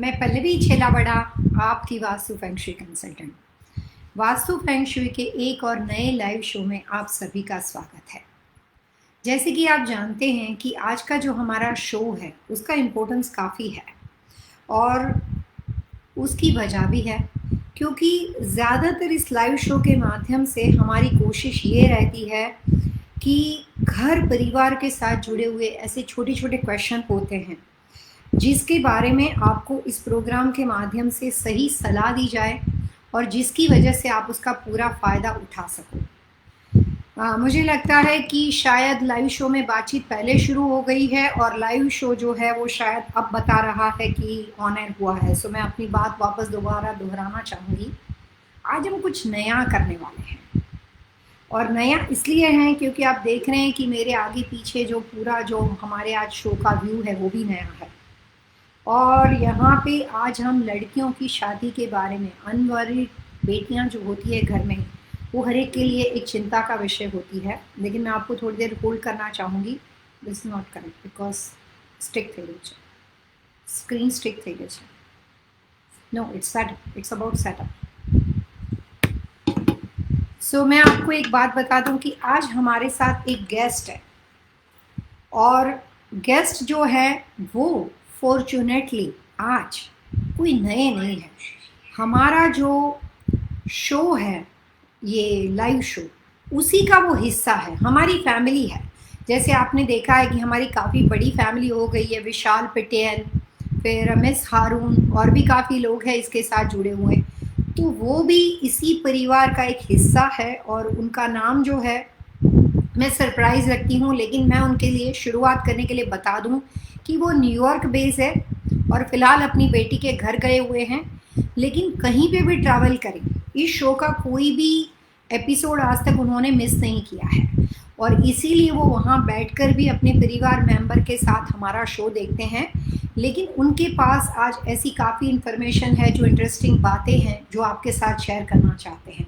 मैं पल्लवी छेलावड़ा, आपकी vastu feng shui consultant. Vastu feng shui के एक और नए लाइव शो में आप सभी का स्वागत है। जैसे कि आप जानते हैं कि आज का जो हमारा शो है उसका इम्पोर्टेंस काफ़ी है और उसकी वजह भी है क्योंकि ज़्यादातर इस लाइव शो के माध्यम से हमारी कोशिश ये रहती है कि घर परिवार के साथ जुड़े हुए ऐसे छोटे छोटे क्वेश्चन होते हैं जिसके बारे में आपको इस प्रोग्राम के माध्यम से सही सलाह दी जाए और जिसकी वजह से आप उसका पूरा फ़ायदा उठा सको। मुझे लगता है कि शायद लाइव शो में बातचीत पहले शुरू हो गई है और लाइव शो जो है वो शायद अब बता रहा है कि ऑन एयर हुआ है। सो मैं अपनी बात वापस दोबारा दोहराना चाहूँगी। आज हम कुछ नया करने वाले हैं और नया इसलिए है क्योंकि आप देख रहे हैं कि मेरे आगे पीछे जो पूरा जो हमारे आज शो का व्यू है वो भी नया है। और यहाँ पे आज हम लड़कियों की शादी के बारे में, अनमैरिड बेटियाँ जो होती है घर में, वो हर एक के लिए एक चिंता का विषय होती है। लेकिन मैं आपको थोड़ी देर होल्ड करना चाहूँगी। This not correct because stick थे गई स्क्रीन स्टिक थे गई नो इट्स अबाउट सेटअप। सो मैं आपको एक बात बता दूं कि आज हमारे साथ एक गेस्ट है और गेस्ट जो है वो फॉर्चुनेटली आज कोई नए नहीं है। हमारा जो शो है, ये लाइव शो, उसी का वो हिस्सा है, हमारी फैमिली है। जैसे आपने देखा है कि हमारी काफ़ी बड़ी फैमिली हो गई है, विशाल पटेल, फिर मिस हारून और भी काफ़ी लोग हैं इसके साथ जुड़े हुए, तो वो भी इसी परिवार का एक हिस्सा है। और उनका नाम जो है मैं सरप्राइज़ रखती हूँ, लेकिन मैं उनके लिए शुरुआत करने के लिए बता दूँ कि वो न्यूयॉर्क बेस है और फ़िलहाल अपनी बेटी के घर गए हुए हैं। लेकिन कहीं पे भी ट्रैवल करें, इस शो का कोई भी एपिसोड आज तक उन्होंने मिस नहीं किया है और इसीलिए वो वहाँ बैठकर भी अपने परिवार मेंबर के साथ हमारा शो देखते हैं। लेकिन उनके पास आज ऐसी काफ़ी इन्फॉर्मेशन है, जो इंटरेस्टिंग बातें हैं जो आपके साथ शेयर करना चाहते हैं।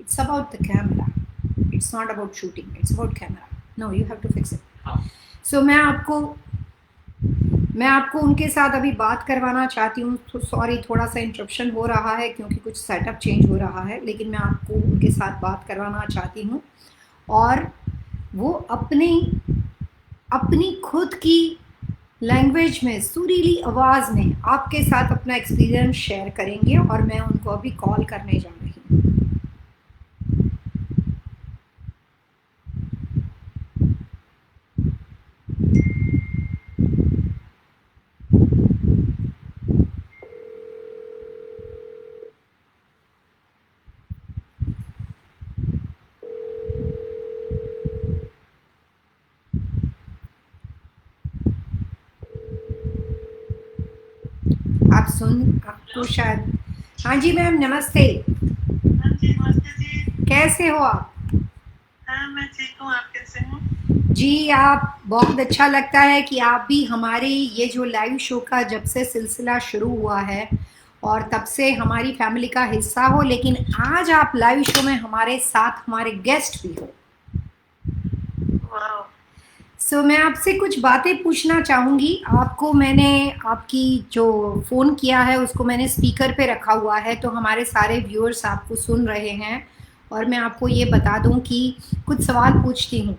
It's about the camera, it's not about shooting, it's about camera. No, you have to fix it. So मैं आपको उनके साथ अभी बात करवाना चाहती हूँ। तो सॉरी, थोड़ा सा इंटरप्शन हो रहा है क्योंकि कुछ सेटअप चेंज हो रहा है, लेकिन मैं आपको उनके साथ बात करवाना चाहती हूँ और वो अपनी खुद की लैंग्वेज में, सुरीली आवाज़ में आपके साथ अपना एक्सपीरियंस शेयर करेंगे और मैं उनको अभी कॉल करने जा रही हूँ। आपको शायद, हाँ जी मैम, नमस्ते। हाँ जी, नमस्ते जी। कैसे हो आप? हाँ, मैं ठीक हूँ। आप कैसे हैं? जी, आप बहुत अच्छा लगता है कि आप भी हमारे ये जो लाइव शो का जब से सिलसिला शुरू हुआ है और तब से हमारी फैमिली का हिस्सा हो, लेकिन आज आप लाइव शो में हमारे साथ हमारे गेस्ट भी हो। वाह। सो मैं आपसे कुछ बातें पूछना चाहूँगी। आपको मैंने, आपकी जो फ़ोन किया है उसको मैंने स्पीकर पे रखा हुआ है, तो हमारे सारे व्यूअर्स आपको सुन रहे हैं। और मैं आपको ये बता दूं कि कुछ सवाल पूछती हूँ।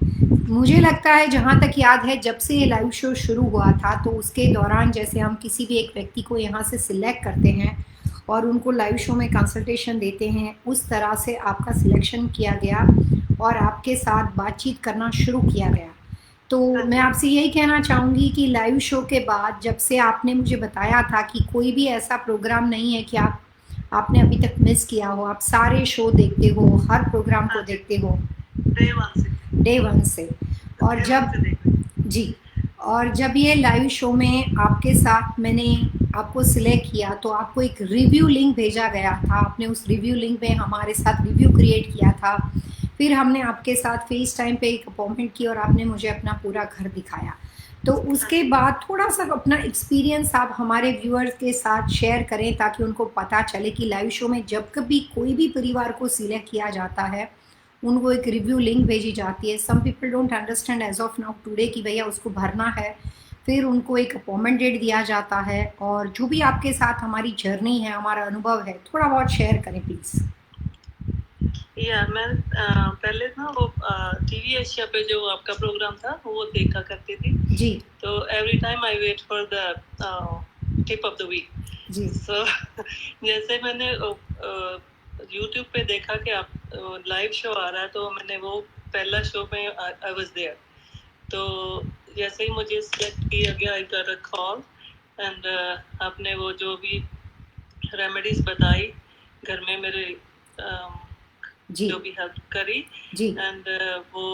मुझे लगता है, जहाँ तक याद है, जब से ये लाइव शो शुरू हुआ था तो उसके दौरान जैसे हम किसी भी एक व्यक्ति को यहाँ से सिलेक्ट करते हैं और उनको लाइव शो में कंसल्टेशन देते हैं, उस तरह से आपका सिलेक्शन किया गया और आपके साथ बातचीत करना शुरू किया गया। तो हाँ मैं जी। आपसे यही कहना चाहूँगी कि लाइव शो के बाद जब से आपने मुझे बताया था कि कोई भी ऐसा प्रोग्राम नहीं है कि आपने अभी तक मिस किया हो, आप सारे शो देखते हो, हर प्रोग्राम को हाँ जी, देखते हो डे वन से। डे वन से। और डे वन जब, से देख रही जी, और जब ये लाइव शो में आपके साथ मैंने आपको सिलेक्ट किया तो आपको एक रिव्यू लिंक भेजा गया था। आपने उस रिव्यू लिंक में हमारे साथ रिव्यू क्रिएट किया था। फिर हमने आपके साथ फेस टाइम पे एक अपॉइंटमेंट की और आपने मुझे अपना पूरा घर दिखाया। तो हाँ उसके जी। बाद थोड़ा सा अपना एक्सपीरियंस आप हमारे व्यूअर्स के साथ शेयर करें ताकि उनको पता चले कि लाइव शो में जब कभी कोई भी परिवार को सिलेक्ट किया जाता है, उनको एक रिव्यू लिंक भेजी जाती है। Some people don't understand as of now today कि भैया उसको भरना है, फिर उनको एक अपॉइंटमेंट डेट दिया जाता है, और जो भी आपके साथ हमारी जर्नी है, हमारा अनुभव है, थोड़ा बहुत शेयर करें प्लीज़। या मैं पहले ना वो टीवी एशिया पे जो आपका प्रोग्राम था वो देखा करती थी जी तो every time I wait for the tip of the week जी सो जैसे मैंने यूट्यूब पे देखा कि आप लाइव शो आ रहा है तो मैंने वो पहला शो में आई वाज देयर तो जैसे ही मुझे सिलेक्ट किया गया I got a call and आपने वो जो भी रेमेडीज बताई घर में मेरे जी जो भी हेल्प करी जी एंड वो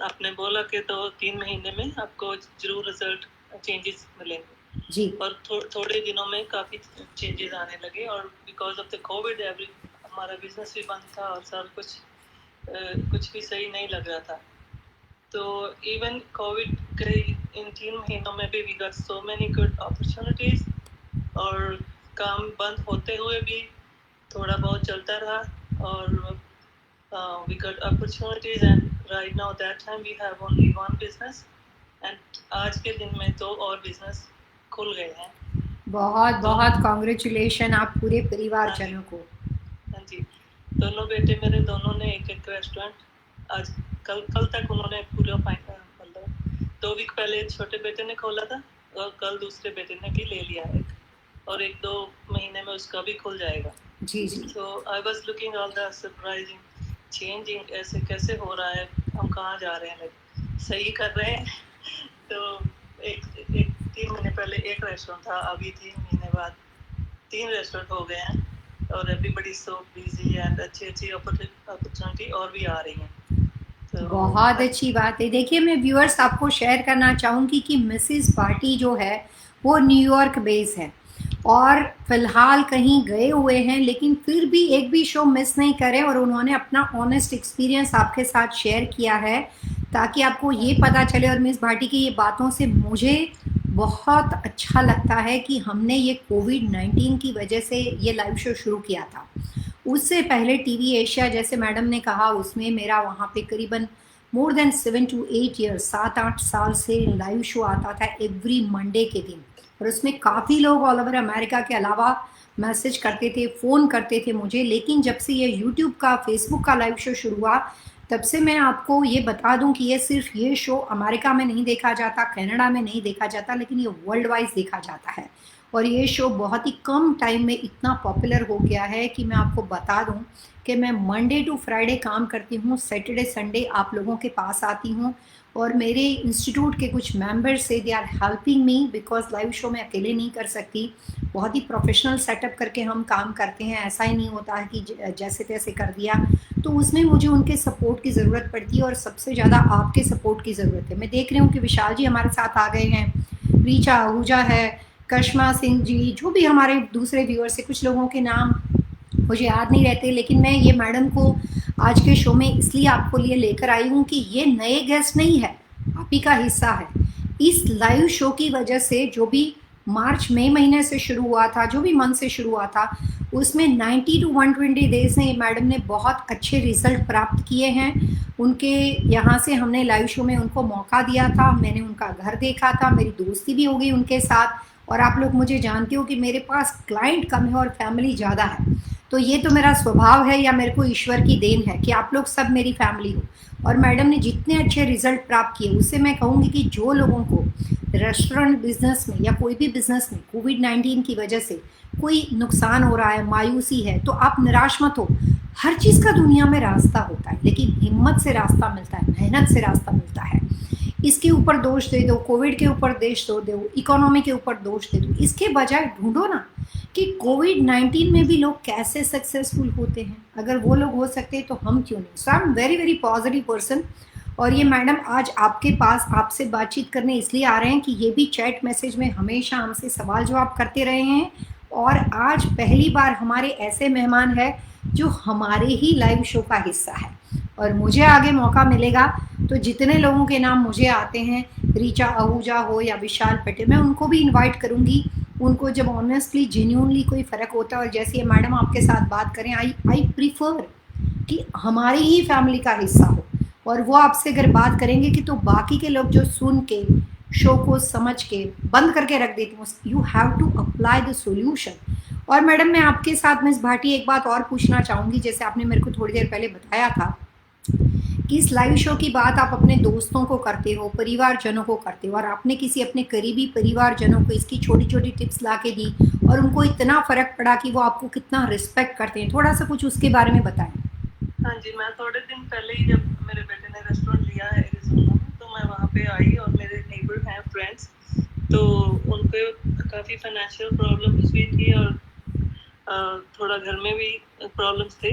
आपने बोला कि 2-3 महीने में आपको जरूर रिजल्ट चेंजेस मिलेंगे जी और थोड़े दिनों में काफ़ी चेंजेस आने लगे और बिकॉज ऑफ द कोविड हमारा बिजनेस भी बंद था और सब कुछ भी सही नहीं लग रहा था तो इवन कोविड के इन 3 महीनों में भी we got so many good opportunities और काम बंद होते हुए भी थोड़ा बहुत चलता रहा और we got opportunities and right now that time we have only one business and आज के दिन में 2 और business खुल गए हैं बहुत बहुत कॉन्ग्रेचुलेशन आप पूरे परिवार जनों को। हाँ जी दोनों बेटे मेरे दोनों ने एक रेस्टोरेंट आज कल तक उन्होंने पूरा मतलब 2 वीक पहले छोटे बेटे ने खोला था और कल दूसरे बेटे ने भी ले लिया एक और 1-2 महीने में उसका भी खुल जाएगा जी जी so I was looking all the surprising changing ऐसे कैसे हो रहा है हम कहाँ जा रहे हैं सही कर रहे हैं तो एक 3 महीने पहले एक रेस्टोरेंट था अभी 3 महीने बाद 3 रेस्टोरेंट हो गए हैं और एवरीबॉडी सो बिजी एंड अच्छी अपॉर्चुनिटी और भी आ रही हैं तो बहुत अच्छी बात है। देखिए मैं व्यूअर्स आपको शेयर करना चाहूँगी कि मिसेस भाटी जो है वो न्यूयॉर्क बेस है और फिलहाल कहीं गए हुए हैं, लेकिन फिर भी एक भी शो मिस नहीं करें और उन्होंने अपना ऑनेस्ट एक्सपीरियंस आपके साथ शेयर किया है ताकि आपको ये पता चले। और मिस भाटी की ये बातों से मुझे बहुत अच्छा लगता है कि हमने ये कोविड-19 की वजह से ये लाइव शो शुरू किया था। उससे पहले टीवी एशिया जैसे मैडम ने कहा उसमें मेरा वहाँ पे करीबन मोर देन 7 to 8 ईयर्स 7-8 साल से लाइव शो आता था एवरी मंडे के दिन, और उसमें काफ़ी लोग ऑल ओवर अमेरिका के अलावा मैसेज करते थे, फ़ोन करते थे मुझे। लेकिन जब से ये यूट्यूब का फेसबुक का लाइव शो शुरू हुआ तब से मैं आपको ये बता दूं कि ये सिर्फ ये शो अमेरिका में नहीं देखा जाता, कनाडा में नहीं देखा जाता, लेकिन ये वर्ल्ड वाइज देखा जाता है। और ये शो बहुत ही कम टाइम में इतना पॉपुलर हो गया है कि मैं आपको बता दूं कि मैं मंडे टू फ्राइडे काम करती हूँ, सैटरडे संडे आप लोगों के पास आती हूँ और मेरे इंस्टीट्यूट के कुछ मेंबर्स से they are helping me because live show मैं अकेले नहीं कर सकती। बहुत ही प्रोफेशनल सेटअप करके हम काम करते हैं, ऐसा ही नहीं होता है कि जैसे तैसे कर दिया, तो उसमें मुझे उनके सपोर्ट की ज़रूरत पड़ती है और सबसे ज़्यादा आपके सपोर्ट की ज़रूरत है। मैं देख रही हूँ कि विशाल जी हमारे साथ आ गए हैं, रीचा आहूजा है, कश्मा सिंह जी, जो भी हमारे दूसरे व्यूअर्स से कुछ लोगों के नाम मुझे याद नहीं रहते, लेकिन मैं ये मैडम को आज के शो में इसलिए आपको लिए लेकर आई हूँ कि ये नए गेस्ट नहीं है, आप ही का हिस्सा है। इस लाइव शो की वजह से जो भी मार्च मई महीने से शुरू हुआ था, जो भी मंथ से शुरू हुआ था, उसमें 90 to 120 डेज में मैडम ने बहुत अच्छे रिजल्ट प्राप्त किए हैं। उनके यहाँ से हमने लाइव शो में उनको मौका दिया था, मैंने उनका घर देखा था, मेरी दोस्ती भी हो गई उनके साथ। और आप लोग मुझे जानते हो कि मेरे पास क्लाइंट कम है और फैमिली ज़्यादा है, तो ये तो मेरा स्वभाव है या मेरे को ईश्वर की देन है कि आप लोग सब मेरी फैमिली हो। और मैडम ने जितने अच्छे रिजल्ट प्राप्त किए उससे मैं कहूँगी कि जो लोगों को रेस्टोरेंट बिजनेस में या कोई भी बिजनेस में कोविड-19 की वजह से कोई नुकसान हो रहा है, मायूसी है, तो आप निराश मत हो। हर चीज़ का दुनिया में रास्ता होता है, लेकिन हिम्मत से रास्ता मिलता है, मेहनत से रास्ता मिलता है। इसके ऊपर दोष दे दो, कोविड के ऊपर दोष दो, इकोनॉमी के ऊपर दोष दे दो, इसके बजाय ढूंढो ना कि कोविड-19 में भी लोग कैसे सक्सेसफुल होते हैं। अगर वो लोग हो सकते हैं तो हम क्यों नहीं। So I am very very positive person. और ये मैडम आज आपके पास आपसे बातचीत करने इसलिए आ रहे हैं कि ये भी चैट मैसेज में हमेशा हमसे सवाल जवाब करते रहे हैं, और आज पहली बार हमारे ऐसे मेहमान है जो हमारे ही लाइव शो का हिस्सा है। और मुझे आगे मौका मिलेगा तो जितने लोगों के नाम मुझे आते हैं, रीचा आहूजा हो या विशाल पटेल, मैं उनको भी इनवाइट करूंगी। उनको जब ऑनेस्टली जेन्यूनली कोई फ़र्क होता है, और जैसे ये मैडम आपके साथ बात करें, आई प्रीफर कि हमारी ही फैमिली का हिस्सा हो, और वो आपसे अगर बात करेंगे कि तो बाकी के लोग जो सुन के शो को समझ के बंद करके रख देती हूँ। You have to apply the solution. और मैडम मैं आपके साथ मिस भाटी एक बात और पूछना चाहूँगी, जैसे आपने मेरे को थोड़ी देर पहले बताया था कि इस लाइव शो की बात आप अपने दोस्तों को करते हो, परिवारजनों को करते हो, और आपने किसी अपने करीबी परिवारजनों को इसकी छोटी छोटी टिप्स ला के दी और उनको इतना फ़र्क पड़ा कि वो आपको कितना रिस्पेक्ट करते हैं। थोड़ा सा कुछ उसके बारे में बताएं। हाँ जी, मैं थोड़े दिन पहले ही जब मेरे बेटे ने रेस्टोरेंट लिया है एरिज़ोना में, तो मैं वहाँ पे आई और मेरे नेबर हैं फ्रेंड्स, तो उनको काफ़ी फाइनेंशियल प्रॉब्लम्स भी थी और थोड़ा घर में भी प्रॉब्लम्स थे।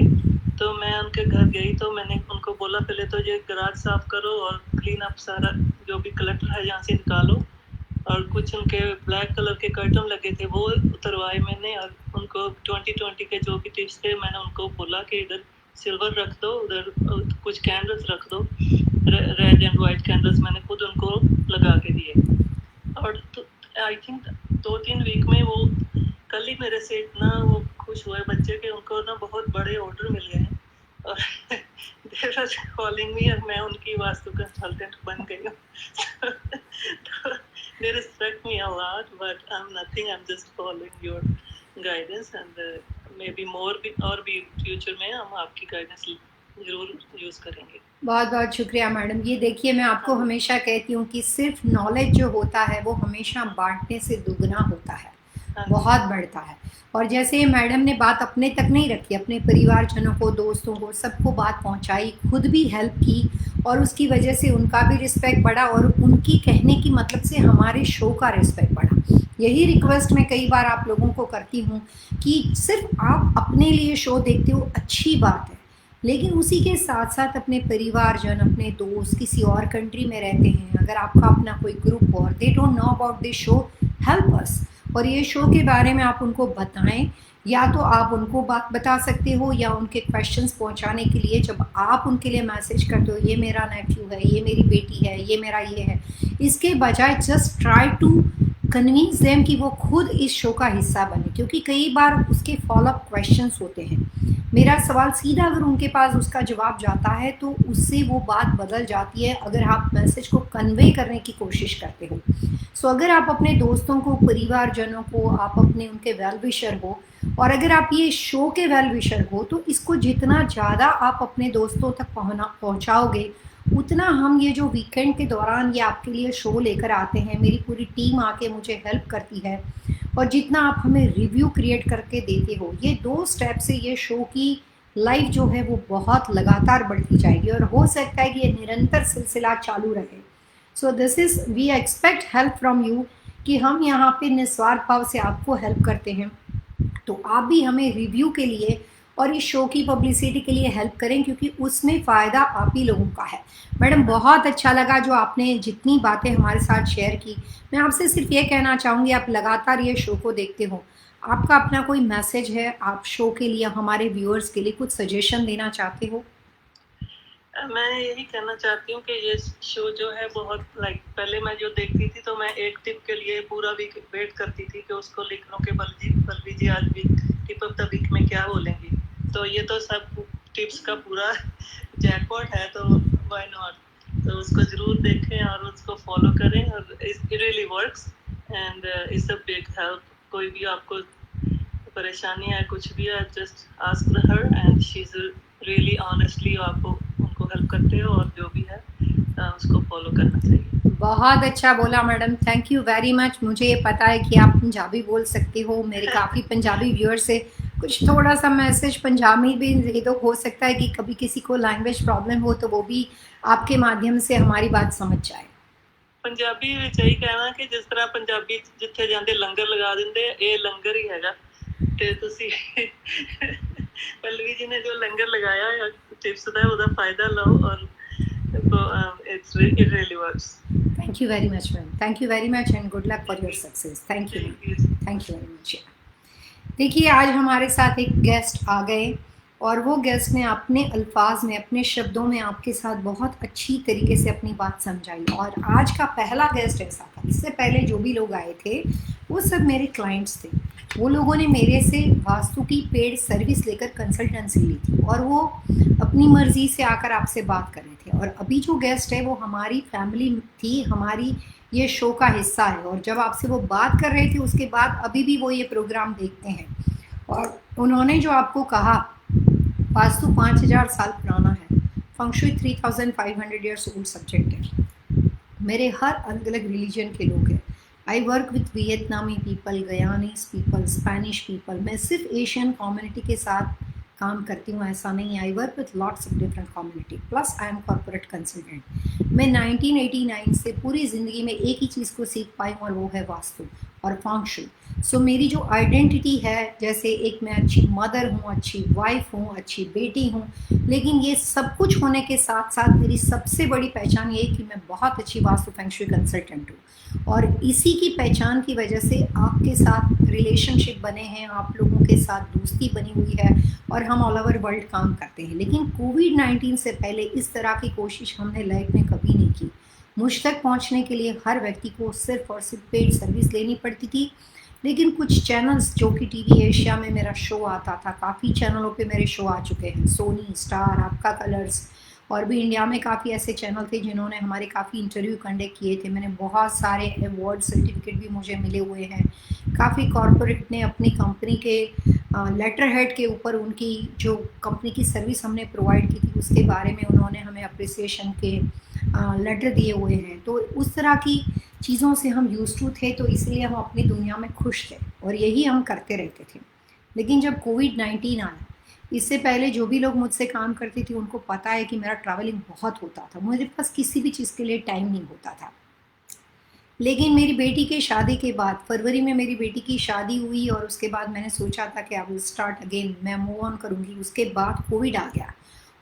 तो मैं उनके घर गई तो मैंने उनको बोला पहले तो ये गराज साफ करो और क्लीन अप सारा जो भी क्लटर है यहाँ से निकालो, और कुछ उनके ब्लैक कलर के कर्टन लगे थे वो उतरवाए मैंने, और उनको 2020 के जो भी टिप्स थे मैंने उनको बोला कि इधर सिल्वर रख दो, उधर कुछ कैंडल्स रख दो, रेड एंड वाइट कैंडल्स मैंने खुद उनको लगा के दिए। और आई थिंक 2-3 वीक में वो कल ही मेरे से इतना वो खुश हुए बच्चे के उनको ना बहुत बड़े ऑर्डर मिल गए हैं और they were calling me और मैं उनकी वास्तु कंसल्टेंट बन गई हूँ। तो they respect me a lot, but I'm nothing. I'm just following your guidance and maybe more भी और भी फ्यूचर में हम आपकी गाइडेंस जरूर यूज करेंगे। बहुत बहुत शुक्रिया मैडम। ये देखिए मैं आपको हमेशा कहती हूँ कि सिर्फ नॉलेज जो होता है वो हमेशा बांटने से दुगना होता है, बहुत बढ़ता है। और जैसे मैडम ने बात अपने तक नहीं रखी, अपने परिवारजनों को, दोस्तों को, सबको बात पहुंचाई, खुद भी हेल्प की, और उसकी वजह से उनका भी रिस्पेक्ट बढ़ा और उनकी कहने की मतलब से हमारे शो का रिस्पेक्ट बढ़ा। यही रिक्वेस्ट मैं कई बार आप लोगों को करती हूँ कि सिर्फ आप अपने लिए शो देखते हो, अच्छी बात है, लेकिन उसी के साथ साथ अपने परिवारजन, अपने दोस्त किसी और कंट्री में रहते हैं, अगर आपका अपना कोई ग्रुप हो और they don't know about this show, help us. और ये शो के बारे में आप उनको बताएं, या तो आप उनको बात बता सकते हो या उनके क्वेश्चंस पहुंचाने के लिए जब आप उनके लिए मैसेज करते हो, ये मेरा नेफ्यू है, ये मेरी बेटी है, ये मेरा ये है, इसके बजाय just try to convince them कि वो खुद इस शो का हिस्सा बने, क्योंकि कई बार उसके फॉलोअप क्वेश्चंस होते हैं। मेरा सवाल सीधा अगर उनके पास उसका जवाब जाता है तो उससे वो बात बदल जाती है, अगर आप मैसेज को कन्वे करने की कोशिश करते हो। सो अगर आप अपने दोस्तों को, परिवारजनों को, आप अपने उनके वेल विशर हो, और अगर आप ये शो के वेल विशर हो, तो इसको जितना ज़्यादा आप अपने दोस्तों तक पहुँचाओगे, उतना हम ये जो वीकेंड के दौरान ये आपके लिए शो लेकर आते हैं, मेरी पूरी टीम आके मुझे हेल्प करती है, और जितना आप हमें रिव्यू क्रिएट करके देते हो, ये 2 स्टेप से ये शो की लाइफ जो है वो बहुत लगातार बढ़ती जाएगी, और हो सकता है कि ये निरंतर सिलसिला चालू रहे। So this is we expect help from you, कि हम यहाँ पे निस्वार्थ भाव से आपको हेल्प करते हैं, तो आप भी हमें रिव्यू के लिए और इस शो की पब्लिसिटी के लिए हेल्प करें, क्योंकि उसमें फ़ायदा आप ही लोगों का है। मैडम बहुत अच्छा लगा जो आपने जितनी बातें हमारे साथ शेयर की। मैं आपसे सिर्फ ये कहना चाहूँगी, आप लगातार ये शो को देखते हो, आपका अपना कोई मैसेज है, आप शो के लिए, हमारे व्यूअर्स के लिए कुछ सजेशन देना चाहते हो? मैं यही कहना चाहती हूँ कि ये शो जो है बहुत पहले मैं जो देखती थी तो मैं एक टिप के लिए पूरा वीक वेट करती थी कि उसको लिख लो कि बल्बी जी आज भी टिप ऑफ द वीक में क्या बोलेंगी। तो ये तो सब टिप्स का पूरा जैकपॉट है, तो व्हाई नॉट, तो उसको जरूर देखें और उसको फॉलो करें, और it really works and it's a big help. कोई भी आपको परेशानी है, कुछ भी है, just ask her and she is really honestly आपको उनको हेल्प करते हो, और जो भी है उसको फॉलो करना चाहिए। बहुत अच्छा बोला madam, thank you very much. मुझे ये पता है कि आप पंजाबी बोल सकते हो, मेरे काफ़ी पंजाबी व्यूअर्स से कुछ थोड़ा सा मैसेज पंजाबी भी दे दो, हो सकता है कि कभी किसी को लैंग्वेज प्रॉब्लम हो तो वो भी आपके माध्यम से हमारी बात समझ जाए। पंजाबी ਵਿੱਚ ਇਹੀ ਕਹਿਣਾ ਕਿ ਜਿਸ ਤਰ੍ਹਾਂ ਪੰਜਾਬੀ ਜਿੱਥੇ ਜਾਂਦੇ ਲੰਗਰ ਲਗਾ ਦਿੰਦੇ, ਇਹ ਲੰਗਰ ਹੀ ਹੈਗਾ, ਤੇ ਤੁਸੀਂ ਪੱਲਵੀ ਜੀ ਨੇ ਜੋ ਲੰਗਰ ਲਗਾਇਆ ਹੈ टिप्स ਦਾ ਉਹਦਾ ਫਾਇਦਾ ਲਓ, और it really works. Thank you very much ma'am, thank you very much and good luck for your success. Thank you very much. देखिए आज हमारे साथ एक गेस्ट आ गए, और वो गेस्ट ने अपने अल्फाज में, अपने शब्दों में आपके साथ बहुत अच्छी तरीके से अपनी बात समझाई। और आज का पहला गेस्ट ऐसा था, इससे पहले जो भी लोग आए थे वो सब मेरे क्लाइंट्स थे, वो लोगों ने मेरे से वास्तु की पेड सर्विस लेकर कंसल्टेंसी ली थी, और वो अपनी मर्ज़ी से आकर आपसे बात कर रहे थे। और अभी जो गेस्ट है वो हमारी फैमिली थी, हमारी ये शो का हिस्सा है, और जब आपसे वो बात कर रहे थे उसके बाद अभी भी वो ये प्रोग्राम देखते हैं। और उन्होंने जो आपको कहा, वास्तु 5000 साल पुराना है, फंक्शुई 3500 ईयर्स ओल्ड सब्जेक्ट है। मेरे हर अलग अलग रिलीजन के लोग हैं। I work with Vietnamese people, Guyanese people, Spanish people. मैं सिर्फ एशियन कम्युनिटी के साथ काम करती हूँ ऐसा नहीं है। आई work with lots of different community, plus I am corporate consultant. मैं 1989 से पूरी ज़िंदगी में एक ही चीज़ को सीख पाई हूँ, और वो है वास्तु और फंक्शुई। सो मेरी जो आइडेंटिटी है, जैसे एक मैं अच्छी मदर हूँ, अच्छी वाइफ हूँ, अच्छी बेटी हूँ, लेकिन ये सब कुछ होने के साथ साथ मेरी सबसे बड़ी पहचान ये है कि मैं बहुत अच्छी वास्तु फेंगशुई कंसल्टेंट हूँ। और इसी की पहचान की वजह से आपके साथ रिलेशनशिप बने हैं, आप लोगों के साथ दोस्ती बनी हुई है, और हम ऑल ओवर वर्ल्ड काम करते हैं। लेकिन कोविड-19 से पहले इस तरह की कोशिश हमने लाइफ में कभी नहीं की। मुझ तक पहुंचने के लिए हर व्यक्ति को सिर्फ और सिर्फ पेड सर्विस लेनी पड़ती थी। लेकिन कुछ चैनल्स, जो कि टीवी एशिया में मेरा शो आता था, काफ़ी चैनलों पे मेरे शो आ चुके हैं, सोनी, स्टार, आपका कलर्स, और भी इंडिया में काफ़ी ऐसे चैनल थे जिन्होंने हमारे काफ़ी इंटरव्यू कंडक्ट किए थे। मैंने बहुत सारे अवार्ड सर्टिफिकेट भी मुझे मिले हुए हैं। काफ़ी कॉरपोरेट ने अपनी कंपनी के लेटर हेड के ऊपर उनकी जो कंपनी की सर्विस हमने प्रोवाइड की थी उसके बारे में उन्होंने हमें अप्रिसिएशन के लेटर दिए हुए हैं। तो उस तरह की चीज़ों से हम यूज टू थे, तो इसलिए हम अपनी दुनिया में खुश थे और यही हम करते रहते थे। लेकिन जब कोविड-19 आया, इससे पहले जो भी लोग मुझसे काम करते थे उनको पता है कि मेरा ट्रैवलिंग बहुत होता था, मेरे पास किसी भी चीज़ के लिए टाइम नहीं होता था। लेकिन मेरी बेटी के शादी के बाद, फरवरी में मेरी बेटी की शादी हुई, और उसके बाद मैंने सोचा था कि आई विल स्टार्ट अगेन, मैं मूव ऑन करूँगी। उसके बाद कोविड आ गया,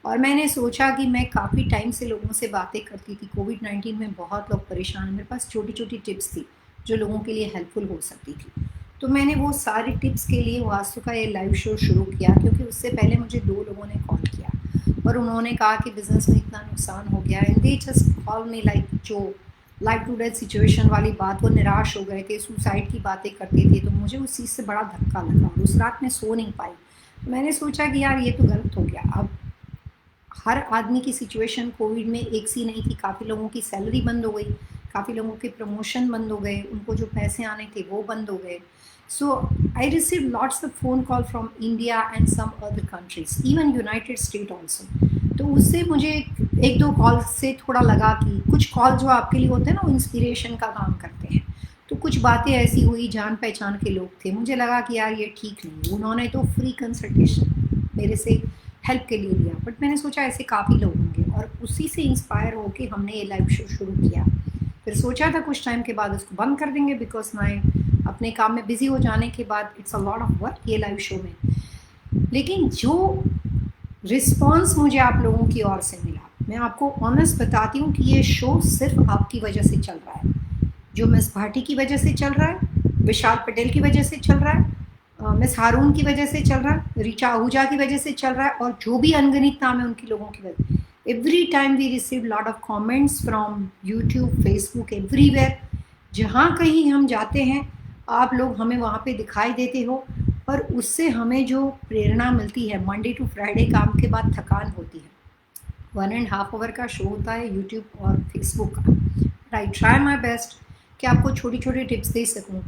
और मैंने सोचा कि मैं काफ़ी टाइम से लोगों से बातें करती थी। कोविड-19 में बहुत लोग परेशान हैं, मेरे पास छोटी-छोटी टिप्स थी जो लोगों के लिए हेल्पफुल हो सकती थी। तो मैंने वो सारी टिप्स के लिए वास्तु का ये लाइव शो शुरू किया, क्योंकि उससे पहले मुझे 2 लोगों ने कॉल किया और उन्होंने कहा कि बिज़नेस में इतना नुकसान हो गया, and they just call me like जो लाइफ टू डेथ सिचुएशन वाली बात, वो निराश हो गए थे, सुसाइड की बातें करते थे। तो मुझे उस चीज़ से बड़ा धक्का लगा और उस रात मैं सो नहीं पाई। मैंने सोचा कि यार ये तो गलत हो गया। अब हर आदमी की सिचुएशन कोविड में एक सी नहीं थी। काफ़ी लोगों की सैलरी बंद हो गई, काफ़ी लोगों के प्रमोशन बंद हो गए, उनको जो पैसे आने थे वो बंद हो गए। So I receive lots of phone call from India and some other countries, even United State also. तो उससे मुझे एक दो कॉल से थोड़ा लगा कि कुछ कॉल जो आपके लिए होते हैं ना, वो इंस्पिरेशन का काम करते हैं। तो कुछ बातें ऐसी हुई, जान पहचान के लोग थे, मुझे लगा कि यार ये ठीक नहीं। उन्होंने तो फ्री कंसल्टेशन मेरे से हेल्प के लिए लिया, बट मैंने सोचा ऐसे काफ़ी लोग होंगे, और उसी से इंस्पायर होके हमने ये लाइव शो शुरू किया। फिर सोचा था कुछ टाइम के बाद उसको बंद कर देंगे, बिकॉज मैं अपने काम में बिजी हो जाने के बाद it's a lot of work ये लाइव शो में। लेकिन जो रिस्पॉन्स मुझे आप लोगों की ओर से मिला, मैं आपको ऑनेस्ट बताती हूँ कि ये शो सिर्फ आपकी वजह से चल रहा है। जो मिस भाटी की वजह से चल रहा है, विशाल पटेल की वजह से चल रहा है, मिस हारून की वजह से चल रहा है, ऋचा आहूजा की वजह से चल रहा है, और जो भी अनगिनत नाम है उनकी लोगों की वजह। Every time we receive lot of comments from YouTube, Facebook, everywhere. जहाँ कहीं हम जाते हैं आप लोग हमें वहाँ पे दिखाई देते हो, और उससे हमें जो प्रेरणा मिलती है, मंडे टू फ्राइडे काम के बाद थकान होती है, 1.5 आवर का शो होता है यूट्यूब और फेसबुक का। आई ट्राई माई बेस्ट कि आपको छोटी छोटी टिप्स दे सकूं।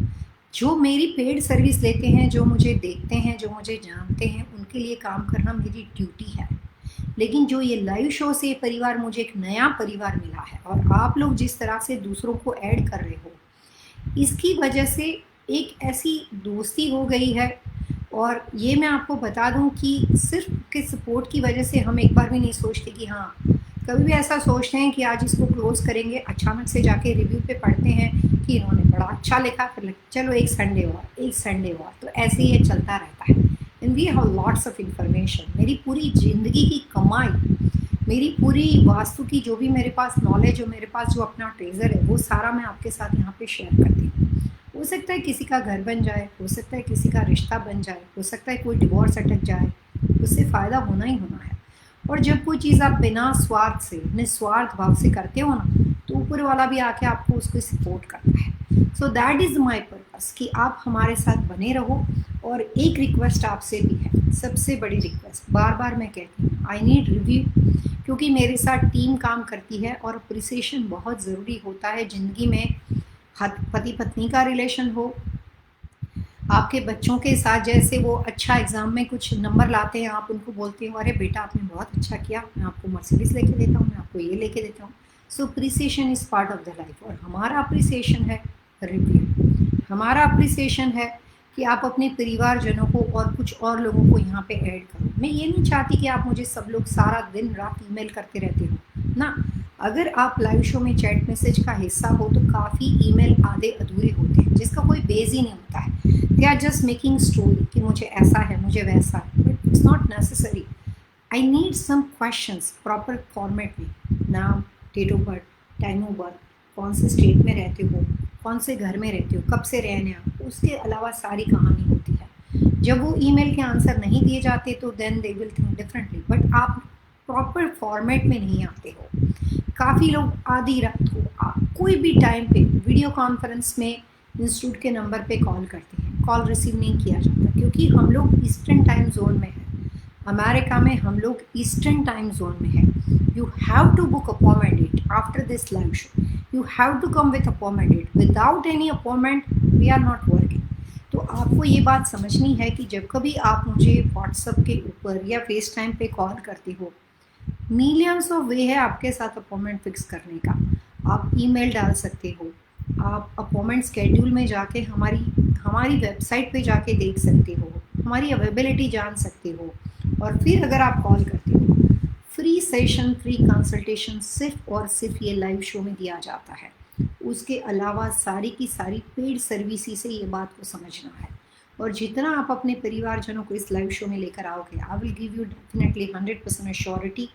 जो मेरी पेड सर्विस लेते हैं, जो मुझे देखते हैं, जो मुझे जानते हैं, उनके लिए काम करना मेरी ड्यूटी है। लेकिन जो ये लाइव शो से परिवार, मुझे एक नया परिवार मिला है, और आप लोग जिस तरह से दूसरों को ऐड कर रहे हो, इसकी वजह से एक ऐसी दोस्ती हो गई है। और ये मैं आपको बता दूं कि सिर्फ के सपोर्ट की वजह से हम एक बार भी नहीं सोचते कि हाँ, कभी भी ऐसा सोचते हैं कि आज इसको क्लोज करेंगे, अचानक से जाके रिव्यू पे पढ़ते हैं कि इन्होंने बड़ा अच्छा लिखा, फिर चलो एक संडे और, तो ऐसे ही ये चलता रहता है। And we have lots of information. मेरी पूरी ज़िंदगी की कमाई, मेरी पूरी वास्तु की जो भी मेरे पास नॉलेज हो, मेरे पास जो अपना ट्रेजर है, वो सारा मैं आपके साथ यहाँ पे शेयर करती हूँ। हो सकता है किसी का घर बन जाए, हो सकता है किसी का रिश्ता बन जाए, हो सकता है कोई डिवोर्स अटक जाए, उससे फ़ायदा होना ही होना है। और जब कोई चीज़ आप बिना स्वार्थ से, निस्वार्थ भाव से करते हो ना, तो ऊपर वाला भी आके आपको उसको सपोर्ट करता है। So that is my purpose कि आप हमारे साथ बने रहो। और एक रिक्वेस्ट आपसे भी है, सबसे बड़ी रिक्वेस्ट, बार बार मैं कहती हूँ, आई नीड रिव्यू, क्योंकि मेरे साथ टीम काम करती है और अप्रिसिएशन बहुत ज़रूरी होता है ज़िंदगी में। पति पत्नी का रिलेशन हो, आपके बच्चों के साथ, जैसे वो अच्छा एग्ज़ाम में कुछ नंबर लाते हैं, आप उनको बोलते हो अरे बेटा आपने बहुत अच्छा किया, मैं आपको मर्सिडीज़ लेके देता हूँ, मैं आपको ये लेके देता हूँ। So appreciation is part of the life. और हमारा अप्रिसिएशन है रिव्यू, हमारा अप्रिसिएशन है कि आप अपने परिवारजनों को और कुछ और लोगों को यहाँ पे ऐड करो। मैं ये नहीं चाहती कि आप मुझे सब लोग सारा दिन रात ईमेल करते रहते हो ना। अगर आप लाइव शो में चैट मैसेज का हिस्सा हो तो काफ़ी ईमेल आधे अधूरे होते हैं जिसका कोई बेस ही नहीं होता है। They are just making story कि मुझे ऐसा है, मुझे वैसा है, but it's not necessary. I need some questions proper format में, नाम, date of birth, time of birth, कौन से स्टेट में रहते हो, कौन से घर में रहते हो, कब से रहने आप, उसके अलावा सारी कहानी होती है। जब वो ईमेल के आंसर नहीं दिए जाते तो then they will think differently, but आप प्रॉपर फॉर्मेट में नहीं आते हो। काफ़ी लोग आधी रात को कोई भी टाइम पे वीडियो कॉन्फ्रेंस में इंस्टीट्यूट के नंबर पे कॉल करते हैं, कॉल रिसीव नहीं किया जाता क्योंकि हम लोग ईस्टर्न टाइम जोन में हैं। अमेरिका में हम लोग ईस्टर्न टाइम जोन में हैं। You have to book appointment date after this live show, you have to come with appointment date, without any appointment we are not working. तो आपको ये बात समझनी है कि जब कभी आप मुझे व्हाट्सएप के ऊपर या फेस टाइम पे कॉल करते हो, मिलियंस ऑफ वे है आपके साथ अपॉइंटमेंट फिक्स करने का। आप ईमेल डाल सकते हो, आप अपॉइंटमेंट स्केड्यूल में जाके हमारी वेबसाइट पे जाके देख सकते हो, हमारी अवेलेबिलिटी जान सकते हो, और फिर अगर आप कॉल करते हो, फ्री सेशन, फ्री कंसल्टेशन सिर्फ और सिर्फ ये लाइव शो में दिया जाता है। उसके अलावा सारी की सारी पेड सर्विस से ये बात को समझना है। और जितना आप अपने परिवारजनों को इस लाइव शो में लेकर आओगे, I will give you definitely 100% assurity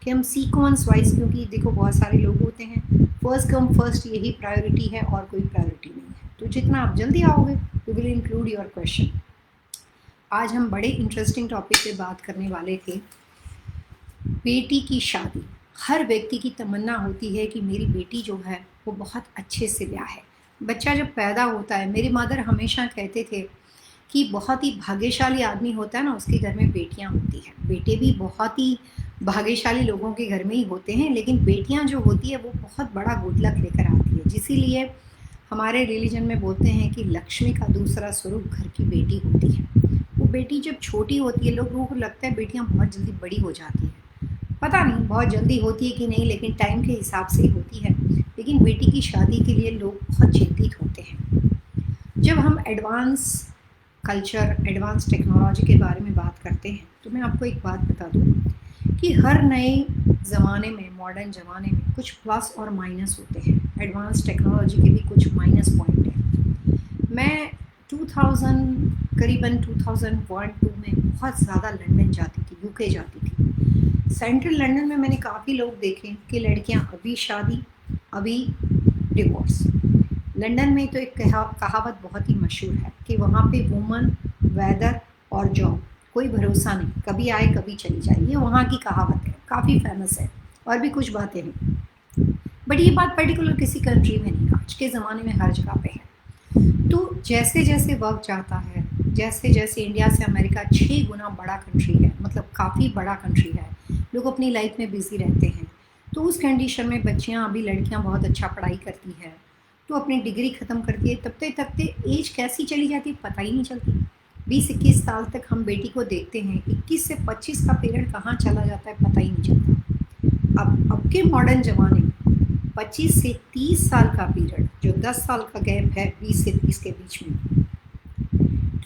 कि हम सीक्वेंस वाइज, क्योंकि देखो बहुत सारे लोग होते हैं, फर्स्ट कम फर्स्ट यही प्रायोरिटी है और कोई प्रायोरिटी नहीं है। तो जितना आप जल्दी आओगे we will include your question. आज हम बड़े इंटरेस्टिंग टॉपिक पे बात करने वाले थे, बेटी की शादी। हर व्यक्ति की तमन्ना होती है कि मेरी बेटी जो है वो बहुत अच्छे से ब्याह है। बच्चा जब पैदा होता है, मेरी मदर हमेशा कहते थे कि बहुत ही भाग्यशाली आदमी होता है ना, उसके घर में बेटियां होती हैं। बेटे भी बहुत ही भाग्यशाली लोगों के घर में ही होते हैं, लेकिन बेटियां जो होती है वो बहुत बड़ा गुड लक लेकर आती है। इसीलिए हमारे रिलीजन में बोलते हैं कि लक्ष्मी का दूसरा स्वरूप घर की बेटी होती है। वो बेटी जब छोटी होती है, लोगों को लगता है बेटियां बहुत जल्दी बड़ी हो जाती हैं। पता नहीं बहुत जल्दी होती है कि नहीं, लेकिन टाइम के हिसाब से ही होती है। लेकिन बेटी की शादी के लिए लोग बहुत चिंतित होते हैं। जब हम एडवांस कल्चर, एडवांस टेक्नोलॉजी के बारे में बात करते हैं तो मैं आपको एक बात बता दूं कि हर नए ज़माने में, मॉडर्न ज़माने में कुछ प्लस और माइनस होते हैं। एडवांस टेक्नोलॉजी के भी कुछ माइनस पॉइंट हैं। मैं करीबन 2001-2 में बहुत ज़्यादा लंदन जाती थी, यूके जाती थी। सेंट्रल लंदन में मैंने काफ़ी लोग देखे कि लड़कियां अभी शादी, अभी डिवोर्स। लंदन में तो एक कहावत बहुत ही मशहूर है कि वहाँ पे वुमन, वेदर और जॉब, कोई भरोसा नहीं, कभी आए कभी चली जाए। ये वहाँ की कहावत है, काफ़ी फेमस है, और भी कुछ बातें हैं, बट ये बात पर्टिकुलर किसी कंट्री में नहीं, आज के ज़माने में हर जगह पे है। तो जैसे जैसे वक्त जाता है, जैसे जैसे इंडिया से अमेरिका 6 गुना बड़ा कंट्री है, मतलब काफ़ी बड़ा कंट्री है, लोग अपनी लाइफ में बिजी रहते हैं। तो उस कंडीशन में बच्चियाँ, अभी लड़कियाँ बहुत अच्छा पढ़ाई करती है तो अपनी डिग्री ख़त्म करती है, तबते तबते एज कैसी चली जाती है पता ही नहीं चलती। 20-21 साल तक हम बेटी को देखते हैं, 21 से 25 का पीरियड कहाँ चला जाता है पता ही नहीं चलता। अब के मॉडर्न ज़माने में 25 से 30 साल का पीरियड, जो 10 साल का गैप है 20 से 30 के बीच में,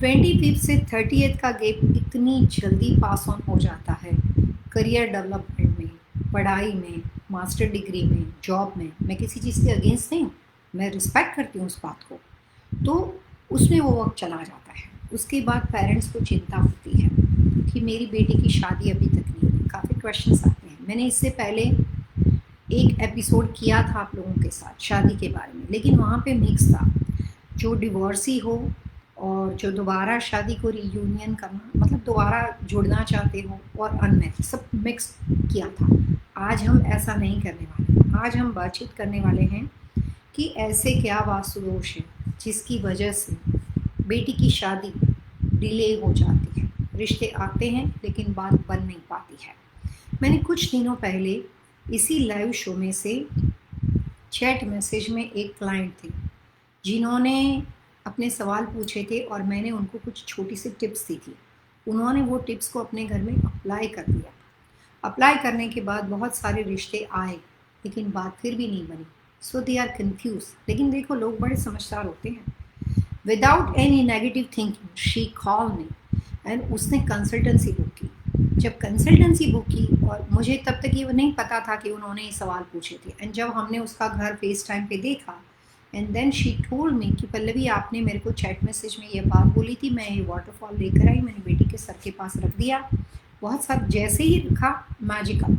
25 से 30 का गैप इतनी जल्दी पास ऑन हो जाता है। करियर डेवलपमेंट में, पढ़ाई में, मास्टर डिग्री में, जॉब में, मैं किसी चीज़ के अगेंस्ट नहीं हूँ, मैं रिस्पेक्ट करती हूँ उस बात को। तो उसमें वो वक्त चला जाता है। उसके बाद पेरेंट्स को चिंता होती है कि मेरी बेटी की शादी अभी तक नहीं हुई। काफ़ी क्वेश्चंस आते हैं। मैंने इससे पहले एक एपिसोड किया था आप लोगों के साथ शादी के बारे में, लेकिन वहाँ पे मिक्स था। जो डिवोर्सी हो और जो दोबारा शादी को रीयूनियन करना, मतलब दोबारा जुड़ना चाहते हो, और अनमैरिड, सब मिक्स किया था। आज हम ऐसा नहीं करने वाले। आज हम बातचीत करने वाले हैं कि ऐसे क्या वास्तु दोष है जिसकी वजह से बेटी की शादी डिले हो जाती है। रिश्ते आते हैं लेकिन बात बन नहीं पाती है। मैंने कुछ दिनों पहले इसी लाइव शो में से चैट मैसेज में एक क्लाइंट थी जिन्होंने अपने सवाल पूछे थे और मैंने उनको कुछ छोटी सी टिप्स दी थी। उन्होंने वो टिप्स को अपने घर में अप्लाई कर दिया। अप्लाई करने के बाद बहुत सारे रिश्ते आए, लेकिन बात फिर भी नहीं बनी। सो दे आर कन्फ्यूज। लेकिन देखो, लोग बड़े समझदार होते हैं। Without any negative thinking she call me and उसने कंसल्टेंसी बुक की। जब कंसल्टेंसी बुक की, और मुझे तब तक ये नहीं पता था कि उन्होंने ये सवाल पूछे थे, एंड जब हमने उसका घर फेस टाइम पे देखा, and then she told me कि पल्लवी, आपने मेरे को चैट मैसेज में ये बात बोली थी, मैं ये वाटरफॉल लेकर आई, मैंने बेटी के सर के पास रख दिया, बहुत सारा, जैसे ही रखा मैजिकल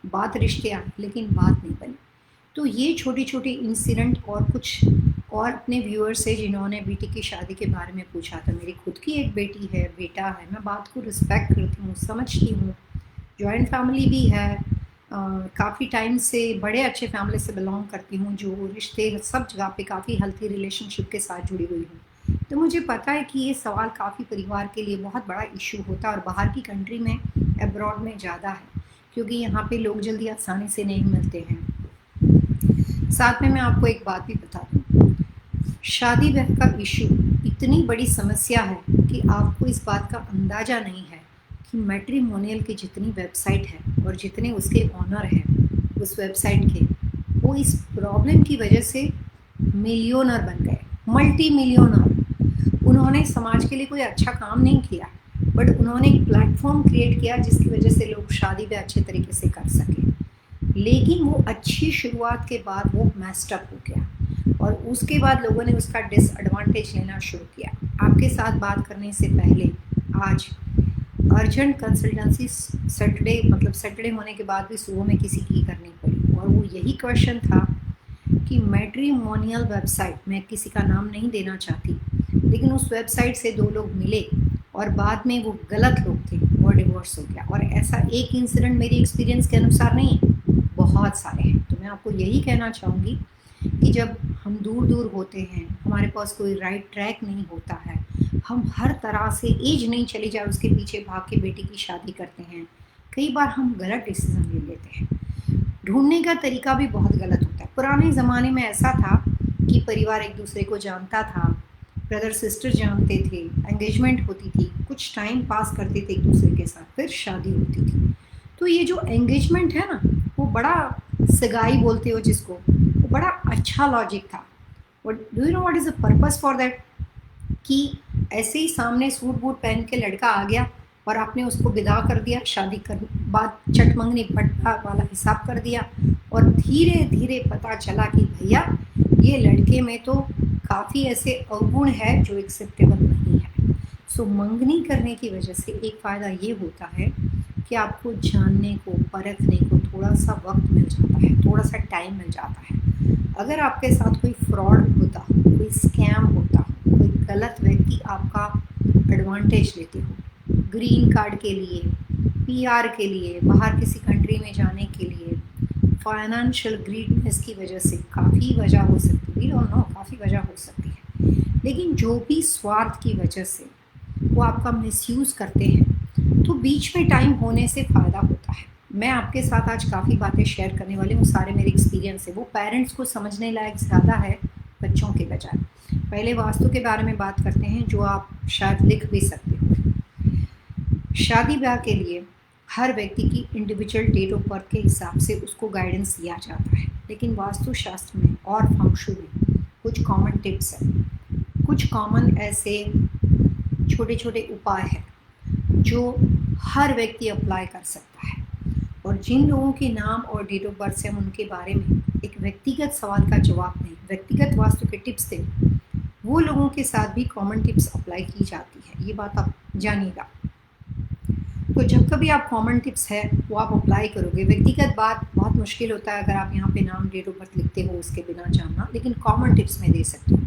बात रिश्ते आई, लेकिन बात नहीं बनी। तो ये छोटी छोटी इंसिडेंट और कुछ और अपने व्यूअर से जिन्होंने बेटी की शादी के बारे में पूछा था। मेरी खुद की एक बेटी है, बेटा है, मैं बात को रिस्पेक्ट करती हूँ, समझती हूँ। जॉइंट फैमिली भी है, काफ़ी टाइम से बड़े अच्छे फैमिली से बिलोंग करती हूँ, जो रिश्ते सब जगह पे काफ़ी हेल्थी रिलेशनशिप के साथ जुड़ी हुई हूँ। तो मुझे पता है कि ये सवाल काफ़ी परिवार के लिए बहुत बड़ा इशू होता है, और बाहर की कंट्री में, अब्रॉड में ज़्यादा है, क्योंकि यहाँ पे लोग जल्दी आसानी से नहीं मिलते हैं। साथ में मैं आपको एक बात भी बता दूँ, शादी ब्याह का इशू इतनी बड़ी समस्या है कि आपको इस बात का अंदाज़ा नहीं है कि मैट्रिमोनियल की जितनी वेबसाइट है और जितने उसके ऑनर हैं उस वेबसाइट के, वो इस प्रॉब्लम की वजह से मिलियनर बन गए, मल्टी मिलियनर। उन्होंने समाज के लिए कोई अच्छा काम नहीं किया, बट उन्होंने एक प्लेटफॉर्म क्रिएट किया जिसकी वजह से लोग शादी ब्याह अच्छे तरीके से कर सकें। लेकिन वो अच्छी शुरुआत के बाद वो मैस्टअप हो गया, और उसके बाद लोगों ने उसका डिसएडवांटेज लेना शुरू किया। आपके साथ बात करने से पहले आज अर्जेंट कंसल्टेंसी सैटरडे होने के बाद भी सुबह में किसी की करनी पड़ी, और वो यही क्वेश्चन था कि मैट्रिमोनियल वेबसाइट, मैं किसी का नाम नहीं देना चाहती, लेकिन उस वेबसाइट से 2 लोग मिले और बाद में वो गलत लोग थे और डिवोर्स हो गया। और ऐसा एक इंसिडेंट मेरी एक्सपीरियंस के अनुसार नहीं है, बहुत सारे हैं। तो मैं आपको यही कहना चाहूँगी कि जब हम दूर दूर होते हैं, हमारे पास कोई राइट ट्रैक नहीं होता है, हम हर तरह से एज नहीं चली जाए उसके पीछे भाग के बेटी की शादी करते हैं, कई बार हम गलत डिसीजन ले लेते हैं। ढूंढने का तरीका भी बहुत गलत होता है। पुराने ज़माने में ऐसा था कि परिवार एक दूसरे को जानता था, ब्रदर सिस्टर जानते थे, एंगेजमेंट होती थी, कुछ टाइम पास करते थे एक दूसरे के साथ, फिर शादी होती थी। तो ये जो एंगेजमेंट है ना, वो बड़ा, सगाई बोलते हो जिसको, वो बड़ा अच्छा लॉजिक था। Do you know what is the purpose for that? कि ऐसे ही सामने सूट बूट पहन के लड़का आ गया और आपने उसको विदा कर दिया, शादी कर बाद चट मंगनी भट्टा वाला हिसाब कर दिया, और धीरे धीरे पता चला कि भैया ये लड़के में तो काफ़ी ऐसे अवगुण है जो एक्सेप्टेबल नहीं है। सो मंगनी करने की वजह से एक फ़ायदा ये होता है कि आपको जानने को, परखने को थोड़ा सा वक्त मिल जाता है, थोड़ा सा टाइम मिल जाता है। अगर आपके साथ कोई फ्रॉड होता, कोई स्कैम होता, कोई गलत व्यक्ति आपका एडवांटेज लेते हो, ग्रीन कार्ड के लिए, पीआर के लिए, बाहर किसी कंट्री में जाने के लिए, फाइनेंशियल ग्रीडनेस की वजह से, काफ़ी वजह हो सकती है, वी डोंट नो, काफ़ी वजह हो सकती है, लेकिन जो भी स्वार्थ की वजह से वो आपका मिसयूज़ करते हैं, तो बीच में टाइम होने से फ़ायदा होता है। मैं आपके साथ आज काफ़ी बातें शेयर करने वाली हूँ, सारे मेरे एक्सपीरियंस है, वो पेरेंट्स को समझने लायक ज़्यादा है बच्चों के बजाय। पहले वास्तु के बारे में बात करते हैं, जो आप शायद लिख भी सकते हो। शादी ब्याह के लिए हर व्यक्ति की इंडिविजुअल डेट ऑफ बर्थ के हिसाब से उसको गाइडेंस दिया जाता है, लेकिन वास्तुशास्त्र में और फंक्शु में कुछ कॉमन टिप्स हैं, कुछ कॉमन ऐसे छोटे छोटे उपाय हैं जो हर व्यक्ति अप्लाई कर सकता है। और जिन लोगों के नाम और डेट ऑफ बर्थ से हम उनके बारे में एक व्यक्तिगत सवाल का जवाब दें, व्यक्तिगत वास्तु के टिप्स दें, वो लोगों के साथ भी कॉमन टिप्स अप्लाई की जाती है, ये बात आप जानिएगा। तो जब कभी आप कॉमन टिप्स है वो आप अप्लाई करोगे, व्यक्तिगत बात बहुत मुश्किल होता है अगर आप यहाँ पे नाम डेट ऑफ बर्थ लिखते हो उसके बिना जानना, लेकिन कॉमन टिप्स में दे सकते हो।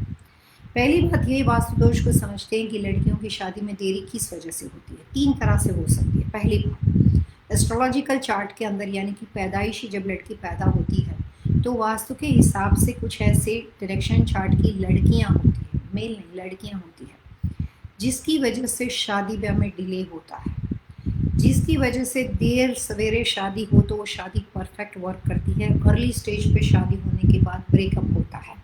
पहली बात ये, वास्तु दोष को समझते हैं कि लड़कियों की शादी में देरी किस वजह से होती है। 3 तरह से हो सकती है। पहली बात, एस्ट्रोलॉजिकल चार्ट के अंदर, यानी कि पैदाइशी जब लड़की पैदा होती है तो वास्तु के हिसाब से कुछ ऐसे डायरेक्शन चार्ट की लड़कियाँ होती हैं, मेल नहीं लड़कियाँ होती हैं, जिसकी वजह से शादी ब्याह में डिले होता है, जिसकी वजह से देर सवेरे शादी हो तो वो शादी परफेक्ट वर्क करती है, अर्ली स्टेज पे शादी होने के बाद ब्रेकअप होता है।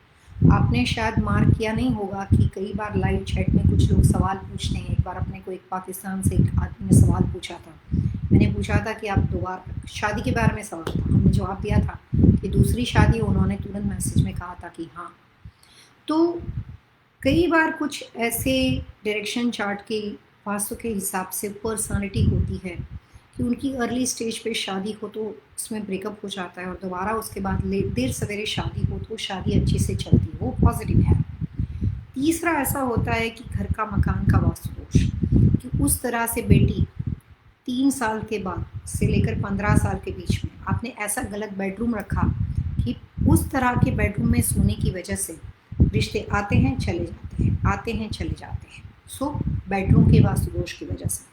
आपने शायद मार्क किया नहीं होगा कि कई बार लाइव चैट में कुछ लोग सवाल पूछते हैं। एक बार अपने को एक पाकिस्तान से एक आदमी ने सवाल पूछा था, मैंने पूछा था कि आप दोबारा शादी के बारे में सवाल था, हमने जवाब दिया था कि दूसरी शादी, उन्होंने तुरंत मैसेज में कहा था कि हाँ। तो कई बार कुछ ऐसे डायरेक्शन चार्ट के वास्तु के हिसाब से पर्सनालिटी होती है कि उनकी अर्ली स्टेज पे शादी हो तो उसमें ब्रेकअप हो जाता है, और दोबारा उसके बाद देर सवेरे शादी हो तो शादी अच्छे से चलती है, वो पॉजिटिव है। तीसरा ऐसा होता है कि घर का मकान का वास्तु दोष, कि उस तरह से बेटी 3 साल के बाद से लेकर 15 साल के बीच में आपने ऐसा गलत बेडरूम रखा कि उस तरह के बेडरूम में सोने की वजह से रिश्ते आते हैं चले जाते हैं, आते हैं चले जाते हैं। सो बेडरूम के वास्तु दोष की वजह से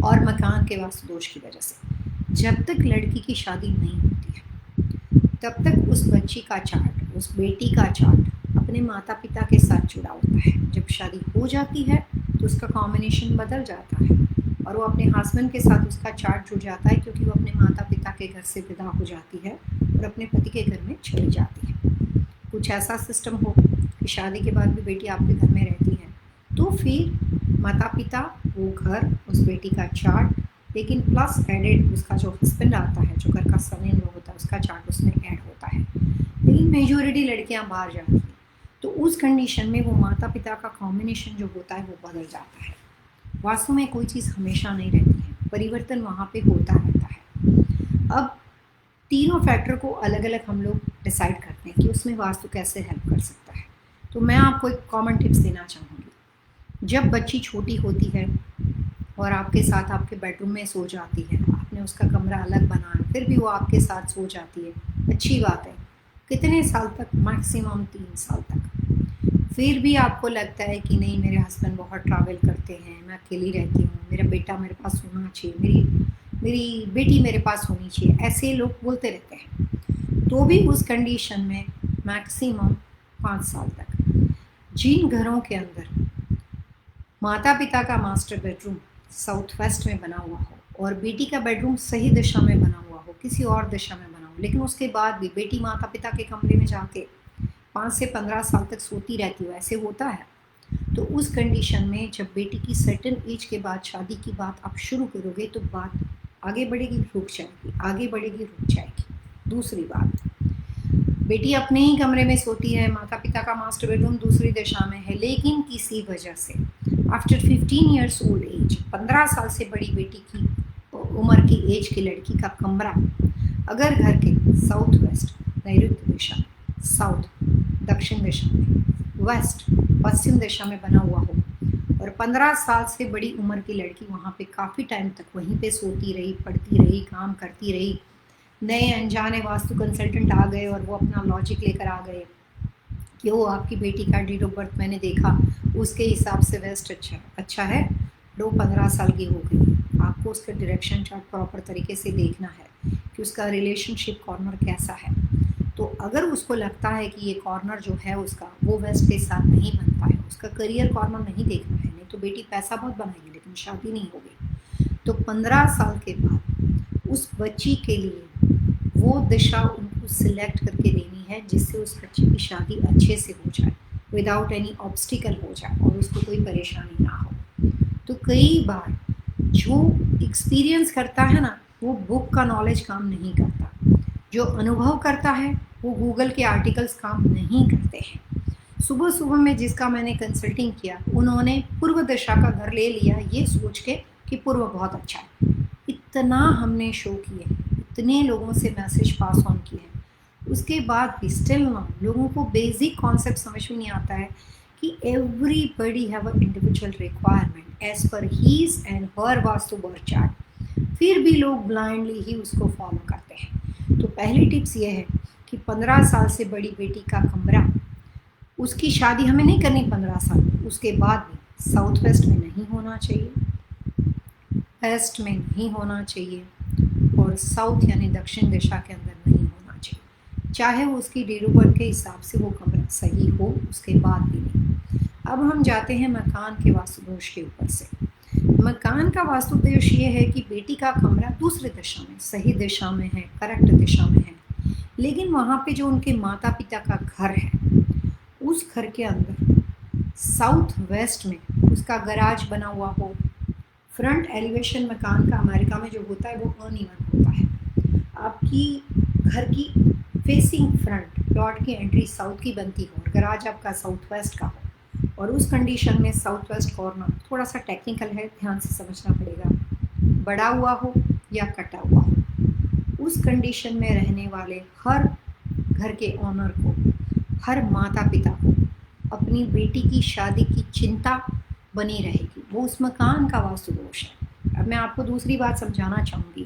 और मकान के वास्तु दोष की वजह से जब तक लड़की की शादी नहीं होती है तब तक उस बच्ची का चार्ट, उस बेटी का चार्ट अपने माता पिता के साथ जुड़ा होता है। जब शादी हो जाती है तो उसका कॉम्बिनेशन बदल जाता है और वो अपने हस्बैंड के साथ उसका चार्ट जुड़ जाता है, क्योंकि वो अपने माता पिता के घर से विदा हो जाती है और अपने पति के घर में चली जाती है। कुछ ऐसा सिस्टम हो कि शादी के बाद भी बेटी आपके घर में रहती है, तो फिर माता पिता, वो घर, उस बेटी का चार्ट, लेकिन प्लस एडेड उसका जो हस्बैंड आता है, जो घर का सन इन लॉ होता है, उसका चार्ट उसमें ऐड होता है। लेकिन मेजॉरिटी लड़कियां बाहर जाती हैं, तो उस कंडीशन में वो माता पिता का कॉम्बिनेशन जो होता है वो बदल जाता है। वास्तु में कोई चीज़ हमेशा नहीं रहती है, परिवर्तन वहाँ पे होता रहता है। अब तीनों फैक्टर को अलग अलग हम लोग डिसाइड करते हैं कि उसमें वास्तु कैसे हेल्प कर सकता है। तो मैं आपको एक कॉमन टिप्स देना चाहूँगी। जब बच्ची छोटी होती है और आपके साथ आपके बेडरूम में सो जाती है, आपने उसका कमरा अलग बनाया, फिर भी वो आपके साथ सो जाती है, अच्छी बात है। कितने साल तक? मैक्सिमम 3 साल तक। फिर भी आपको लगता है कि नहीं, मेरे हस्बैंड बहुत ट्रैवल करते हैं, मैं अकेली रहती हूँ, मेरा बेटा मेरे पास होना चाहिए, मेरी बेटी मेरे पास होनी चाहिए, ऐसे लोग बोलते रहते हैं। तो भी उस कंडीशन में मैक्सिमम 5 साल तक जिन घरों के अंदर माता पिता का मास्टर बेडरूम साउथ वेस्ट में बना हुआ हो और बेटी का बेडरूम सही दिशा में बना हुआ हो, किसी और दिशा में बना हो, लेकिन उसके बाद भी बेटी माता पिता के कमरे में जाके 5 से 15 साल तक सोती रहती हो, ऐसे होता है। तो उस कंडीशन में जब बेटी की सर्टेन एज के बाद शादी की बात आप शुरू करोगे तो बात आगे बढ़ेगी, रुक जाएगी, आगे बढ़ेगी, रुक जाएगी। दूसरी बात, बेटी अपने ही कमरे में सोती है, माता पिता का मास्टर बेडरूम दूसरी दिशा में है, लेकिन किसी वजह से आफ्टर 15 ईयर्स ओल्ड एज, 15 साल से बड़ी बेटी की उम्र की एज की लड़की का कमरा अगर घर के साउथ वेस्ट, नैऋत्य दिशा, साउथ दक्षिण दिशा में, वेस्ट पश्चिम दिशा में बना हुआ हो और 15 साल से बड़ी उम्र की लड़की वहाँ पे काफ़ी टाइम तक वहीं पे सोती रही, पढ़ती रही, काम करती रही, नए अनजाने वास्तु कंसल्टेंट आ गए और वो अपना लॉजिक लेकर आ गए कि वो आपकी बेटी का डेट ऑफ बर्थ मैंने देखा, उसके हिसाब से वेस्ट अच्छा है, वो 15 साल की हो गई। आपको उसका डायरेक्शन चार्ट प्रॉपर तरीके से देखना है कि उसका रिलेशनशिप कॉर्नर कैसा है। तो अगर उसको लगता है कि ये कॉर्नर जो है उसका वो वेस्ट के साथ नहीं बनता है, उसका करियर कॉर्नर नहीं देखना है, नहीं तो बेटी पैसा बहुत बनाएगी लेकिन शादी नहीं होगी। तो 15 साल के बाद उस बच्ची के लिए वो दिशा उनको सिलेक्ट करके देनी है जिससे उस बच्ची की शादी अच्छे से हो जाए, विदाउट एनी ऑब्स्टिकल हो जाए और उसको कोई परेशानी ना हो। तो कई बार जो एक्सपीरियंस करता है ना, वो बुक का नॉलेज काम नहीं करता, जो अनुभव करता है वो गूगल के आर्टिकल्स काम नहीं करते हैं। सुबह सुबह में जिसका मैंने कंसल्टिंग किया, उन्होंने पूर्व दिशा का घर ले लिया ये सोच के कि पूर्व बहुत अच्छा है। इतना हमने शो किए, इतने लोगों से मैसेज पास ऑन किए, उसके बाद भी स्टिल ना लोगों को बेसिक कॉन्सेप्ट समझ में नहीं आता है कि everybody have a individual requirement as per his and her vastu birth chart. फिर भी लोग ब्लाइंडली ही उसको फॉलो करते हैं। तो पहली टिप्स ये है कि 15 साल से बड़ी बेटी का कमरा, उसकी शादी हमें नहीं करनी 15 साल में, उसके बाद भी साउथ वेस्ट में नहीं होना चाहिए, वेस्ट में नहीं होना चाहिए और साउथ यानी दक्षिण दिशा के अंदर नहीं होना चाहिए, चाहे वो उसकी डेट ऑफ बर्थ के हिसाब से वो कमरा सही हो, उसके बाद भी नहीं। अब हम जाते हैं मकान के वास्तु दोष के ऊपर से। मकान का वास्तु दोष ये है कि बेटी का कमरा दूसरी दिशा में, सही दिशा में है, करेक्ट दिशा में है, लेकिन वहाँ पे जो उनके माता पिता का घर है, उस घर के अंदर साउथ वेस्ट में उसका गराज बना हुआ हो, फ्रंट एलिवेशन मकान का अमेरिका में जो होता है वो अनइवन होता है। आपकी घर की फेसिंग फ्रंट प्लॉट की एंट्री साउथ की बनती हो और गराज आपका साउथ वेस्ट का हो, और उस कंडीशन में साउथ वेस्ट कॉर्नर थोड़ा सा टेक्निकल है, ध्यान से समझना पड़ेगा, बड़ा हुआ हो या कटा हुआ हो, उस कंडीशन में रहने वाले हर घर के ऑनर को, हर माता पिता को अपनी बेटी की शादी की चिंता बनी रहेगी। वो उस मकान का वास्तु दोष है। अब मैं आपको दूसरी बात समझाना चाहूँगी।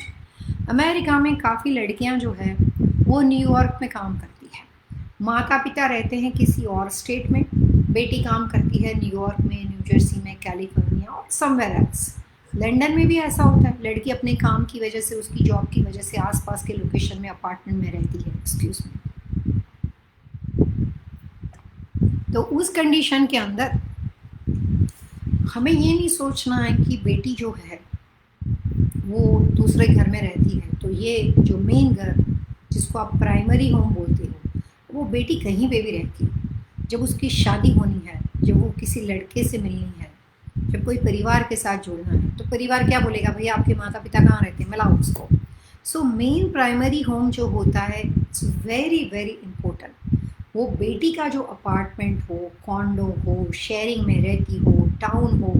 अमेरिका में काफ़ी लड़कियां जो है वो न्यूयॉर्क में काम करती है, माता पिता रहते हैं किसी और स्टेट में, बेटी काम करती है न्यूयॉर्क में, न्यू जर्सी में, कैलिफोर्निया और समवेयर एल्स। लंदन में भी ऐसा होता है, लड़की अपने काम की वजह से, उसकी जॉब की वजह से आसपास के लोकेशन में अपार्टमेंट में रहती है। Excuse me. तो उस कंडीशन के अंदर हमें ये नहीं सोचना है कि बेटी जो है वो दूसरे घर में रहती है, तो ये जो मेन घर जिसको आप प्राइमरी होम बोलते हो, वो बेटी कहीं पे भी रहती है। जब उसकी शादी होनी है, जब वो किसी लड़के से मिलनी है, जब कोई परिवार के साथ जुड़ना है, तो परिवार क्या बोलेगा, भैया आपके माता पिता कहाँ रहते हैं, मिलाओ उसको। सो मेन प्राइमरी होम जो होता है, इट्स वेरी वेरी इम्पोर्टेंट। वो बेटी का जो अपार्टमेंट हो, कॉन्डो हो, शेयरिंग में रहती हो, टाउन हो,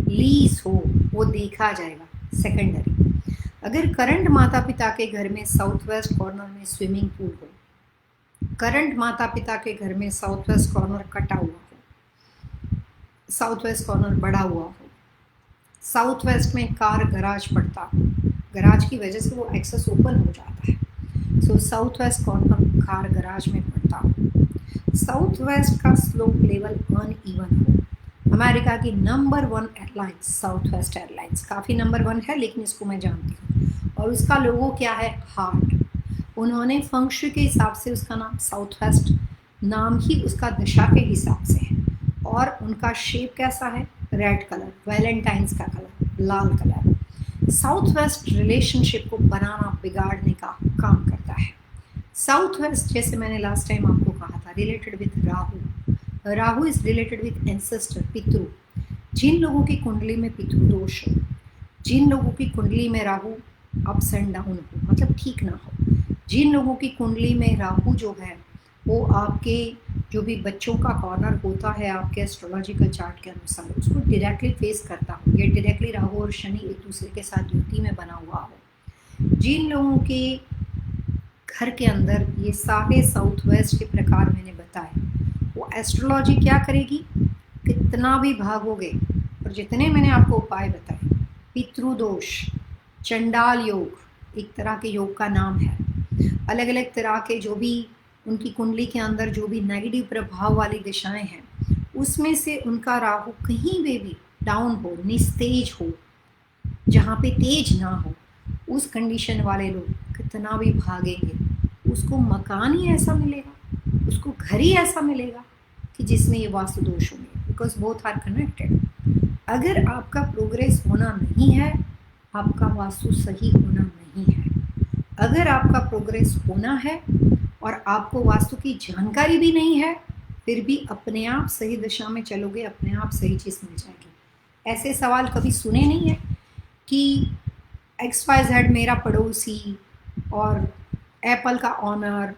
लीज हो, वो देखा जाएगा सेकेंडरी। अगर करंट माता पिता के घर में साउथ वेस्ट कॉर्नर में स्विमिंग पूल हो, करंट माता पिता के घर में साउथ वेस्ट कॉर्नर कटा हुआ हो, साउथ वेस्ट कॉर्नर बड़ा हुआ हो, साउथ वेस्ट में कार गराज पड़ता हो, गराज की वजह से वो एक्सेस ओपन हो जाता है, so south west corner car garage में पड़ता हो, साउथ वेस्ट का स्लोप लेवल अनइवन हो। अमेरिका की number 1 airlines south west airlines, काफ़ी नंबर 1 है लेकिन इसको मैं जानती हूँ, और उसका लोगो क्या है, हार्ट। उन्होंने फंक्शु के हिसाब से उसका नाम साउथ वेस्ट, नाम ही उसका दिशा के हिसाब से है, और उनका शेप कैसा है, रेड कलर, वैलेंटाइंस का कलर, लाल कलर। साउथ वेस्ट रिलेशनशिप को बनाना बिगाड़ने का काम करता है। साउथ वेस्ट, जैसे मैंने लास्ट टाइम आपको कहा था, related with Rahu. Rahu is related with ancestor, पितृ। जिन लोगों की कुंडली में पितृ दोष हो, जिन लोगों की कुंडली में राहु अप्स एंड डाउन हो, मतलब ठीक ना हो, जिन लोगों की कुंडली में राहु जो है वो आपके जो भी बच्चों का कॉर्नर होता है आपके एस्ट्रोलॉजिकल चार्ट के अनुसार, उसको डायरेक्टली फेस करता हो, या डायरेक्टली राहु और शनि एक दूसरे के साथ युति में बना हुआ हो, जिन लोगों के घर के अंदर ये सारे साउथ वेस्ट के प्रकार मैंने बताए, वो एस्ट्रोलॉजी क्या करेगी, कितना भी भागोगे, और जितने मैंने आपको उपाय बताए, पितृदोष, चंडाल योग, एक तरह के योग का नाम है, अलग अलग तरह के जो भी उनकी कुंडली के अंदर जो भी नेगेटिव प्रभाव वाली दिशाएं हैं, उसमें से उनका राहु कहीं भी डाउन हो, निस्तेज हो, जहाँ पे तेज ना हो, उस कंडीशन वाले लोग कितना भी भागेंगे, उसको मकान ही ऐसा मिलेगा, उसको घर ही ऐसा मिलेगा कि जिसमें ये वास्तु दोष होंगे, बिकॉज बोथ आर कनेक्टेड। अगर आपका प्रोग्रेस होना नहीं है, आपका वास्तु सही होना नहीं है। अगर आपका प्रोग्रेस होना है और आपको वास्तु की जानकारी भी नहीं है, फिर भी अपने आप सही दिशा में चलोगे, अपने आप सही चीज़ मिल जाएगी। ऐसे सवाल कभी सुने नहीं है कि XYZ मेरा पड़ोसी और एप्पल का ऑनर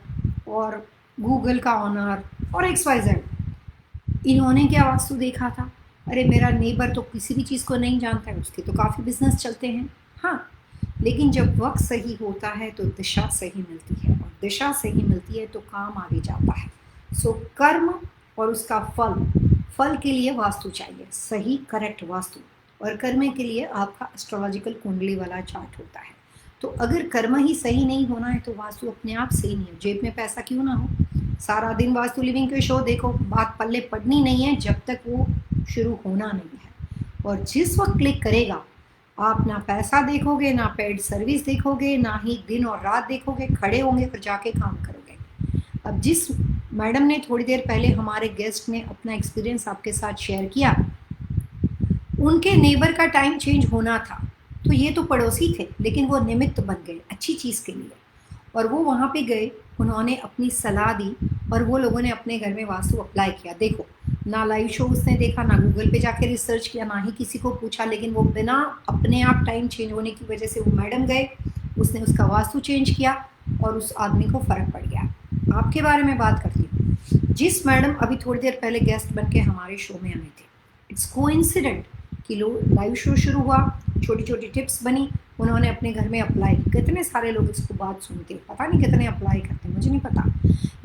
और गूगल का ऑनर और XYZ, इन्होंने क्या वास्तु देखा था, अरे मेरा नेबर तो किसी भी चीज़ को नहीं जानता है, उसके तो काफ़ी बिजनेस चलते हैं। हाँ, लेकिन जब वक्त सही होता है तो दिशा सही मिलती है, और दिशा सही मिलती है तो काम आगे जाता है। सो कर्म और उसका फल के लिए वास्तु चाहिए, सही करेक्ट वास्तु, और कर्म के लिए आपका एस्ट्रोलॉजिकल कुंडली वाला चार्ट होता है। तो अगर कर्म ही सही नहीं होना है तो वास्तु अपने आप सही नहीं है, जेब में पैसा क्यों ना हो, सारा दिन वास्तु लिविंग के शो देखो, बात पल्ले पड़नी नहीं है जब तक वो शुरू होना नहीं है। और जिस वक्त क्लिक करेगा, आप ना पैसा देखोगे, ना पेड सर्विस देखोगे, ना ही दिन और रात देखोगे, खड़े होंगे फिर जाके काम करोगे। अब जिस मैडम ने थोड़ी देर पहले, हमारे गेस्ट ने अपना एक्सपीरियंस आपके साथ शेयर किया, उनके नेबर का टाइम चेंज होना था, तो ये तो पड़ोसी थे लेकिन वो निमित्त बन गए अच्छी चीज़ के लिए, और वो वहाँ पे गए, उन्होंने अपनी सलाह दी और वो लोगों ने अपने घर में वास्तु अप्लाई किया। देखो, ना लाइव शो उसने देखा, ना गूगल पे जाके रिसर्च किया, ना ही किसी को पूछा, लेकिन वो बिना अपने आप टाइम चेंज होने की वजह से वो मैडम गए, उसने उसका वास्तु चेंज किया और उस आदमी को फ़र्क पड़ गया। आपके बारे में बात करती हूँ, जिस मैडम अभी थोड़ी देर पहले गेस्ट बन के हमारे शो में आए थे। इट्स कोइंसिडेंट कि लाइव शो शुरू हुआ, छोटी छोटी टिप्स बनी, उन्होंने अपने घर में अप्लाई की। कितने सारे लोग इसको बात सुनते हैं, पता नहीं कितने अप्लाई करते हैं, मुझे नहीं पता,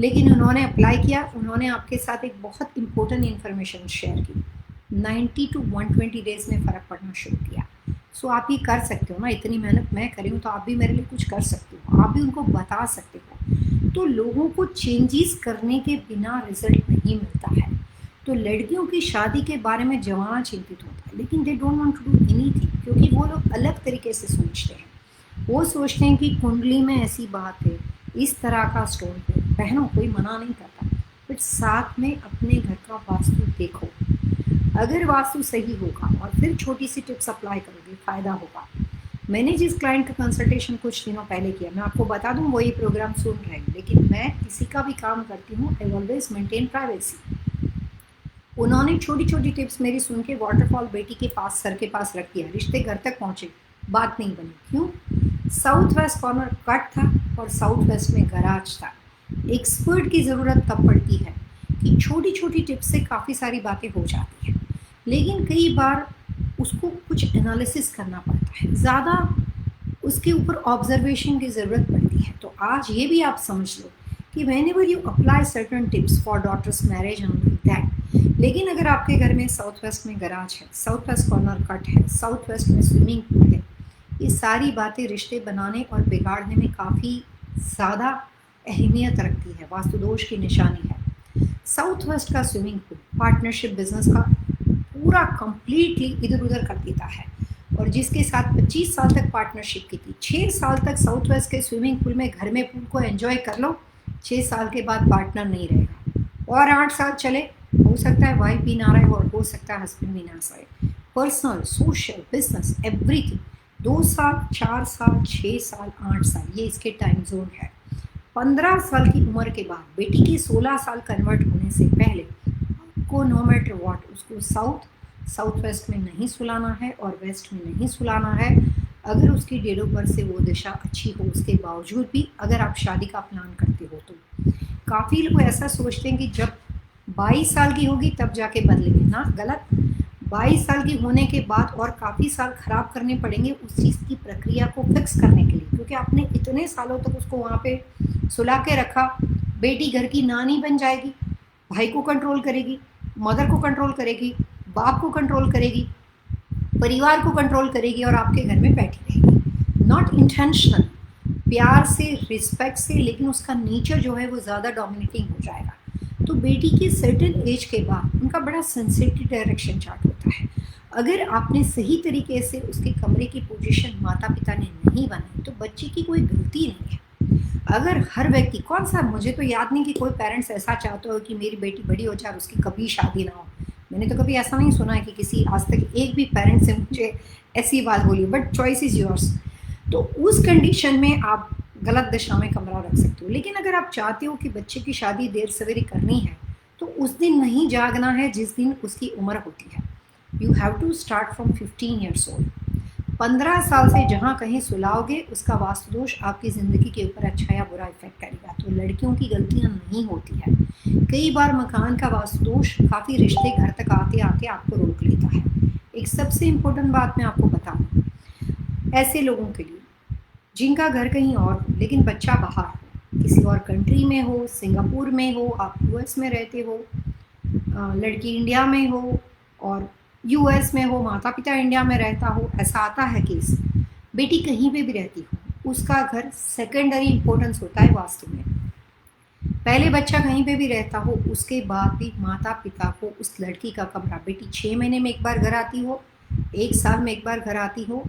लेकिन उन्होंने अप्लाई किया। उन्होंने आपके साथ एक बहुत इंपॉर्टेंट इन्फॉर्मेशन शेयर की। 90 to 120 डेज में फ़र्क पड़ना शुरू किया। सो आप ये कर सकते हो ना, इतनी मेहनत मैं करी हूँ तो आप भी मेरे लिए कुछ कर सकते हो, आप भी उनको बता सकते हो। तो लोगों को चेंजेस करने के बिना रिजल्ट नहीं मिलता है। तो लड़कियों की शादी के बारे में जवान चिंतित होता है, लेकिन they don't want to do anything, क्योंकि वो लोग अलग तरीके से सोचते हैं। वो सोचते हैं कि कुंडली में ऐसी बात है, इस तरह का स्टोन है, पहनो, कोई मना नहीं करता, बट साथ में अपने घर का वास्तु देखो। अगर वास्तु सही होगा और फिर छोटी सी टिप्स अप्लाई करोगे, फ़ायदा होगा। मैंने जिस क्लाइंट का कंसल्टेशन कुछ दिनों पहले किया, मैं आपको बता दूं वो ये प्रोग्राम सुन रहे हैं, लेकिन मैं किसी का भी काम करती हूँ, आई ऑलवेज मेंटेन प्राइवेसी। उन्होंने छोटी छोटी टिप्स मेरी सुन के वाटरफॉल बेटी के पास, सर के पास रख दिया। रिश्ते घर तक पहुँचे, बात नहीं बनी। क्यों? साउथ वेस्ट कॉर्नर कट था और साउथ वेस्ट में गराज था। एक्सपर्ट की ज़रूरत तब पड़ती है कि छोटी छोटी टिप्स से काफ़ी सारी बातें हो जाती हैं, लेकिन कई बार उसको कुछ एनालिसिस करना पड़ता है, ज़्यादा उसके ऊपर ऑब्जर्वेशन की ज़रूरत पड़ती है। तो आज ये भी आप समझ लो कि whenever you apply certain tips for daughter's marriage and like that, लेकिन अगर आपके घर में साउथ वेस्ट में गराज है, साउथ वेस्ट कॉर्नर कट है, साउथ वेस्ट में स्विमिंग पूल है, ये सारी बातें रिश्ते बनाने और बिगाड़ने में काफ़ी ज़्यादा अहमियत रखती है, वास्तु दोष की निशानी है। साउथ वेस्ट का स्विमिंग पूल पार्टनरशिप बिजनेस का पूरा कंप्लीटली इधर उधर कर देता है, और जिसके साथ 25 साल तक पार्टनरशिप की थी, 6 साल तक साउथ वेस्ट के स्विमिंग पूल में घर में पूल को एंजॉय कर लो, 6 साल के बाद पार्टनर नहीं रहेगा, और 8 साल चले, हो सकता है वाइफ भी ना रहे और हो सकता है हस्बैंड भी ना रहे। पर्सनल, सोशल, बिजनेस, एवरीथिंग, 2 साल, 4 साल, 6 साल, 8 साल, ये इसके टाइम जोन है। 15 साल की उम्र के बाद बेटी की 16 साल कन्वर्ट होने से पहले आपको नो मैटर व्हाट उसको साउथ वेस्ट में नहीं सुलाना है और वेस्ट में नहीं सुलाना है। अगर उसकी डेट ऑफ बर्थ से वो दिशा अच्छी हो, उसके बावजूद भी अगर आप शादी का प्लान करते हो तो काफ़ी लोग ऐसा सोचते हैं कि जब 22 साल की होगी तब जाके बदलेंगे ना, गलत। 22 साल की होने के बाद और काफ़ी साल ख़राब करने पड़ेंगे उस चीज़ की प्रक्रिया को फिक्स करने के लिए, क्योंकि आपने इतने सालों तक उसको वहाँ पे सुला के रखा। बेटी घर की नानी बन जाएगी, भाई को कंट्रोल करेगी, मदर को कंट्रोल करेगी, बाप को कंट्रोल करेगी, परिवार को कंट्रोल करेगी और आपके घर में बैठी रहेगी। नॉट इंटेंशनल, प्यार से, रिस्पेक्ट से, लेकिन उसका नेचर जो है वो ज़्यादा डोमिनेटिंग हो जाएगा। तो बेटी की सर्टेन एज के बाद उनका बड़ा सेंसिटिव डायरेक्शन चार्ट होता है। अगर आपने सही तरीके से उसके कमरे की पोजीशन माता पिता ने नहीं बनाई तो बच्चे की कोई गलती नहीं है। अगर हर व्यक्ति, कौन सा, मुझे तो याद नहीं कि कोई पेरेंट्स ऐसा चाहता हो कि मेरी बेटी बड़ी हो जाए और उसकी कभी शादी ना हो। मैंने तो कभी ऐसा नहीं सुना है कि किसी आज तक एक भी पेरेंट्स से मुझे ऐसी बात बोली, बट चॉइस इज़ योर्स। तो उस कंडीशन में आप गलत दिशा में कमरा रख सकते हो। लेकिन अगर आप चाहते हो कि बच्चे की शादी देर सवेरे करनी है तो उस दिन नहीं जागना है जिस दिन उसकी उम्र होती है। You have to start from 15 years old. 15 साल से जहाँ कहीं सुलाओगे उसका वास्तु दोष आपकी ज़िंदगी के ऊपर अच्छा या बुरा इफेक्ट करेगा। तो लड़कियों की गलतियाँ नहीं होती है। कई बार मकान का वास्तु दोष काफ़ी रिश्ते घर तक आते आते आपको रोक लेता है। एक सबसे इम्पोर्टेंट बात मैं आपको बताऊँ, ऐसे लोगों के लिए जिनका घर कहीं और हो लेकिन बच्चा बाहर हो, किसी और कंट्री में हो, सिंगापुर में हो, आप यूएस में रहते हो, लड़की इंडिया में हो और यूएस में हो, माता पिता इंडिया में रहता हो, ऐसा आता है केस। बेटी कहीं पे भी रहती हो, उसका घर सेकेंडरी इम्पोर्टेंस होता है वास्तु में। पहले बच्चा कहीं पे भी रहता हो, उसके बाद भी माता पिता को उस लड़की का कमरा, बेटी 6 महीने में एक बार घर आती हो, 1 साल में एक बार घर आती हो,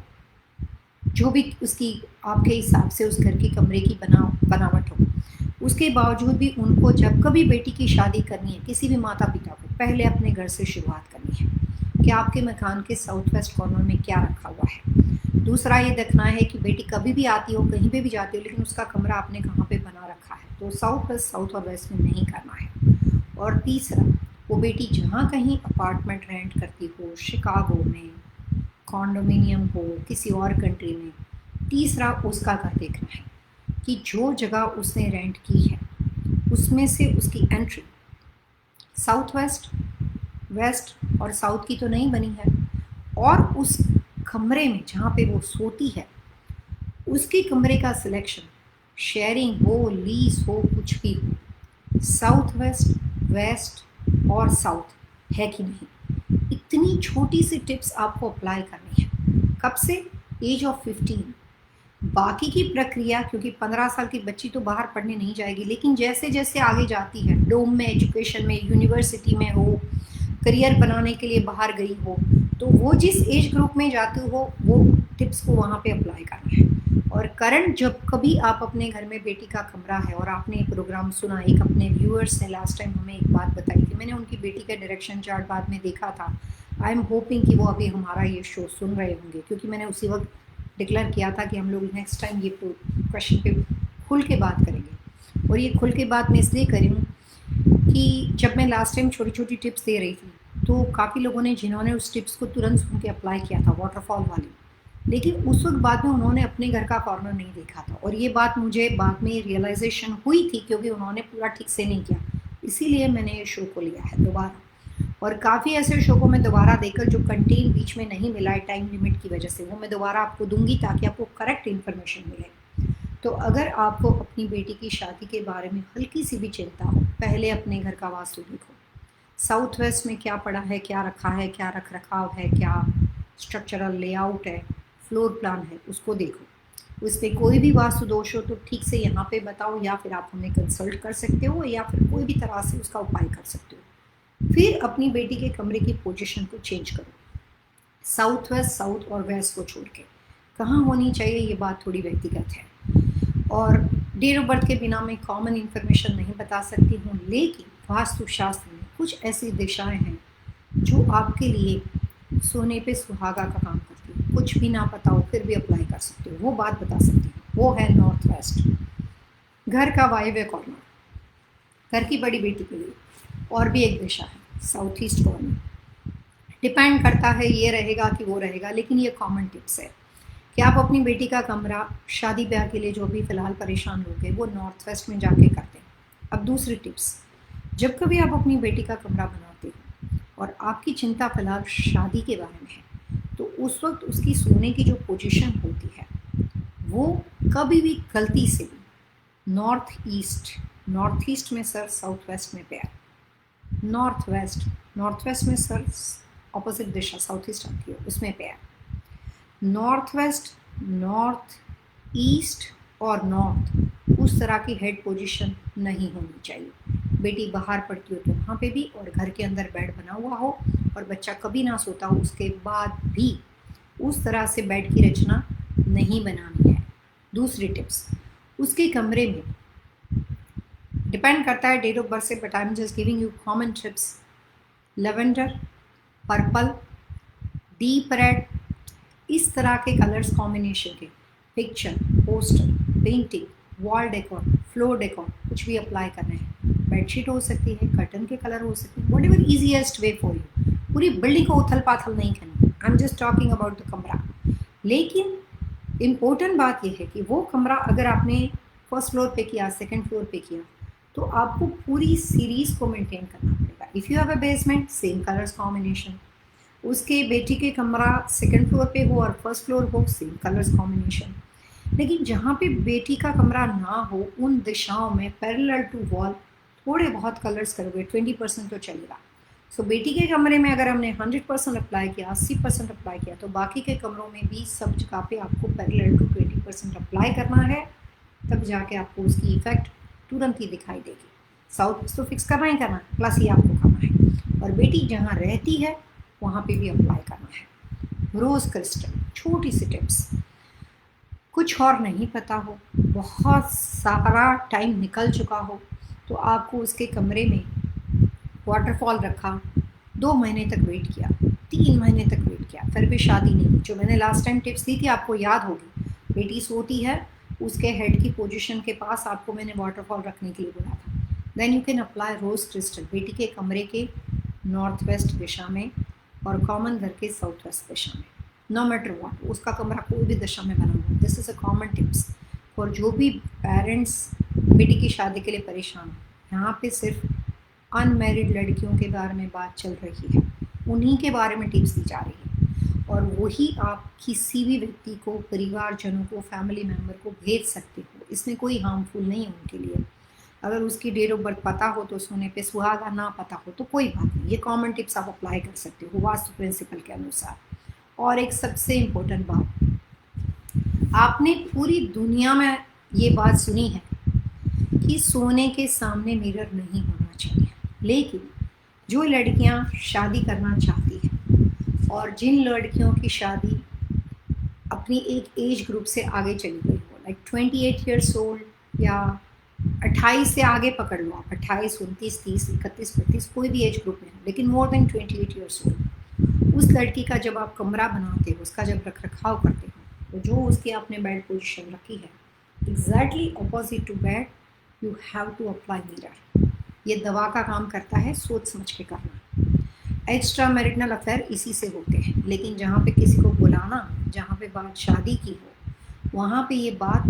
जो भी उसकी आपके हिसाब से उस घर के कमरे की बनावट हो, उसके बावजूद भी उनको जब कभी बेटी की शादी करनी है, किसी भी माता पिता को पहले अपने घर से शुरुआत करनी है। कि आपके मकान के साउथ वेस्ट कॉर्नर में क्या रखा हुआ है। दूसरा ये देखना है कि बेटी कभी भी आती हो, कहीं पे भी जाती हो, लेकिन उसका कमरा आपने कहाँ पे बना रखा है, तो साउथ वेस्ट, साउथ और वेस्ट में नहीं करना है। और तीसरा, वो बेटी जहाँ कहीं अपार्टमेंट रेंट करती हो, शिकागो में, कॉन्डोमिनियम हो, किसी और कंट्री में, तीसरा उसका घर देखना है कि जो जगह उसने रेंट की है उसमें से उसकी एंट्री साउथ वेस्ट, वेस्ट और साउथ की तो नहीं बनी है, और उस कमरे में जहाँ पे वो सोती है उसकी कमरे का सिलेक्शन, शेयरिंग हो, लीज हो, कुछ भी हो, साउथ वेस्ट, वेस्ट और साउथ है कि नहीं। इतनी छोटी सी टिप्स आपको अप्लाई करनी है। कब से? Age of 15। बाकी की प्रक्रिया, क्योंकि 15 साल की बच्ची तो बाहर पढ़ने नहीं जाएगी, लेकिन जैसे जैसे आगे जाती है, डोम में, एजुकेशन में, यूनिवर्सिटी में हो, करियर बनाने के लिए बाहर गई हो, तो वो जिस एज ग्रुप में जाती हो वो टिप्स को वहाँ पे अप्लाई करना है। और करंट जब कभी आप अपने घर में बेटी का कमरा है, और आपने एक प्रोग्राम सुना, एक अपने व्यूअर्स ने लास्ट टाइम हमें एक बात बताई थी, मैंने उनकी बेटी का डायरेक्शन चार्ट बाद में देखा था। आई एम होपिंग कि वो अभी हमारा ये शो सुन रहे होंगे, क्योंकि मैंने उसी वक्त डिक्लेयर किया था कि हम लोग नेक्स्ट टाइम ये क्वेश्चन पे खुल के बात करेंगे। और ये खुल के बात मैं इसलिए करी हूँ कि जब मैं लास्ट टाइम छोटी छोटी टिप्स दे रही थी तो काफ़ी लोगों ने, जिन्होंने उस टिप्स को तुरंत सुन के अप्लाई किया था, वाटरफॉल वाली, लेकिन उस वक्त बाद में उन्होंने अपने घर का कॉर्नर नहीं देखा था। और ये बात मुझे बाद में रियलाइजेशन हुई थी, क्योंकि उन्होंने पूरा ठीक से नहीं किया, इसीलिए मैंने ये शो को लिया है दोबारा। और काफ़ी ऐसे शो को मैं दोबारा देकर, जो कंटेंट बीच में नहीं मिला है टाइम लिमिट की वजह से, वो मैं दोबारा आपको दूंगी ताकि आपको करेक्ट इन्फॉर्मेशन मिले। तो अगर आपको अपनी बेटी की शादी के बारे में हल्की सी भी चिंता हो, पहले अपने घर का वास्तु देखो, साउथ वेस्ट में क्या पड़ा है, क्या रखा है, क्या रख रखाव है, क्या स्ट्रक्चरल लेआउट है, फ्लोर प्लान है, उसको देखो। उसमें कोई भी वास्तु दोष हो तो ठीक से यहाँ पे बताओ, या फिर आप हमें कंसल्ट कर सकते हो, या फिर कोई भी तरह से उसका उपाय कर सकते हो। फिर अपनी बेटी के कमरे की पोजीशन को चेंज करो, साउथ वेस्ट, साउथ और वेस्ट को छोड़ के। कहाँ होनी चाहिए ये बात थोड़ी व्यक्तिगत है, और डेट ऑफ बर्थ के बिना मैं कॉमन इन्फॉर्मेशन नहीं बता सकती हूँ, लेकिन वास्तुशास्त्र में कुछ ऐसी दिशाएं हैं जो आपके लिए सोने पे सुहागा का काम करती है। कुछ भी ना पता हो फिर भी अप्लाई कर सकते हो, वो बात बता सकती हूँ। वो है नॉर्थ वेस्ट, घर का वायव्य कॉर्नर। घर की बड़ी बेटी के लिए और भी एक दिशा है, साउथ ईस्ट कॉर्नर। डिपेंड करता है ये रहेगा कि वो रहेगा, लेकिन ये कॉमन टिप्स है कि आप अपनी बेटी का कमरा शादी ब्याह के लिए, जो भी फ़िलहाल परेशान लोग हैं, वो नॉर्थ वेस्ट में जाके करते हैं। अब दूसरी टिप्स, जब कभी आप अपनी बेटी का कमरा बनाते हो और आपकी चिंता फ़िलहाल शादी के बारे में है, तो उस वक्त उसकी सोने की जो पोजीशन होती है वो कभी भी गलती से भी नॉर्थ ईस्ट में सर, साउथ वेस्ट में पैर, नॉर्थ वेस्ट में सर ऑपोजिट दिशा साउथ ईस्ट आती है, उसमें पैर, नॉर्थ वेस्ट, नॉर्थ ईस्ट और नॉर्थ, उस तरह की हेड पोजीशन नहीं होनी चाहिए। बेटी बाहर पढ़ती हो तो वहाँ पे भी, और घर के अंदर बेड बना हुआ हो और बच्चा कभी ना सोता हो उसके बाद भी उस तरह से बेड की रचना नहीं बनानी है। दूसरी टिप्स, उसके कमरे में डिपेंड करता है डेट ऑफ बर्थ से, but I am just giving you common tips. Lavender, purple, deep red, इस तरह के कलर्स कॉम्बिनेशन के picture, poster, painting, wall decor, floor decor, कुछ भी अप्लाई करना है। बेडशीट हो सकती है, कर्टन के कलर हो सकते हैं, what ever easiest way for you. पूरी बिल्डिंग को उथल पाथल नहीं करनी, I am just talking about the कमरा। लेकिन इम्पोर्टेंट बात यह है कि वो कमरा अगर आपने फर्स्ट फ्लोर पे किया, सेकंड फ्लोर पे किया, तो आपको पूरी सीरीज को मेंटेन करना पड़ेगा। If you have a basement, same colours combination. उसके बेटी के कमरा सेकंड फ्लोर पे हो और फर्स्ट फ्लोर हो, सेम कलर्स कॉम्बिनेशन। लेकिन जहाँ पे बेटी का कमरा ना हो, उन दिशाओं में पैरेलल टू वॉल थोड़े बहुत कलर्स करोगे, 20% तो चलेगा। सो बेटी के कमरे में अगर हमने 100% अप्लाई किया, 80% अप्लाई किया, तो बाकी के कमरों में भी सब जगह पे आपको पैरेलल टू 20% अप्लाई करना है, तब जाके आपको उसकी इफेक्ट तुरंत ही दिखाई देगी। साउथ तो फिक्स करना ही करना है, प्लस ये आपको करना है, और बेटी जहाँ रहती है वहाँ पे भी अप्लाई करना है। रोज़ क्रिस्टल, छोटी सी टिप्स, कुछ और नहीं पता हो, बहुत सारा टाइम निकल चुका हो, तो आपको उसके कमरे में वाटरफॉल रखा, 2 महीने तक वेट किया, 3 महीने तक वेट किया, फिर भी शादी नहीं हुई। जो मैंने लास्ट टाइम टिप्स दी थी आपको याद होगी, बेटी सोती है उसके हेड की पोजीशन के पास आपको मैंने वाटरफॉल रखने के लिए बोला था। Then you can apply rose crystal बेटी के कमरे के नॉर्थ वेस्ट दिशा में और कॉमन घर के साउथ वेस्ट दिशा में, नो मैटर व्हाट, उसका कमरा कोई भी दिशा में बना हुआ। This is a common tips और जो भी पेरेंट्स बेटी की शादी के लिए परेशान हैं। यहाँ पे सिर्फ अनमैरिड लड़कियों के बारे में बात चल रही है, उन्हीं के बारे में टिप्स दी जा रही है और वही आप किसी भी व्यक्ति को, परिवारजनों को, फैमिली मेम्बर को भेज सकते हो। इसमें कोई हार्मफुल नहीं है उनके लिए। अगर उसकी डेट ऑफ बर्थ पता हो तो सोने पे सुहागा, ना पता हो तो कोई बात नहीं, ये कॉमन टिप्स आप अप्लाई कर सकते हो वास्तु प्रिंसिपल के अनुसार। और एक सबसे इम्पोर्टेंट बात, आपने पूरी दुनिया में ये बात सुनी है कि सोने के सामने मिरर नहीं होना चाहिए, लेकिन जो लड़कियां शादी करना चाहती हैं और जिन लड़कियों की शादी अपनी एक एज ग्रुप से आगे चली गई हो, लाइक 28 ईयर्स ओल्ड या 28 से आगे पकड़ लो आप, 28, 29, 30, 31, 32, कोई भी एज ग्रुप में हो, लेकिन मोर देन 28 ईयर्स ओल्ड, उस लड़की का जब आप कमरा बनाते हो, उसका जब रख रखाव करते हो, तो जो उसकी आपने बेड पोजीशन रखी है, exactly opposite to bed you have to apply mirror. ये दवा का काम करता है, सोच समझ के करना। एक्स्ट्रा मैरिटल अफेयर इसी से होते हैं, लेकिन जहाँ पे किसी को बुलाना, जहाँ पे बात शादी की हो, वहाँ पे ये बात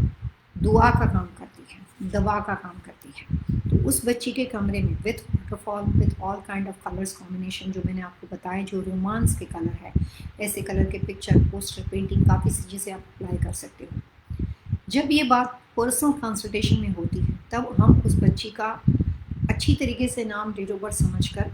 दुआ का काम करती है, दवा का काम करती है। तो उस बच्ची के कमरे में with waterfall, with all kind of colours combination जो मैंने आपको बताया, जो रोमांस के कलर है, ऐसे कलर के पिक्चर, पोस्टर, पेंटिंग, काफ़ी सी चीज़ें आप अप्लाई कर सकते हो। जब ये बात पर्सनल कंसल्टेशन में होती है, तब हम उस बच्ची का अच्छी तरीके से नाम, डेट ऑफ बर्थ समझकर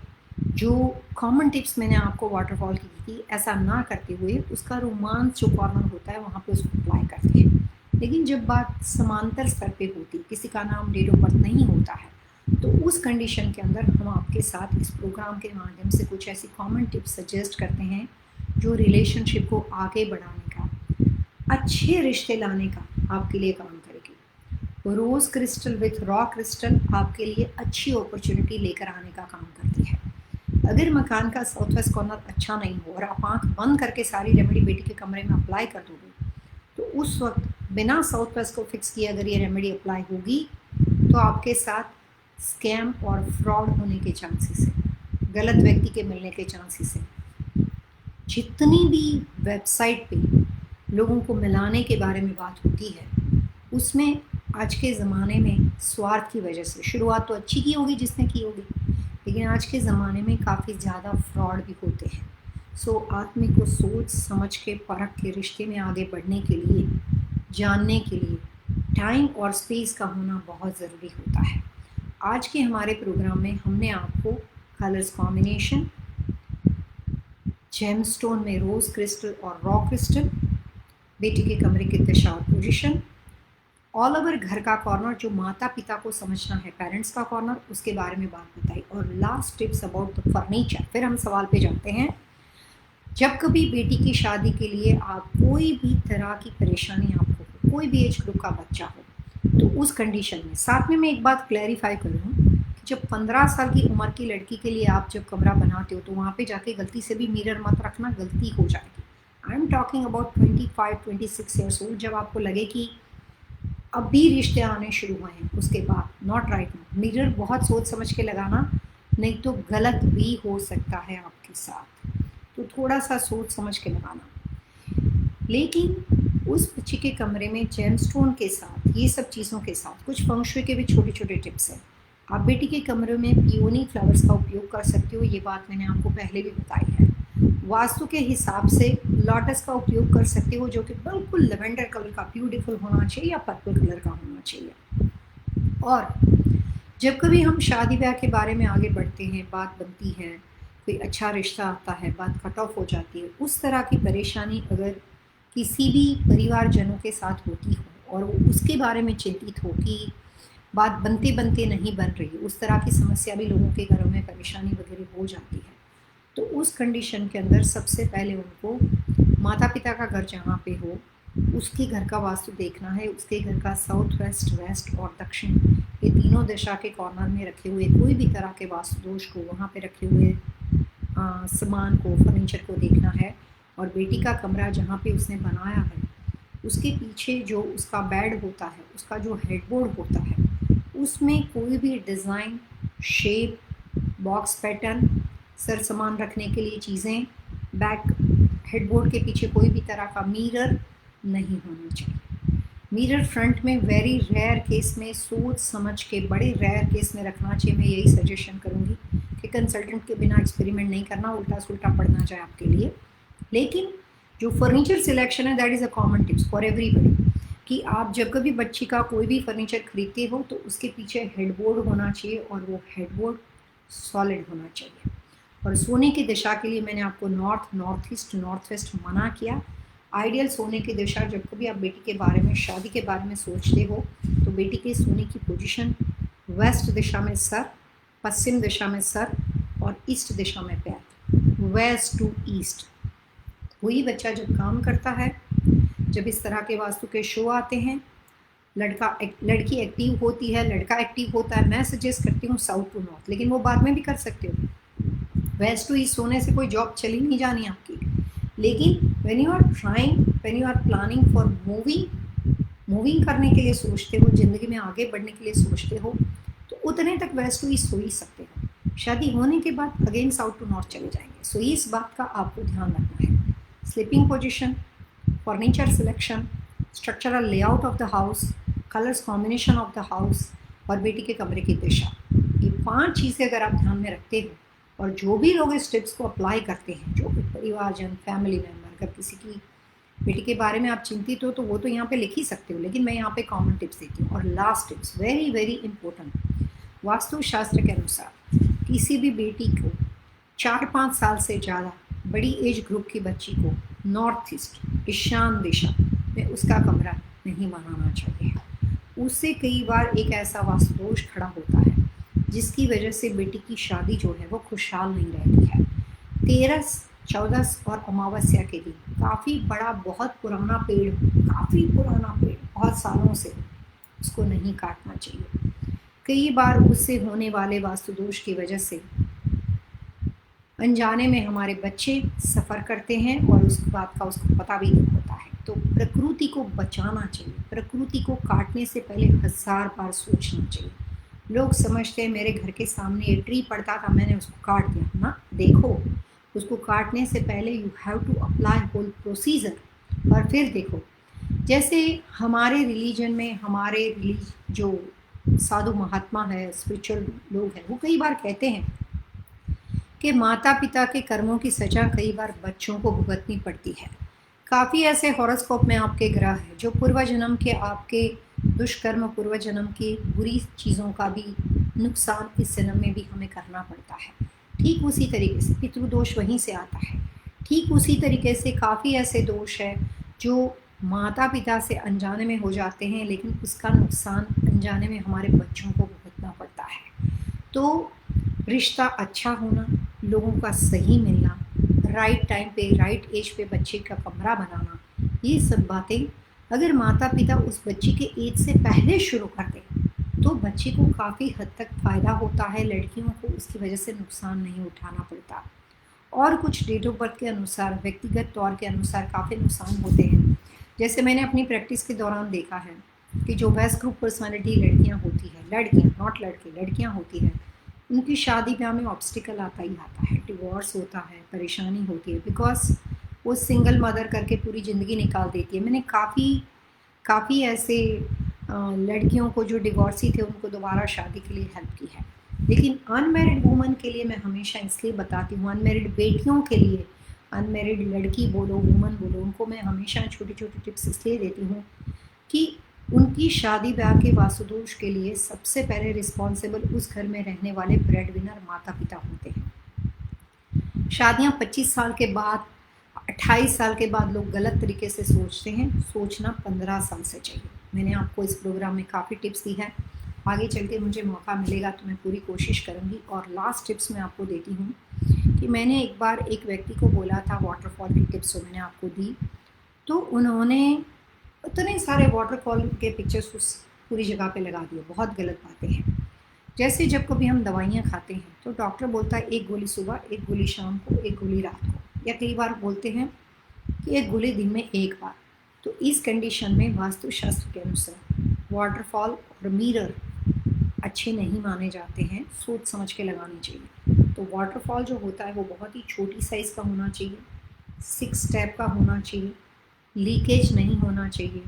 जो कॉमन टिप्स मैंने आपको वाटरफॉल की थी, ऐसा ना करते हुए उसका रोमांस जो कॉर्नर होता है वहाँ पे उसको अप्लाई करते हैं। लेकिन जब बात समांतर स्तर पे होती, किसी का नाम, डेट ऑफ बर्थ नहीं होता है, तो उस कंडीशन के अंदर हम आपके साथ इस प्रोग्राम के माध्यम से कुछ ऐसी कॉमन टिप्स सजेस्ट करते हैं जो रिलेशनशिप को आगे बढ़ाने का, अच्छे रिश्ते लाने का आपके लिए काम करेगी। रोज़ क्रिस्टल विथ रॉ क्रिस्टल आपके लिए अच्छी अपॉर्चुनिटी लेकर आने का काम करती है। अगर मकान का साउथ वेस्ट कॉर्नर अच्छा नहीं हो और आप आँख बंद करके सारी रेमेडी बेटी के कमरे में अप्लाई कर दोगे, तो उस वक्त बिना साउथ वेस्ट को फिक्स किए अगर ये रेमेडी अप्लाई होगी तो आपके साथ स्कैम और फ्रॉड होने के चांसेस है, गलत व्यक्ति के मिलने के चांसेस है। जितनी भी वेबसाइट पे लोगों को मिलाने के बारे में बात होती है, उसमें आज के ज़माने में स्वार्थ की वजह से, शुरुआत तो अच्छी की होगी जिसने की होगी, लेकिन आज के ज़माने में काफ़ी ज़्यादा फ्रॉड भी होते हैं। सो आदमी को सोच समझ के, परख के रिश्ते में आगे बढ़ने के लिए, जानने के लिए टाइम और स्पेस का होना बहुत ज़रूरी होता है। आज के हमारे प्रोग्राम में हमने आपको कलर्स कॉम्बिनेशन, जेमस्टोन में रोज़ क्रिस्टल और रॉ क्रिस्टल, बेटी के कमरे की दिशा और पोजीशन, ऑल ओवर घर का कॉर्नर जो माता पिता को समझना है, पेरेंट्स का कॉर्नर, उसके बारे में बात बताई, और last tips about the furniture. फिर हम सवाल पे जाते हैं। जब कभी बेटी की शादी के लिए आप कोई भी तरह की परेशानी आपको हो, कोई भी एज ग्रुप का बच्चा हो, तो उस कंडीशन में, साथ में मैं एक बात क्लैरिफाई करूँ कि जब 15 साल की उम्र की लड़की के लिए आप जब कमरा बनाते हो तो वहाँ पे जाके गलती से भी मिरर मत रखना, गलती हो जाएगी। I am talking about 25, 26 years old, जब आपको लगे कि अभी रिश्ते आने शुरू हुए हैं, उसके बाद, नॉट राइट नाउ। मिरर बहुत सोच समझ के लगाना, नहीं तो गलत भी हो सकता है आपके साथ, तो थोड़ा सा सोच समझ के लगाना। लेकिन उस बच्ची के कमरे में जेमस्टोन के साथ, ये सब चीज़ों के साथ कुछ फंक्शुई के भी छोटे छोटे टिप्स हैं। आप बेटी के कमरे में पियोनी फ्लावर्स का उपयोग कर सकते हो, ये बात मैंने आपको पहले भी बताई है। वास्तु के हिसाब से लोटस का उपयोग कर सकते हो, जो कि बिल्कुल लेवेंडर कलर का ब्यूटीफुल होना चाहिए या पर्पल कलर का होना चाहिए। और जब कभी हम शादी ब्याह के बारे में आगे बढ़ते हैं, बात बनती है, कोई अच्छा रिश्ता आता है, बात कट ऑफ हो जाती है, उस तरह की परेशानी अगर किसी भी परिवारजनों के साथ होती हो और वो उसके बारे में चिंतित हो कि बात बनते बनते नहीं बन रही, उस तरह की समस्या भी लोगों के घरों में परेशानी वगैरह हो जाती है, तो उस कंडीशन के अंदर सबसे पहले उनको माता पिता का घर जहाँ पे हो उसके घर का वास्तु देखना है। उसके घर का साउथ वेस्ट, वेस्ट और दक्षिण, ये तीनों दिशा के कॉर्नर में रखे हुए कोई भी तरह के वास्तु दोष को वहाँ पे रखे हुए सामान को, फर्नीचर को देखना है। और बेटी का कमरा जहाँ पे उसने बनाया है उसके पीछे जो उसका बेड होता है, उसका जो हेडबोर्ड होता है, उसमें कोई भी design, shape, box pattern, sir सामान रखने के लिए चीज़ें, बैक हेडबोर्ड के पीछे कोई भी तरह का मिरर नहीं होना चाहिए। मिरर फ्रंट में वेरी रेयर केस में, सोच समझ के, बड़े रेयर केस में रखना चाहिए। मैं यही सजेशन करूँगी कि कंसल्टेंट के बिना एक्सपेरिमेंट नहीं करना, उल्टा सुल्टा पड़ना जाए आपके लिए। लेकिन जो फर्नीचर सिलेक्शन है that is a common tips for everybody, कि आप जब कभी बच्ची का कोई भी फर्नीचर खरीदते हो तो उसके पीछे हेडबोर्ड होना चाहिए और वो हेडबोर्ड सॉलिड होना चाहिए। और सोने की दिशा के लिए मैंने आपको north, north east, north west मना किया। आइडियल सोने की दिशा, जब कभी आप बेटी के बारे में, शादी के बारे में सोचते हो तो बेटी के सोने की पोजीशन वेस्ट दिशा में सर, पश्चिम दिशा में सर और ईस्ट दिशा में पैर, वेस्ट टू ईस्ट। कोई बच्चा जब काम करता है, जब इस तरह के वास्तु के शो आते हैं, लड़की एक्टिव होती है, लड़का एक्टिव होता है, मैं सजेस्ट करती हूँ साउथ टू नॉर्थ, लेकिन वो बाद में भी कर सकते हो। वेस्ट टू ईस्ट होने से कोई जॉब चली नहीं जानी आपकी। लेकिन when you are trying, when you are planning for moving करने के लिए सोचते हो, ज़िंदगी में आगे बढ़ने के लिए सोचते हो, तो उतने तक वेस्ट टू ईस्ट हो ही सकते हो। शादी होने के बाद अगेन साउथ टू नॉर्थ चले जाएंगे। सो इस बात का आपको ध्यान रखना है। Sleeping position, furniture selection, structural layout of the house, colours combination of the house और बेटी के कमरे की दिशा, ये 5 चीज़ें अगर आप ध्यान में रखते हो और जो भी लोग इस टिप्स को अप्लाई करते हैं, जो भी परिवारजन, फैमिली मेम्बर, अगर किसी की बेटी के बारे में आप चिंतित हो तो वो तो यहाँ पे लिख ही सकते हो, लेकिन मैं यहाँ पे कॉमन टिप्स देती हूँ। और last tips very very important, vastu शास्त्र के अनुसार किसी भी बेटी को 4-5 साल से ज़्यादा बड़ी एज ग्रुप की बच्ची को नॉर्थ ईस्ट, ईशान दिशा में उसका कमरा नहीं बनाना चाहिए। उससे कई बार एक ऐसा वास्तु दोष खड़ा होता है जिसकी वजह से बेटी की शादी जो है वो खुशहाल नहीं रहती है। 13, 14 और अमावस्या के दिन काफ़ी बड़ा, बहुत पुराना पेड़, काफ़ी पुराना पेड़, बहुत सालों से, उसको नहीं काटना चाहिए। कई बार उससे होने वाले वास्तु दोष की वजह से अनजाने में हमारे बच्चे सफ़र करते हैं और उस बात का उसको पता भी नहीं होता है। तो प्रकृति को बचाना चाहिए, प्रकृति को काटने से पहले 1000 बार सोचना चाहिए। लोग समझते हैं मेरे घर के सामने ये ट्री पड़ता था, मैंने उसको काट दिया ना। देखो, उसको काटने से पहले you have to apply whole procedure और फिर देखो। जैसे हमारे रिलीजन में, हमारे जो साधु महात्मा है, स्पिरिचुअल लोग हैं, वो कई बार कहते हैं कि माता पिता के कर्मों की सज़ा कई बार बच्चों को भुगतनी पड़ती है। काफ़ी ऐसे हॉरोस्कोप में आपके ग्रह हैं जो पूर्व जन्म के आपके दुष्कर्म, पूर्व जन्म की बुरी चीज़ों का भी नुकसान इस जन्म में भी हमें करना पड़ता है। ठीक उसी तरीके से पितृदोष वहीं से आता है। ठीक उसी तरीके से काफ़ी ऐसे दोष हैं जो माता पिता से अनजाने में हो जाते हैं, लेकिन उसका नुकसान अनजाने में हमारे बच्चों को भुगतना पड़ता है। तो रिश्ता अच्छा होना, लोगों का सही मिलना, राइट टाइम पे, राइट एज पे बच्चे का कमरा बनाना, ये सब बातें अगर माता पिता उस बच्ची के एज से पहले शुरू कर दें तो बच्चे को काफ़ी हद तक फ़ायदा होता है। लड़कियों को उसकी वजह से नुकसान नहीं उठाना पड़ता। और कुछ डेट ऑफ बर्थ के अनुसार, व्यक्तिगत तौर के अनुसार काफ़ी नुकसान होते हैं। जैसे मैंने अपनी प्रैक्टिस के दौरान देखा है कि जो वेस्ट ग्रुप पर्सनैलिटी लड़कियाँ होती हैं, लड़कियाँ नॉट लड़के, लड़कियाँ होती हैं, उनकी शादी ब्याह में ऑब्स्टिकल आता ही आता है, डिवोर्स होता है, परेशानी होती है, बिकॉज वो सिंगल मदर करके पूरी ज़िंदगी निकाल देती है। मैंने काफ़ी ऐसे लड़कियों को जो डिवोर्सी थे उनको दोबारा शादी के लिए हेल्प की है। लेकिन अनमैरिड वुमन के लिए मैं हमेशा इसलिए बताती हूँ, अनमैरिड बेटियों के लिए, अनमैरिड लड़की बोलो, वुमन बोलो, उनको मैं हमेशा छोटी छोटी टिप्स इसलिए देती हूँ कि उनकी शादी ब्याह के वास्तुदोष के लिए सबसे पहले रिस्पॉन्सिबल उस घर में रहने वाले ब्रेड विनर माता पिता होते हैं। शादियाँ 25 साल के बाद, 28 साल के बाद लोग गलत तरीके से सोचते हैं। सोचना 15 साल से चाहिए। मैंने आपको इस प्रोग्राम में काफ़ी टिप्स दी है, आगे चल के मुझे मौका मिलेगा तो मैं पूरी कोशिश करूँगी। और लास्ट टिप्स मैं आपको देती हूँ कि मैंने एक बार एक व्यक्ति को बोला था वाटरफॉल की टिप्स, जो मैंने आपको दी, तो उन्होंने उतने सारे वाटरफॉल के पिक्चर्स उस पूरी जगह पे लगा दिए। बहुत गलत बातें हैं। जैसे जब कभी हम दवाइयाँ खाते हैं तो डॉक्टर बोलता है एक गोली सुबह, एक गोली शाम को, एक गोली रात को, या कई बार बोलते हैं कि एक गोली दिन में एक बार। तो इस कंडीशन में वास्तुशास्त्र के अनुसार वाटरफॉल और मिरर अच्छे नहीं माने जाते हैं, सोच समझ के लगानी चाहिए। तो वाटरफॉल जो होता है वो बहुत ही छोटी साइज़ का होना चाहिए, 6 स्टेप का होना चाहिए, लीकेज नहीं होना चाहिए,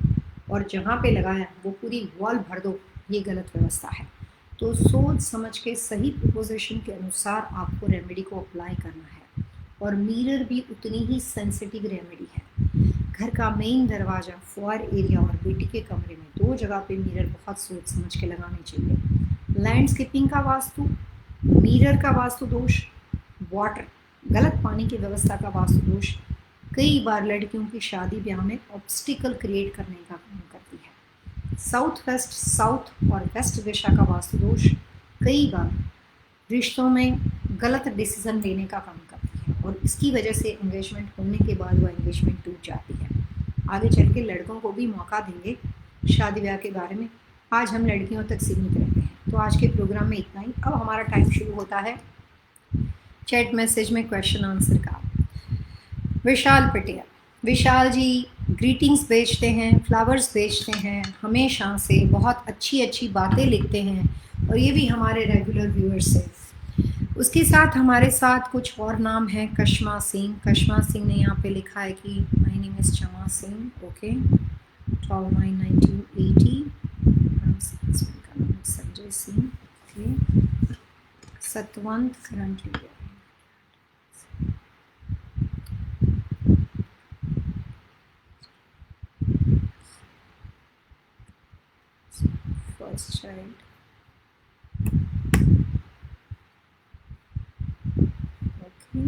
और जहाँ पे लगाया वो पूरी वॉल भर दो, ये गलत व्यवस्था है। तो सोच समझ के सही प्रोपोजिशन के अनुसार आपको रेमेडी को अप्लाई करना है। और मिरर भी उतनी ही सेंसिटिव रेमेडी है। घर का मेन दरवाज़ा, फॉर एरिया और बेटी के कमरे में 2 जगह पे मिरर बहुत सोच समझ के लगाने चाहिए। लैंडस्केपिंग का वास्तु, मिरर का वास्तु दोष, वाटर गलत पानी की व्यवस्था का वास्तु दोष कई बार लड़कियों की शादी ब्याह में ऑब्स्टिकल क्रिएट करने का काम करती है। साउथ वेस्ट, साउथ और वेस्ट दिशा का वास्तु दोष कई बार रिश्तों में गलत डिसीजन लेने का काम करती है, और इसकी वजह से एंगेजमेंट होने के बाद वह एंगेजमेंट टूट जाती है। आगे चल के लड़कों को भी मौका देंगे शादी ब्याह के बारे में, आज हम लड़कियों तक सीमित रहते हैं। तो आज के प्रोग्राम में इतना ही। अब हमारा टाइम शुरू होता है चैट मैसेज में क्वेश्चन आंसर का। विशाल पटेल, विशाल जी ग्रीटिंग्स भेजते हैं, फ्लावर्स भेजते हैं, हमेशा से बहुत अच्छी अच्छी बातें लिखते हैं, और ये भी हमारे रेगुलर व्यूअर्स हैं। उसके साथ हमारे साथ कुछ और नाम हैं, कशमा सिंह। कशमा सिंह ने यहाँ पे लिखा है कि माय नेम इज़ चमा सिंह, ओके, 12/9/1980। का नाम Sanjay Singh, okay. Satwant currently first child, okay.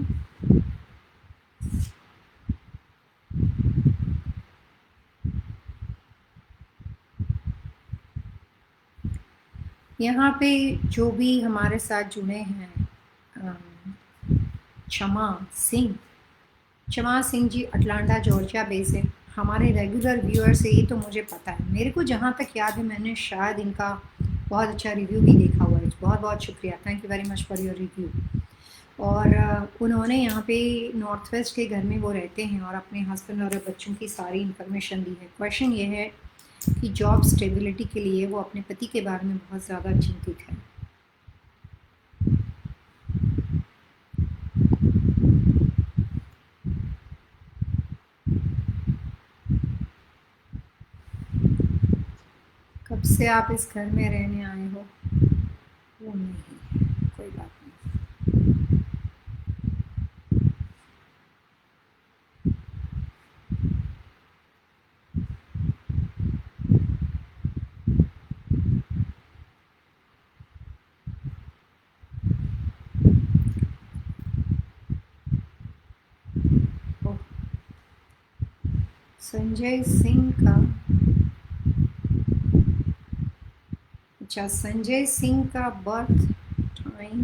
यहाँ पे जो भी हमारे साथ जुड़े हैं, चमा सिंह, चमा Singh ji Atlanta Georgia base है, हमारे रेगुलर व्यूअर्स है, ये तो मुझे पता है। मेरे को जहाँ तक याद है मैंने शायद इनका बहुत अच्छा रिव्यू भी देखा हुआ है। बहुत बहुत शुक्रिया, thank you very much for your review. और उन्होंने यहाँ पे नॉर्थ वेस्ट के घर में वो रहते हैं और अपने हस्बैंड और बच्चों की सारी इन्फॉर्मेशन दी है। क्वेश्चन ये है कि जॉब स्टेबिलिटी के लिए वो अपने पति के बारे में बहुत ज़्यादा चिंतित है। कब से आप इस घर में रहने आए हो? वो नहीं, कोई बात नहीं। संजय सिंह का, अच्छा, संजय सिंह का बर्थ टाइम,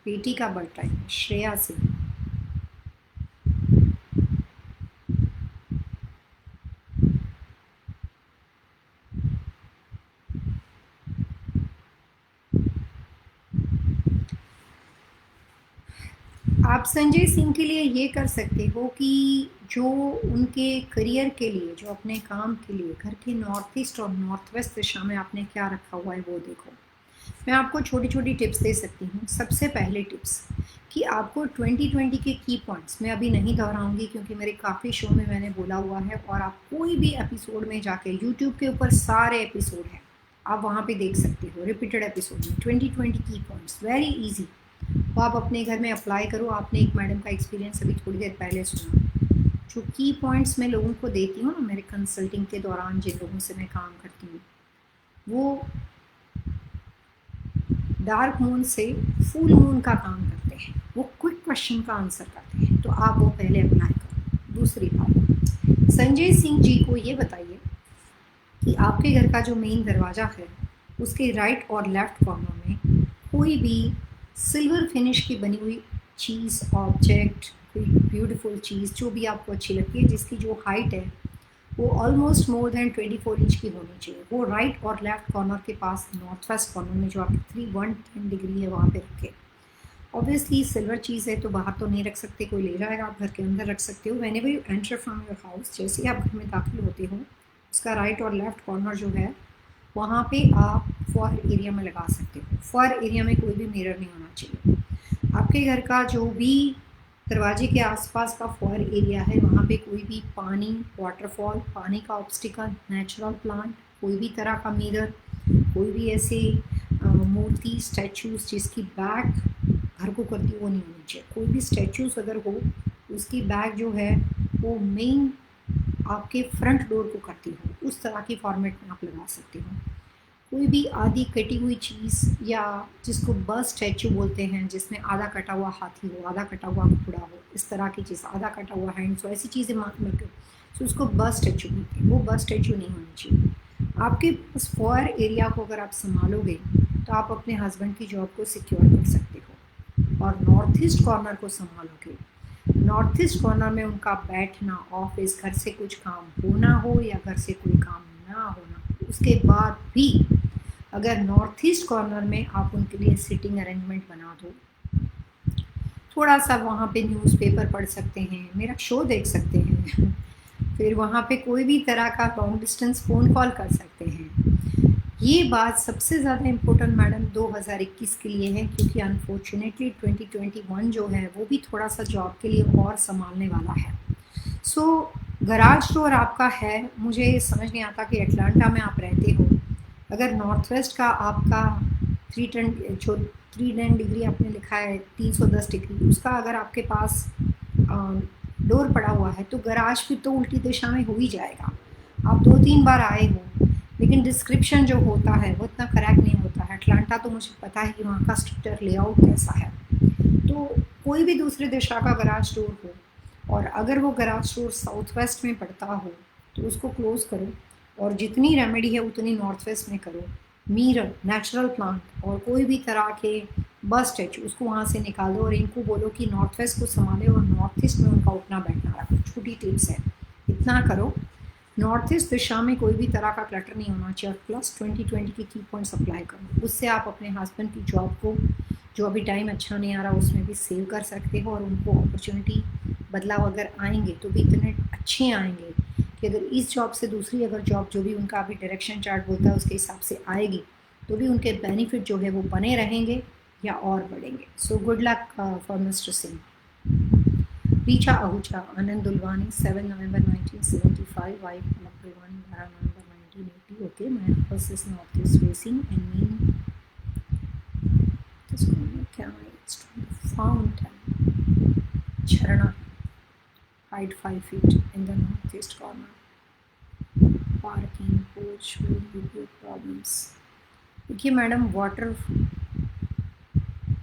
बेटी का बर्थ टाइम श्रेया सिंह। आप संजय सिंह के लिए ये कर सकते हो कि जो उनके करियर के लिए, जो अपने काम के लिए घर के नॉर्थ ईस्ट और नॉर्थ वेस्ट दिशा में आपने क्या रखा हुआ है वो देखो। मैं आपको छोटी छोटी टिप्स दे सकती हूँ। सबसे पहले टिप्स कि आपको 2020 के की पॉइंट्स मैं अभी नहीं दोहराऊंगी क्योंकि मेरे काफ़ी शो में मैंने बोला हुआ है, और आप कोई भी एपिसोड में जाके यूट्यूब के ऊपर सारे एपिसोड हैं, आप वहाँ पे देख सकते हो रिपीटेड एपिसोड में 2020 की पॉइंट्स, वेरी ईजी। वो आप अपने घर में अप्लाई करो। आपने एक मैडम का एक्सपीरियंस अभी थोड़ी देर पहले सुना। जो की पॉइंट्स मैं लोगों को देती हूँ ना मेरे कंसल्टिंग के दौरान, जिन लोगों से मैं काम करती हूँ, वो डार्क मून से फुल मून का काम करते हैं, वो क्विक क्वेश्चन का आंसर करते हैं, तो आप वो पहले अप्लाई करो। दूसरी बात, संजय सिंह जी को ये बताइए कि आपके घर का जो मेन दरवाज़ा है उसके राइट और लेफ्ट कॉर्नर में कोई भी सिल्वर फिनिश की बनी हुई चीज़, ऑब्जेक्ट, कोई ब्यूटीफुल चीज़ जो भी आपको अच्छी लगती है, जिसकी जो हाइट है वो ऑलमोस्ट मोर देन 24 इंच की होनी चाहिए। वो राइट और लेफ्ट कॉर्नर के पास नॉर्थ वेस्ट कॉर्नर में जो आपकी 110 डिग्री है वहाँ पे रखें। ऑब्वियसली सिल्वर चीज़ है तो बाहर तो नहीं रख सकते, कोई ले जाएगा, आप घर के अंदर रख सकते हो। Whenever you enter from your house, जैसे ही आप घर में दाखिल होते हो, उसका राइट और लेफ्ट कॉर्नर जो है वहाँ पे आप फॉर एरिया में लगा सकते हो। फॉर एरिया में कोई भी मिरर नहीं होना चाहिए। आपके घर का जो भी दरवाजे के आसपास का फॉर एरिया है वहाँ पे कोई भी पानी, वाटरफॉल, पानी का ऑब्स्टिकल, नेचुरल प्लांट, कोई भी तरह का मिरर, कोई भी ऐसे मूर्ति, स्टैचूज जिसकी बैक घर को करती वो नहीं होनी चाहिए। कोई भी स्टैचूज अगर हो उसकी बैक जो है वो मेन आपके फ्रंट डोर को करती हो, उस तरह की फॉर्मेट में आप लगा सकते हो। कोई भी आधी कटी हुई चीज़ या जिसको बस स्टैचू बोलते हैं, जिसमें आधा कटा हुआ हाथी हो, आधा कटा हुआ घोड़ा हो, इस तरह की चीज़, आधा कटा हुआ हैंड्स हो, ऐसी चीज़ें मिलकर तो उसको बस स्टैचू बोलते हैं। वो बस स्टैचू नहीं होनी चाहिए। आपके पास फॉर एरिया को अगर आप संभालोगे तो आप अपने हस्बैंड की जॉब को सिक्योर कर सकते हो। और नॉर्थ ईस्ट कॉर्नर को संभालोगे, नॉर्थ ईस्ट कॉर्नर में उनका बैठना, ऑफिस, घर से कुछ काम होना हो या घर से कोई काम ना होना, उसके बाद भी अगर नॉर्थ ईस्ट कॉर्नर में आप उनके लिए सिटिंग अरेंजमेंट बना दो, थोड़ा सा वहाँ पे न्यूज़पेपर पढ़ सकते हैं, मेरा शो देख सकते हैं फिर वहाँ पे कोई भी तरह का लॉन्ग डिस्टेंस फ़ोन कॉल कर सकते हैं। ये बात सबसे ज़्यादा इम्पोर्टेंट मैडम 2021 के लिए है, क्योंकि अनफॉर्चुनेटली 2021 जो है वो भी थोड़ा सा जॉब के लिए और संभालने वाला है। सो गराज डोर आपका है, मुझे समझ नहीं आता कि एटलांटा में आप रहते हो, अगर नॉर्थ वेस्ट का आपका 310 डिग्री आपने लिखा है 310 डिग्री, उसका अगर आपके पास डोर पड़ा हुआ है तो गराज फिर तो उल्टी दिशा में हो ही जाएगा। आप 2-3 बार आए हो, लेकिन डिस्क्रिप्शन जो होता है वो इतना करेक्ट नहीं होता है। अटलांटा तो मुझे पता है कि वहाँ का स्ट्रक्चर लेआउट कैसा है। तो कोई भी दूसरे दिशा का गराज डोर हो और अगर वो गराज डोर साउथ वेस्ट में पड़ता हो तो उसको क्लोज़ करो, और जितनी रेमेडी है उतनी नॉर्थ वेस्ट में करो। मिरर, नेचुरल प्लांट और कोई भी तरह के बस स्टैचू उसको वहाँ से निकाल दो और इनको बोलो कि नॉर्थ वेस्ट को संभाले और नॉर्थ ईस्ट में उनका उठना बैठना रखो। छोटी टिप्स है, इतना करो। नॉर्थ ईस्ट दिशा में कोई भी तरह का क्लटर नहीं होना चाहिए। और प्लस 2020 की पॉइंट्स अप्लाई करो, उससे आप अपने हस्बैंड की जॉब को, जो अभी टाइम अच्छा नहीं आ रहा उसमें भी सेव कर सकते हो, और उनको अपॉर्चुनिटी, बदलाव अगर आएंगे तो भी इतने अच्छे आएंगे कि अगर इस जॉब से दूसरी अगर जॉब जो भी उनका अभी डायरेक्शन चार्ट बोलता है उसके हिसाब से आएगी तो भी उनके बेनिफिट जो है वो बने रहेंगे या और बढ़ेंगे। So good luck for mister Singh. Richa Ahuja, Anand Dulwani, 7 नवंबर 1975, वाइफ पलक दुलवानी, 12 नवंबर 1980। Okay, my house is north east facing and mean this camera fountain झरना, height 5 feet in the northeast corner. Parking, porch will give you problems. देखिए madam, water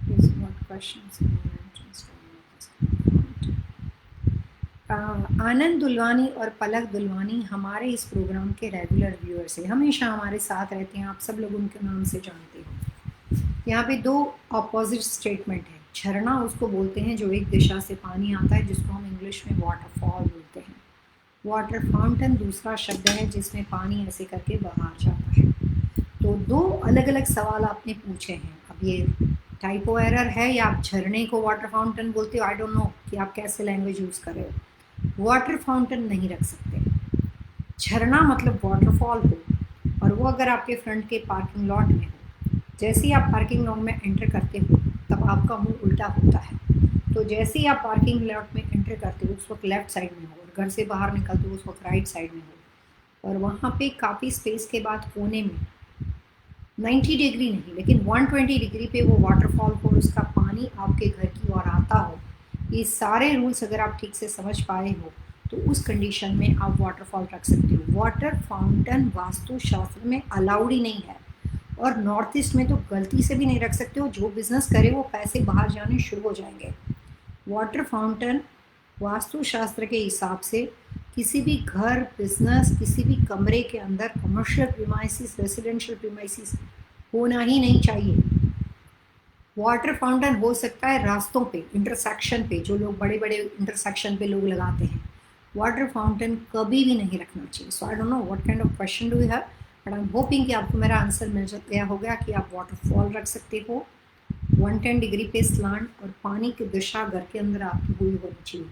is what questions in the entrance to आनंद दुलवानी और पलक दुलवानी हमारे इस programme के regular viewers हैं, हमेशा हमारे साथ रहते हैं, आप सब लोग उनके नाम से जानते हो। यहाँ पे दो अपोजिट स्टेटमेंट है। झरना उसको बोलते हैं जो एक दिशा से पानी आता है, जिसको हम इंग्लिश में वाटरफॉल बोलते हैं। वाटर फाउंटेन दूसरा शब्द है जिसमें पानी ऐसे करके बाहर जाता है। तो दो अलग अलग सवाल आपने पूछे हैं। अब ये टाइपो एरर है या आप झरने को वाटर फाउंटेन बोलते हो, आई डोंट नो कि आप कैसे लैंग्वेज यूज़ कर रहे हो। वाटर फाउंटेन नहीं रख सकते। झरना मतलब वाटरफॉल हो, और वो अगर आपके फ्रंट के पार्किंग लॉट में हो, जैसे ही आप पार्किंग लॉट में एंटर करते हो तब आपका मुंह उल्टा होता है। तो जैसे ही आप पार्किंग लॉट में एंटर करते हो उस वक्त लेफ्ट साइड में हो, और घर से बाहर निकलते हो उस वक्त राइट साइड में हो। और वहाँ पे काफ़ी स्पेस के बाद कोने में 90 डिग्री नहीं लेकिन 120 डिग्री पे वो वाटरफॉल हो, उसका पानी आपके घर की ओर आता हो। ये सारे रूल्स अगर आप ठीक से समझ पाए हो तो उस कंडीशन में आप वाटरफॉल रख सकते हो। वाटर फाउंटेन वास्तुशास्त्र में अलाउड ही नहीं है, और नॉर्थ ईस्ट में तो गलती से भी नहीं रख सकते हो। जो बिजनेस करे वो पैसे बाहर जाने शुरू हो जाएंगे। वाटर फाउंटेन वास्तुशास्त्र के हिसाब से किसी भी घर, बिजनेस, किसी भी कमरे के अंदर, कमर्शियल प्रीमाइसिस, रेसिडेंशियल प्रीमाइसिस होना ही नहीं चाहिए। वाटर फाउंटेन हो सकता है रास्तों पे, इंटरसेक्शन पे, जो लोग बड़े बड़े इंटरसेक्शन पे लोग लगाते हैं वाटर फाउंटेन कभी भी नहीं रखना चाहिए। So I don't know what kind of question do you have, but I am hoping कि आपको मेरा आंसर मिल गया होगा कि आप वाटरफॉल रख सकते हो 110 डिग्री पे स्लांट, और पानी की दिशा घर के अंदर आपकी हुई होनी चाहिए।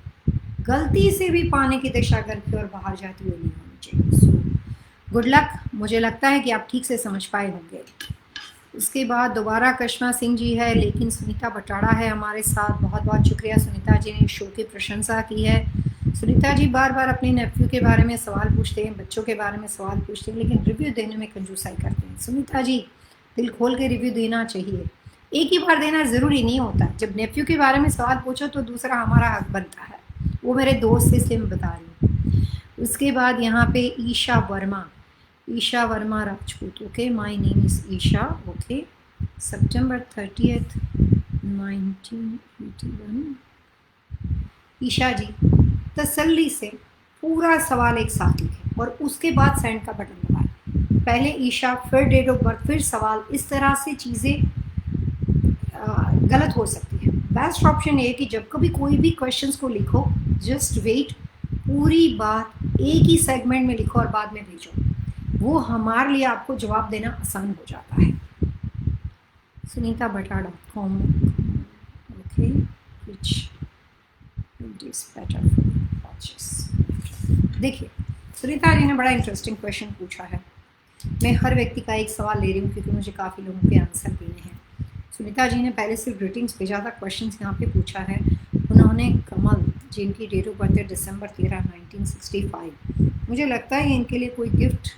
गलती से भी पानी की दिशा घर की ओर बाहर जाती हुई नहीं होनी चाहिए। सो गुड लक। मुझे लगता है कि आप ठीक से समझ पाए होंगे। उसके बाद दोबारा कश्मा सिंह जी है, लेकिन सुनीता बटाड़ा है हमारे साथ। बहुत बहुत शुक्रिया सुनीता जी ने शो की प्रशंसा की है। सुनीता जी बार बार अपने नेफ्यू के बारे में सवाल पूछते हैं, बच्चों के बारे में सवाल पूछते हैं, लेकिन रिव्यू देने में कंजूसाई करते हैं। सुनीता जी, दिल खोल के रिव्यू देना चाहिए, एक ही बार देना ज़रूरी नहीं होता। जब नेफ्यू के बारे में सवाल पूछो तो दूसरा हमारा हक बनता है। वो मेरे दोस्त से इसलिए मैं बता रही हूँ। उसके बाद यहाँ पे Isha Varma Rajput. Okay, my name is Isha. Okay, सितंबर 30th 1981। ईशा जी, तसल्ली से पूरा सवाल एक साथ लिखें और उसके बाद सेंड का बटन दबाएं। पहले ईशा, फिर डेट ऑफ बर्थ, फिर सवाल। इस तरह से चीज़ें गलत हो सकती है। बेस्ट ऑप्शन ये कि जब कभी कोई भी क्वेश्चंस को लिखो, जस्ट वेट, पूरी बात एक ही सेगमेंट में लिखो और बाद में भेजो। वो हमारे लिए आपको जवाब देना आसान हो जाता है। Sunita Batada com. Okay, which is better for watches। देखिए, सुनीता जी ने बड़ा इंटरेस्टिंग क्वेश्चन पूछा है। मैं हर व्यक्ति का एक सवाल ले रही हूँ क्योंकि मुझे काफ़ी लोगों के आंसर देने हैं। सुनीता जी ने पहले सिर्फ ग्रीटिंग्स भेजा था, क्वेश्चंस यहाँ पे पूछा है। उन्होंने कमल, जिनकी डेट ऑफ बर्थ है दिसंबर 13, 1965। मुझे लगता है इनके लिए कोई गिफ्ट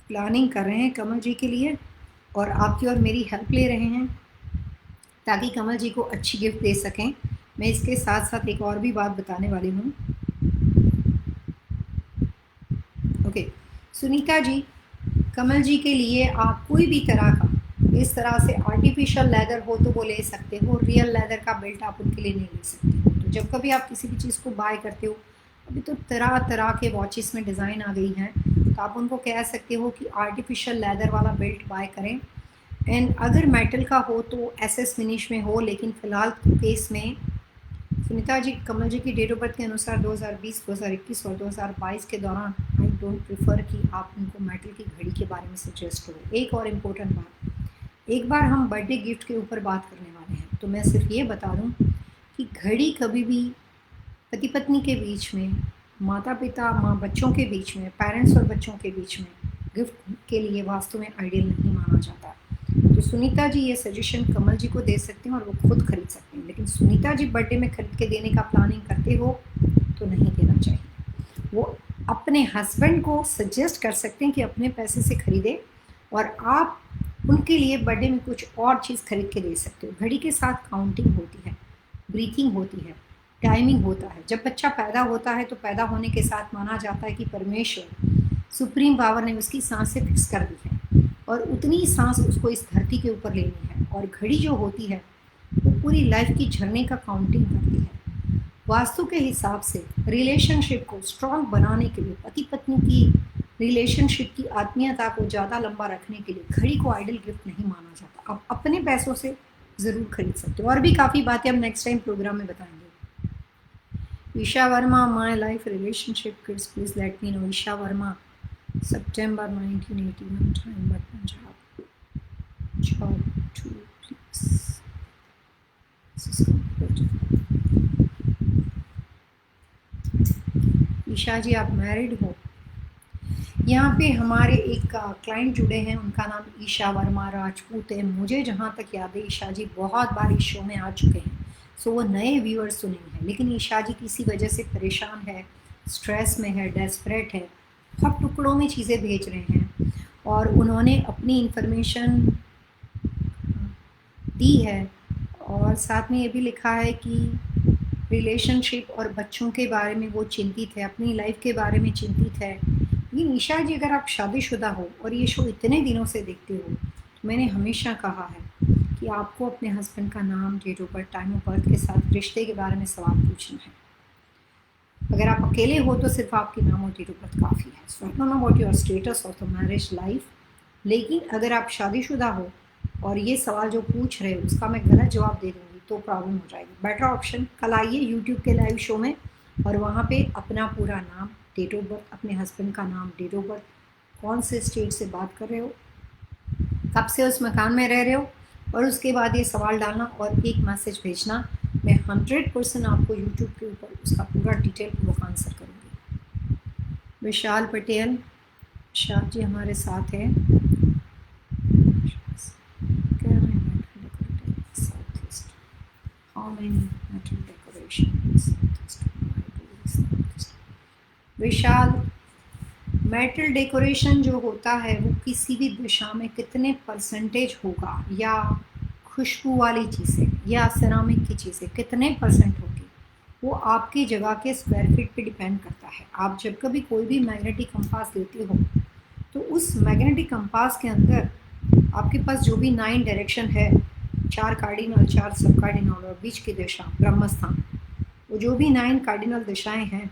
प्लानिंग कर रहे हैं कमल जी के लिए, और आपकी और मेरी हेल्प ले रहे हैं ताकि कमल जी को अच्छी गिफ्ट दे सकें। मैं इसके साथ साथ एक और भी बात बताने वाली हूँ। ओके, सुनीता जी, कमल जी के लिए आप कोई भी तरह का, इस तरह से आर्टिफिशियल लेदर हो तो वो ले सकते हो, रियल लेदर का बेल्ट आप उनके लिए नहीं ले सकते हो। तो जब कभी आप किसी भी चीज़ को बाय करते हो, अभी तो तरह तरह के वॉचेस में डिज़ाइन आ गई हैं, तो आप उनको कह सकते हो कि आर्टिफिशियल लेदर वाला बेल्ट बाय करें। एंड अगर मेटल का हो तो एसएस फिनिश में हो, लेकिन फ़िलहाल केस में सुनीता जी, कमल जी की डेट ऑफ बर्थ के अनुसार 2020, 2021 और 2022 के दौरान आई डोंट प्रिफर कि आप उनको मेटल की घड़ी के बारे में सजेस्ट करो। एक और इम्पोर्टेंट बात, एक बार हम बर्थडे गिफ्ट के ऊपर बात करने वाले हैं, तो मैं सिर्फ ये बता दूं कि घड़ी कभी भी पति पत्नी के बीच में, माता पिता माँ बच्चों के बीच में, पेरेंट्स और बच्चों के बीच में गिफ्ट के लिए वास्तव में आइडियल नहीं माना जाता। तो सुनीता जी ये सजेशन कमल जी को दे सकते हैं और वो खुद खरीद सकते हैं, लेकिन सुनीता जी बर्थडे में खरीद के देने का प्लानिंग करते हो तो नहीं देना चाहिए। वो अपने हस्बैंड को सजेस्ट कर सकते हैं कि अपने पैसे से खरीदे, और आप उनके लिए बर्थडे में कुछ और चीज़ खरीद के दे सकते हो। घड़ी के साथ काउंटिंग होती है, ब्रीथिंग होती है, टाइमिंग होता है। जब बच्चा पैदा होता है तो पैदा होने के साथ माना जाता है कि परमेश्वर, सुप्रीम पावर ने उसकी सांसें फिक्स कर दी है और उतनी सांस उसको इस धरती के ऊपर लेनी है। और घड़ी जो होती है वो पूरी लाइफ की झरने का काउंटिंग करती है। वास्तु के हिसाब से रिलेशनशिप को स्ट्रॉन्ग बनाने के लिए, पति पत्नी की रिलेशनशिप की आत्मीयता को ज़्यादा लंबा रखने के लिए घड़ी को आइडल गिफ्ट नहीं माना जाता। आप अपने पैसों से ज़रूर खरीद सकते हो। और भी काफ़ी बातें हम नेक्स्ट टाइम प्रोग्राम में बताएंगे। Isha Verma, my life relationship kids, please let me know. Isha Verma, September 1981, time but Punjab, job 2 please। This is complete। Isha ji, आप मैरिड हो? यहाँ पे हमारे एक क्लाइंट जुड़े हैं, उनका नाम ईशा वर्मा राजपूत है। मुझे जहाँ तक याद है ईशा जी बहुत बार इस शो में आ चुके हैं, सो वो नए व्यूअर्स तो नहीं हैं, लेकिन ईशा जी किसी वजह से परेशान है, स्ट्रेस में है, डेस्परेट है, बहुत टुकड़ों में चीज़ें भेज रहे हैं, और उन्होंने अपनी इंफॉर्मेशन दी है और साथ में ये भी लिखा है कि रिलेशनशिप और बच्चों के बारे में वो चिंतित है, अपनी लाइफ के बारे में चिंतित है। लेकिन ईशा जी, अगर आप शादीशुदा हो और ये शो इतने दिनों से देखते हो, तो मैंने हमेशा कहा है कि आपको अपने हस्बैंड का नाम, date of birth, time of birth के साथ रिश्ते के बारे में सवाल पूछना है। अगर आप अकेले हो तो सिर्फ आपकी नाम और डेट ऑफ बर्थ काफ़ी है। So I don't know what your status of the marriage life, लेकिन अगर आप शादीशुदा हो और ये सवाल जो पूछ रहे हो उसका मैं गलत जवाब दे दूँगी तो प्रॉब्लम हो जाएगी। बेटर ऑप्शन, कल आइए यूट्यूब के लाइव शो में और वहाँ पे अपना पूरा नाम, डेट ऑफ बर्थ, अपने हस्बैंड का नाम, डेट ऑफ बर्थ, कौन से स्टेट से बात कर रहे हो, कब से उस मकान में रह रहे हो, और उसके बाद ये सवाल डालना और एक मैसेज भेजना। मैं 100% आपको यूट्यूब के ऊपर उसका पूरा डिटेल पूर्वक आंसर करूँगी। विशाल पटेल, विशाल जी हमारे साथ हैं। विशाल, मेटल डेकोरेशन जो होता है वो किसी भी दिशा में कितने परसेंटेज होगा, या खुशबू वाली चीज़ें या सिरामिक की चीज़ें कितने परसेंट होगी, वो आपकी जगह के स्क्वायर फीट पे डिपेंड करता है। आप जब कभी कोई भी मैग्नेटिक कंपास लेते हो तो उस मैग्नेटिक कंपास के अंदर आपके पास जो भी 9 डायरेक्शन है, 4 कार्डिनल 4 सब कार्डिनल और बीच की दिशा ब्रह्मस्थान, वो जो भी 9 कार्डिनल दिशाएं हैं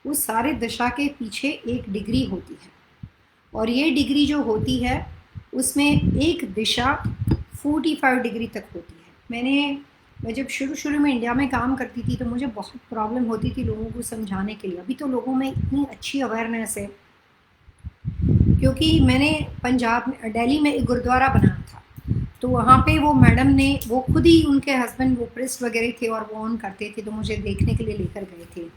उस सारे दिशा के पीछे एक डिग्री होती है, और ये डिग्री जो होती है उसमें एक दिशा 45 डिग्री तक होती है। मैं जब शुरू में इंडिया में काम करती थी तो मुझे बहुत प्रॉब्लम होती थी लोगों को समझाने के लिए। अभी तो लोगों में इतनी अच्छी अवेयरनेस है, क्योंकि मैंने पंजाब में दिल्ली में एक गुरुद्वारा बनाया था, तो वहाँ पे वो मैडम ने, वो खुद ही, उनके हस्बैंड वो प्रिस्ट वगैरह थे और वो ऑन करते थे, तो मुझे देखने के लिए लेकर गए थे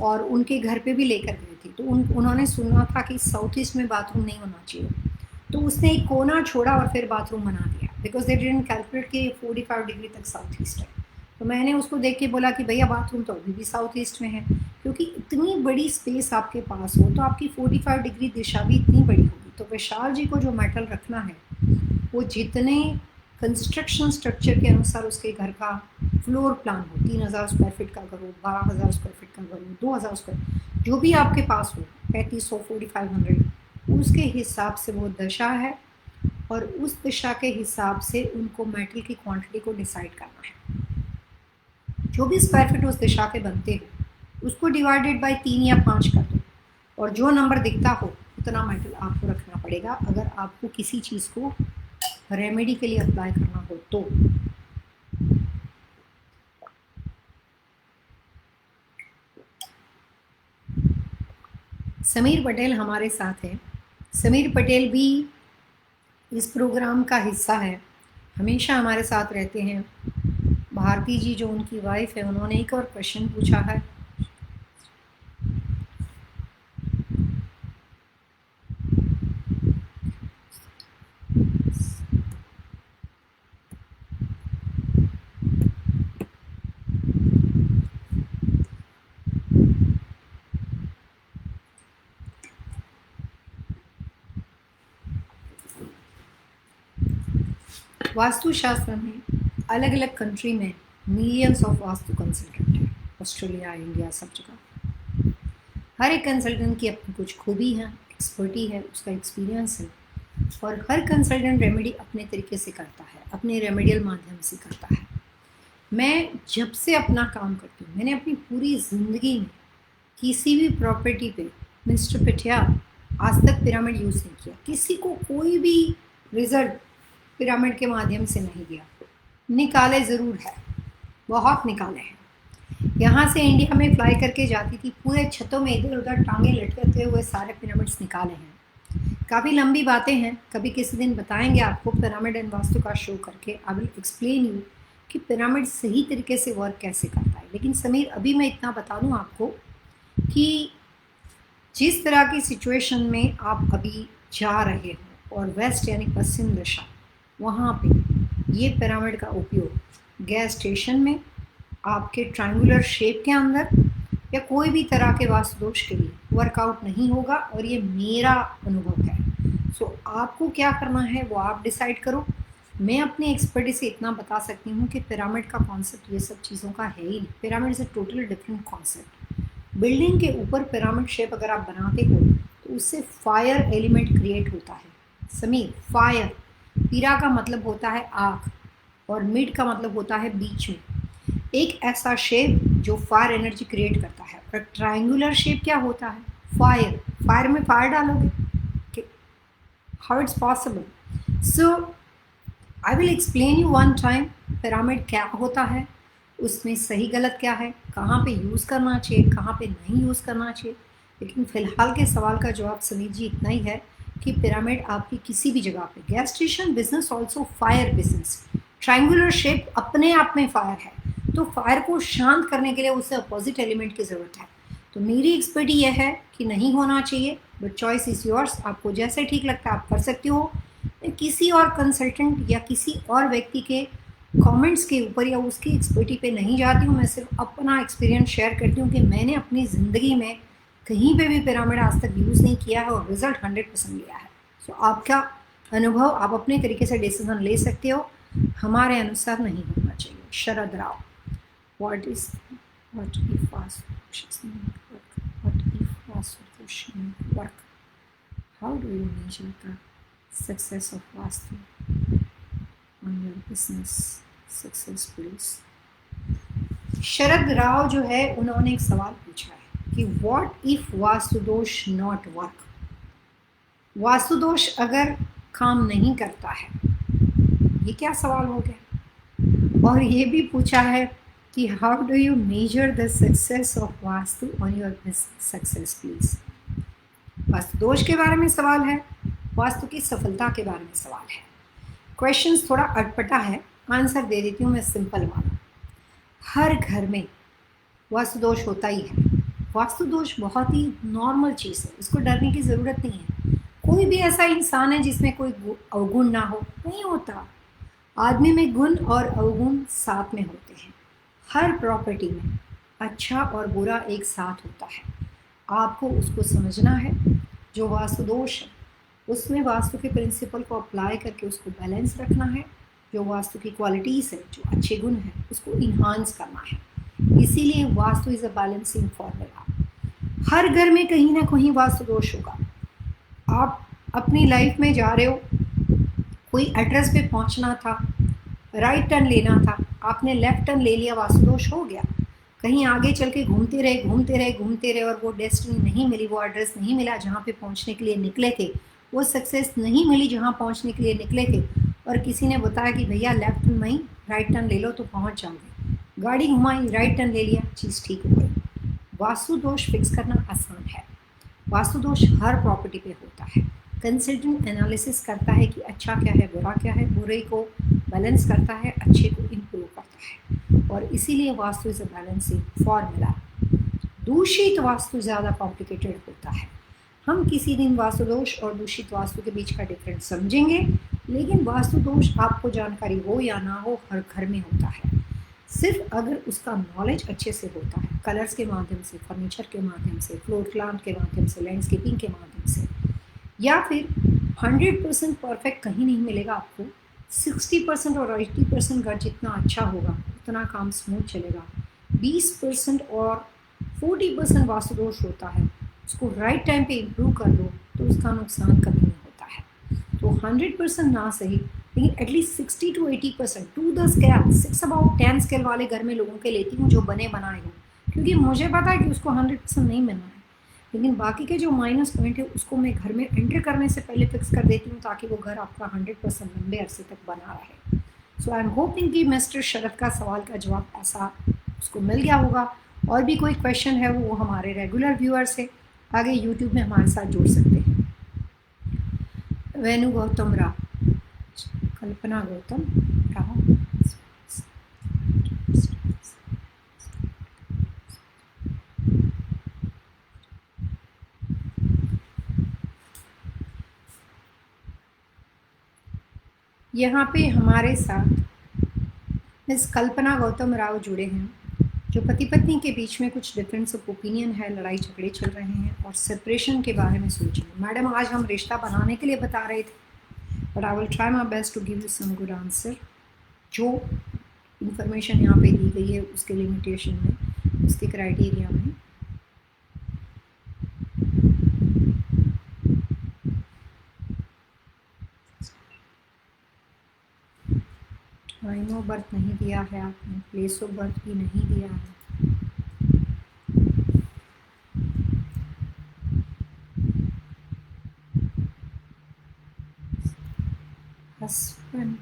और उनके घर पे भी लेकर गए थे। तो उन्होंने सुना था कि साउथ ईस्ट में बाथरूम नहीं होना चाहिए, तो उसने एक कोना छोड़ा और फिर बाथरूम बना दिया, बिकॉज दे डिडंट कैलकुलेट कि 45 डिग्री तक साउथ ईस्ट है। तो मैंने उसको देख के बोला कि भैया बाथरूम तो अभी भी साउथ ईस्ट में है, क्योंकि इतनी बड़ी स्पेस आपके पास हो तो आपकी 45 डिग्री दिशा भी इतनी बड़ी होगी। तो विशाल जी को जो मेटल रखना है वो जितने कंस्ट्रक्शन स्ट्रक्चर के अनुसार उसके घर का फ्लोर प्लान हो, 3000 स्क्वायर फीट का घर हो, 12000 स्क्वायर फीट का घर हो, 2000 स्क्वायर, जो भी आपके पास हो, 3500 4500, उसके हिसाब से वो दशा है, और उस दिशा के हिसाब से उनको मेटल की क्वांटिटी को डिसाइड करना है। जो भी स्क्वायर फीट उस दिशा के बनते हो उसको डिवाइडेड बाय 3 या 5 कर दो, और जो नंबर दिखता हो उतना मेटल आपको रखना पड़ेगा अगर आपको किसी चीज़ को रेमेडी के लिए अप्लाई करना हो तो। समीर पटेल हमारे साथ हैं। समीर पटेल भी इस प्रोग्राम का हिस्सा है, हमेशा हमारे साथ रहते हैं। भारती जी जो उनकी वाइफ है, उन्होंने एक और क्वेश्चन पूछा है। वास्तुशास्त्र में अलग अलग कंट्री में मिलियंस ऑफ वास्तु कंसल्टेंट हैं, ऑस्ट्रेलिया, इंडिया, सब जगह। हर एक कंसल्टेंट की अपनी कुछ खूबी है, एक्सपर्टी है, उसका एक्सपीरियंस है, और हर कंसल्टेंट रेमेडी अपने तरीके से करता है, अपने रेमेडियल माध्यम से करता है। मैं जब से अपना काम करती हूँ, मैंने अपनी पूरी ज़िंदगी में किसी भी प्रॉपर्टी पे मिस्टर पिटिया आज तक पिरामिड यूज़ नहीं किया। किसी को कोई भी रिजल्ट पिरामिड के माध्यम से नहीं दिया। निकाले ज़रूर है, बहुत निकाले हैं। यहाँ से इंडिया में फ्लाई करके जाती थी, पूरे छतों में इधर उधर टांगे लटकते हुए सारे पिरामिड्स निकाले हैं। काफ़ी लंबी बातें हैं, कभी किसी दिन बताएंगे आपको पिरामिड एंड वास्तु का शो करके। आई विल एक्सप्लेन यू कि पिरामिड सही तरीके से वर्क कैसे करता है। लेकिन समीर, अभी मैं इतना बता दूँ आपको कि जिस तरह की सिचुएशन में आप अभी जा रहे हो और वेस्ट यानी पश्चिम दिशा, वहाँ पे ये पिरामिड का उपयोग गैस स्टेशन में, आपके ट्रायंगुलर शेप के अंदर, या कोई भी तरह के वास्तु दोष के लिए वर्कआउट नहीं होगा, और ये मेरा अनुभव है। सो आपको क्या करना है वो आप डिसाइड करो। मैं अपनी एक्सपर्टी से इतना बता सकती हूँ कि पिरामिड का कॉन्सेप्ट ये सब चीज़ों का है ही नहीं। Pyramid is a totally different concept. Building के ऊपर पिरामिड शेप अगर आप बनाते हो तो उससे फायर एलिमेंट क्रिएट होता है। समीर, फायर, पीरा का मतलब होता है आग, और मिड का मतलब होता है बीच में, एक ऐसा शेप जो फायर एनर्जी क्रिएट करता है। और ट्रायंगुलर शेप क्या होता है? फायर। फायर में फायर डालोगे, how it's possible? So I will explain you one time pyramid क्या होता है, उसमें सही गलत क्या है, कहाँ पे यूज़ करना चाहिए, कहाँ पे नहीं यूज़ करना चाहिए। लेकिन फ़िलहाल के सवाल का जवाब सुनील जी इतना ही है कि पिरामिड आपकी किसी भी जगह पे, gas station business also fire business, triangular shape अपने आप में फायर है, तो फायर को शांत करने के लिए उसे अपोजिट एलिमेंट की ज़रूरत है। तो मेरी एक्सपर्टी यह है कि नहीं होना चाहिए, बट चॉइस इज़ योर्स, आपको जैसे ठीक लगता है आप कर सकते हो। मैं किसी और कंसल्टेंट या किसी और व्यक्ति के कमेंट्स के ऊपर या उसकी एक्सपर्टी पे नहीं जाती हूँ, मैं सिर्फ अपना एक्सपीरियंस शेयर करती हूँ कि मैंने अपनी ज़िंदगी में कहीं पे भी पिरामिड आज तक यूज़ नहीं किया है और रिजल्ट 100% लिया है। सो आपका अनुभव, आप अपने तरीके से डिसीजन ले सकते हो, हमारे अनुसार नहीं होना चाहिए। शरद Rao, what if Vastu work? How do you measure the success of Vastu on your business success, please? शरद राव जो है उन्होंने एक सवाल पूछा है कि व्हाट इफ वास्तु दोष नॉट वर्क, वास्तु दोष अगर काम नहीं करता है, ये क्या सवाल हो गया। और ये भी पूछा है कि how do you measure the success of vastu on your business success, please. Vastu दोष के बारे में सवाल है, वास्तु की सफलता के बारे में सवाल है। क्वेश्चन थोड़ा अटपटा है, आंसर दे देती हूँ मैं सिंपल वाला। हर घर में वास्तु दोष होता ही है। वास्तु दोष बहुत ही नॉर्मल चीज़ है, इसको डरने की ज़रूरत नहीं है। कोई भी ऐसा इंसान है जिसमें कोई अवगुण ना हो, नहीं होता। आदमी में गुण और अवगुण साथ में होते हैं। हर प्रॉपर्टी में अच्छा और बुरा एक साथ होता है, आपको उसको समझना है। जो वास्तु दोष है उसमें वास्तु के प्रिंसिपल को अप्लाई करके उसको बैलेंस रखना है। जो वास्तु की क्वालिटीज़ है, जो अच्छे गुण हैं, उसको इन्हांस करना है। इसीलिए vastu is a balancing formula. हर घर में कहीं ना कहीं वास्तु दोष होगा। आप अपनी लाइफ में जा रहे हो, कोई एड्रेस पे पहुंचना था, राइट टर्न लेना था, आपने लेफ्ट टर्न ले लिया, वास्तु दोष हो गया। कहीं आगे चल के घूमते रहे घूमते रहे घूमते रहे और वो डेस्टिनी नहीं मिली, वो एड्रेस नहीं मिला जहाँ पे पहुँचने के लिए निकले थे, वो सक्सेस नहीं मिली जहाँ पहुँचने के लिए निकले थे, और किसी ने बताया कि भैया लेफ्ट टर्न नहीं राइट टर्न ले लो तो पहुँच जाओगे। गाड़ी घुमाई, राइट टर्न ले लिया, चीज़ ठीक हो गई। वास्तु दोष फिक्स करना आसान है। वास्तु दोष हर प्रॉपर्टी पे होता है। कंसल्टेंट एनालिसिस करता है कि अच्छा क्या है, बुरा क्या है, बुरे को बैलेंस करता है, अच्छे को इम्प्रूव करता है, और इसीलिए vastu is a balancing formula. दूषित वास्तु ज़्यादा कॉम्प्लिकेटेड होता है। हम किसी दिन वास्तु दोष और दूषित वास्तु के बीच का डिफरेंस समझेंगे, लेकिन वास्तु दोष आपको जानकारी हो या ना हो, हर घर में होता है। सिर्फ अगर उसका नॉलेज अच्छे से होता है, कलर्स के माध्यम से, फर्नीचर के माध्यम से, फ्लोर प्लान के माध्यम से, लैंडस्केपिंग के माध्यम से, या फिर 100% परफेक्ट कहीं नहीं मिलेगा आपको। 60% और 80% घर जितना अच्छा होगा उतना काम स्मूथ चलेगा। 20% और 40% वास्तु दोष होता है, उसको राइट टाइम पे इम्प्रूव कर लो तो उसका नुकसान कभी नहीं होता है। तो 100% ना सही, लेकिन at least 60 to 80% to the scale, 6 about 10 scale वाले घर में लोगों के लेती हूँ जो बने बनाए हो, क्योंकि मुझे पता है कि उसको 100% नहीं मिलना है। लेकिन बाकी के जो माइनस पॉइंट है उसको मैं घर में एंटर करने से पहले फिक्स कर देती हूँ, ताकि वो घर आपका 100% लंबे अरसे तक बना रहे। सो आई एम होपिंग कि मिस्टर शरद का सवाल का जवाब ऐसा उसको मिल गया होगा। और भी कोई क्वेश्चन है वो हमारे रेगुलर व्यूअर्स है आगे यूट्यूब में हमारे साथ जुड़ सकते हैं। वेनु गौतम राव, कल्पना गौतम राव, यहाँ पे हमारे साथ मिस कल्पना गौतम राव जुड़े हैं, जो पति पत्नी के बीच में कुछ डिफरेंस ऑफ ओपिनियन है, लड़ाई झगड़े चल रहे हैं और सेपरेशन के बारे में सोच रहे हैं। मैडम आज हम रिश्ता बनाने के लिए बता रहे थे, but I will try my best to give you some good answer. जो इंफॉर्मेशन यहाँ पे दी गई है उसके लिमिटेशन में, उसके क्राइटेरिया में। टाइम ऑफ बर्थ नहीं दिया है आपने, प्लेस ऑफ बर्थ भी नहीं दिया है। Husband,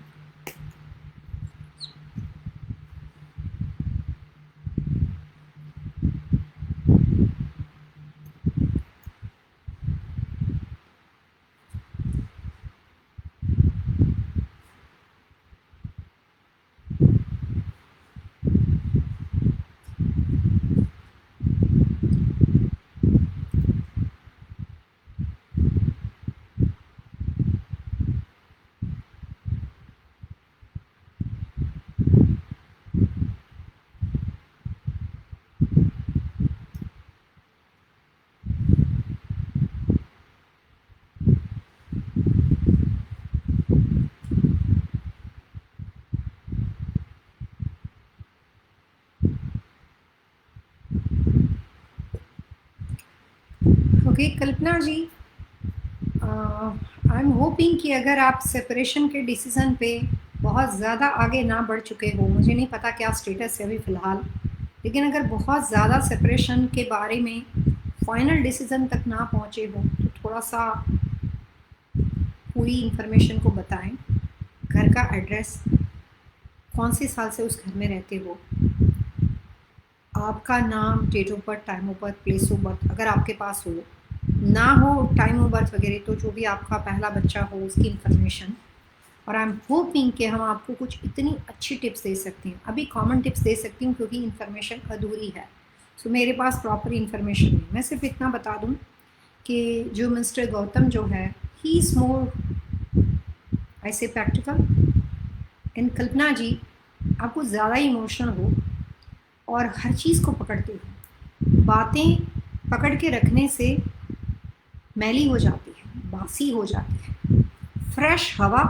okay Kalpana ji, I am hoping कि अगर आप सेपरेशन के डिसीज़न पे बहुत ज़्यादा आगे ना बढ़ चुके हो, मुझे नहीं पता क्या स्टेटस है अभी फ़िलहाल, लेकिन अगर बहुत ज़्यादा सेपरेशन के बारे में फाइनल डिसीज़न तक ना पहुँचे हो तो थोड़ा सा पूरी इन्फॉर्मेशन को बताएं। घर का एड्रेस, कौन से साल से उस घर में रहते हो, आपका नाम, date of birth, time of birth, place of birth अगर आपके पास हो, ना हो टाइम ऑफ बर्थ वगैरह तो जो भी आपका पहला बच्चा हो उसकी इन्फॉर्मेशन। और आई एम होपिंग कि हम आपको कुछ इतनी अच्छी टिप्स दे सकते हैं, अभी कॉमन टिप्स दे सकती हूँ क्योंकि इन्फॉर्मेशन अधूरी है, सो मेरे पास प्रॉपर इन्फॉर्मेशन नहीं। मैं सिर्फ इतना बता दूँ कि जो मिस्टर गौतम जो है, ही इज़ मोर आई से प्रैक्टिकल। इन कल्पना जी आपको ज़्यादा इमोशनल हो और हर चीज़ को पकड़ते हो, बातें पकड़ के रखने से मैली हो जाती है, बासी हो जाती है। फ्रेश हवा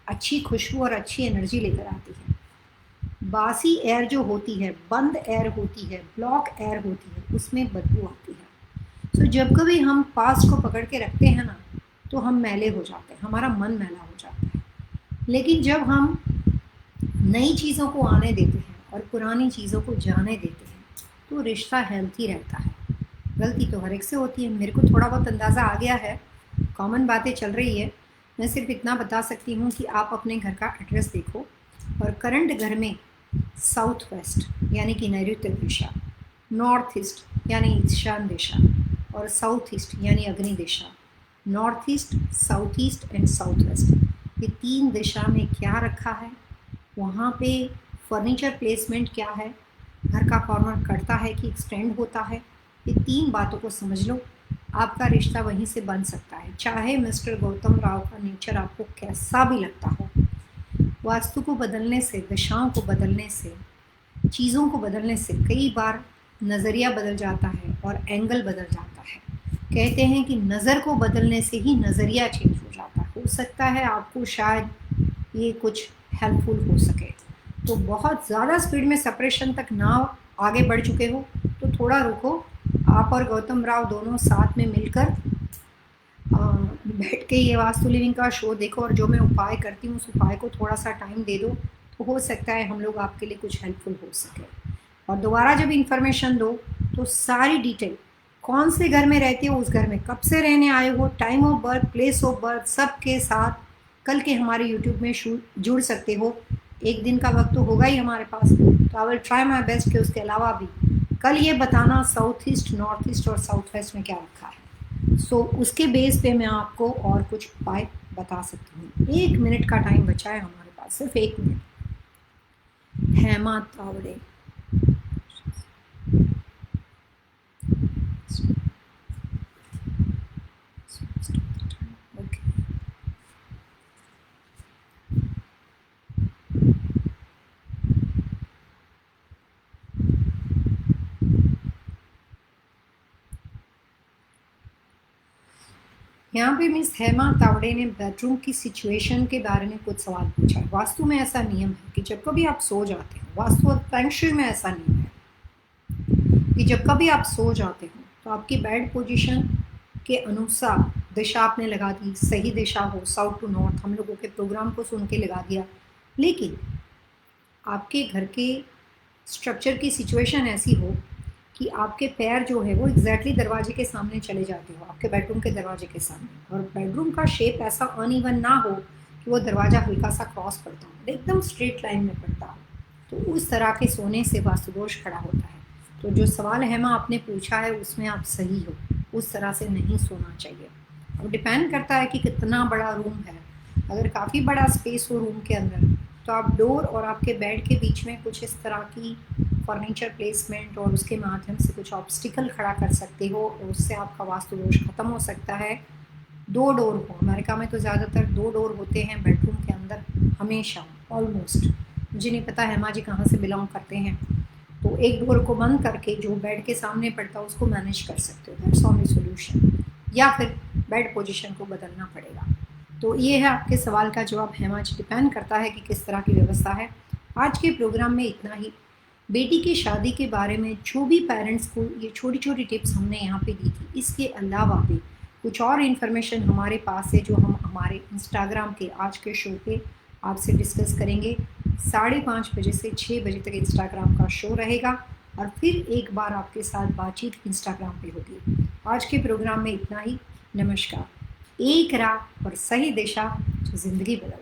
अच्छी खुशबू और अच्छी एनर्जी लेकर आती है। बासी एयर जो होती है, बंद एयर होती है, ब्लॉक एयर होती है, उसमें बदबू आती है। तो जब कभी हम पास्ट को पकड़ के रखते हैं ना तो हम मैले हो जाते हैं, हमारा मन मैला हो जाता है। लेकिन जब हम नई चीज़ों को आने देते हैं और पुरानी चीज़ों को जाने देते हैं तो रिश्ता हेल्थी रहता है। गलती तो हर एक से होती है, मेरे को थोड़ा बहुत अंदाज़ा आ गया है, कॉमन बातें चल रही है। मैं सिर्फ इतना बता सकती हूँ कि आप अपने घर का एड्रेस देखो और करंट घर में साउथ वेस्ट यानी कि नैऋत्य दिशा, नॉर्थ ईस्ट यानी ईशान दिशा और साउथ ईस्ट यानी अग्नि दिशा, north east, south east and south west, ये 3 दिशा में क्या रखा है, वहाँ पे फर्नीचर प्लेसमेंट क्या है, घर का कॉर्नर कटता है कि एक्सटेंड होता है, ये 3 बातों को समझ लो, आपका रिश्ता वहीं से बन सकता है। चाहे मिस्टर गौतम राव का नेचर आपको कैसा भी लगता हो, वास्तु को बदलने से, दिशाओं को बदलने से, चीज़ों को बदलने से कई बार नज़रिया बदल जाता है और एंगल बदल जाता है। कहते हैं कि नज़र को बदलने से ही नज़रिया चेंज हो जाता है। हो सकता है आपको शायद ये कुछ हेल्पफुल हो सके। तो बहुत ज़्यादा स्पीड में सेपरेशन तक ना आगे बढ़ चुके हो तो थोड़ा रुको, आप और गौतम राव दोनों साथ में मिलकर बैठ के ये वास्तु लिविंग का शो देखो और जो मैं उपाय करती हूँ उस उपाय को थोड़ा सा टाइम दे दो तो हो सकता है हम लोग आपके लिए कुछ हेल्पफुल हो सके। और दोबारा जब इन्फॉर्मेशन दो तो सारी डिटेल, कौन से घर में रहते हो, उस घर में कब से रहने आए हो, time of birth, place of birth, सब के साथ कल के हमारे यूट्यूब में जुड़ सकते हो। एक दिन का वक्त तो होगा ही हमारे पास, तो आई विल ट्राई माई बेस्ट कि उसके अलावा भी कल ये बताना साउथ ईस्ट, नॉर्थ ईस्ट और साउथ वेस्ट में क्या रखा है। सो उसके बेस पे मैं आपको और कुछ उपाय बता सकती हूँ। 1 मिनट का टाइम बचा है हमारे पास, सिर्फ 1 मिनट। हेमा तावड़े, यहाँ पे मिस हेमा तावड़े ने बेडरूम की सिचुएशन के बारे में कुछ सवाल पूछा है। वास्तु में ऐसा नियम है कि जब कभी आप सो जाते हो, वास्तु और फेंग शुई में ऐसा नियम है कि जब कभी आप सो जाते हो तो आपकी बेड पोजीशन के अनुसार दिशा आपने लगा दी, सही दिशा हो साउथ टू नॉर्थ, हम लोगों के प्रोग्राम को सुन के लगा दिया, लेकिन आपके घर के स्ट्रक्चर की सिचुएशन ऐसी हो कि आपके पैर जो है वो एग्जैक्टली दरवाजे के सामने चले जाते हो, आपके बेडरूम के दरवाजे के सामने, और बेडरूम का शेप ऐसा अनइवन ना हो कि वो दरवाज़ा हल्का सा क्रॉस पड़ता हो, एकदम स्ट्रेट लाइन में पड़ता हो, तो उस तरह के सोने से वास्तुदोष खड़ा होता है। तो जो सवाल हेमा आपने पूछा है उसमें आप सही हो, उस तरह से नहीं सोना चाहिए। अब डिपेंड करता है कि कितना बड़ा रूम है, अगर काफ़ी बड़ा स्पेस हो रूम के अंदर तो आप डोर और आपके बेड के बीच में कुछ इस तरह की फर्नीचर प्लेसमेंट और उसके माध्यम से कुछ ऑब्स्टिकल खड़ा कर सकते हो और उससे आपका वास्तु दोष खत्म हो सकता है। 2 डोर हो, अमेरिका में तो ज़्यादातर 2 डोर होते हैं बेडरूम के अंदर हमेशा, ऑलमोस्ट। मुझे नहीं पता हेमा जी कहाँ से बिलोंग करते हैं, तो एक डोर को बंद करके जो बेड के सामने पड़ता है उसको मैनेज कर सकते हो, दैट्स ओनली सॉल्यूशन, या फिर बेड पोजीशन को बदलना पड़ेगा। तो ये है आपके सवाल का जवाब हेमा जी, डिपेंड करता है कि किस तरह की व्यवस्था है। आज के प्रोग्राम में इतना ही। बेटी की शादी के बारे में जो भी पेरेंट्स को ये छोटी छोटी टिप्स हमने यहाँ पे दी थी, इसके अलावा भी कुछ और इन्फॉर्मेशन हमारे पास है जो हम हमारे इंस्टाग्राम के आज के शो पे आपसे डिस्कस करेंगे। 5:30 बजे से 6 बजे तक इंस्टाग्राम का शो रहेगा और फिर एक बार आपके साथ बातचीत इंस्टाग्राम पे होगी। आज के प्रोग्राम में इतना ही। नमस्कार। एक राह और सही दिशा जो ज़िंदगी बदल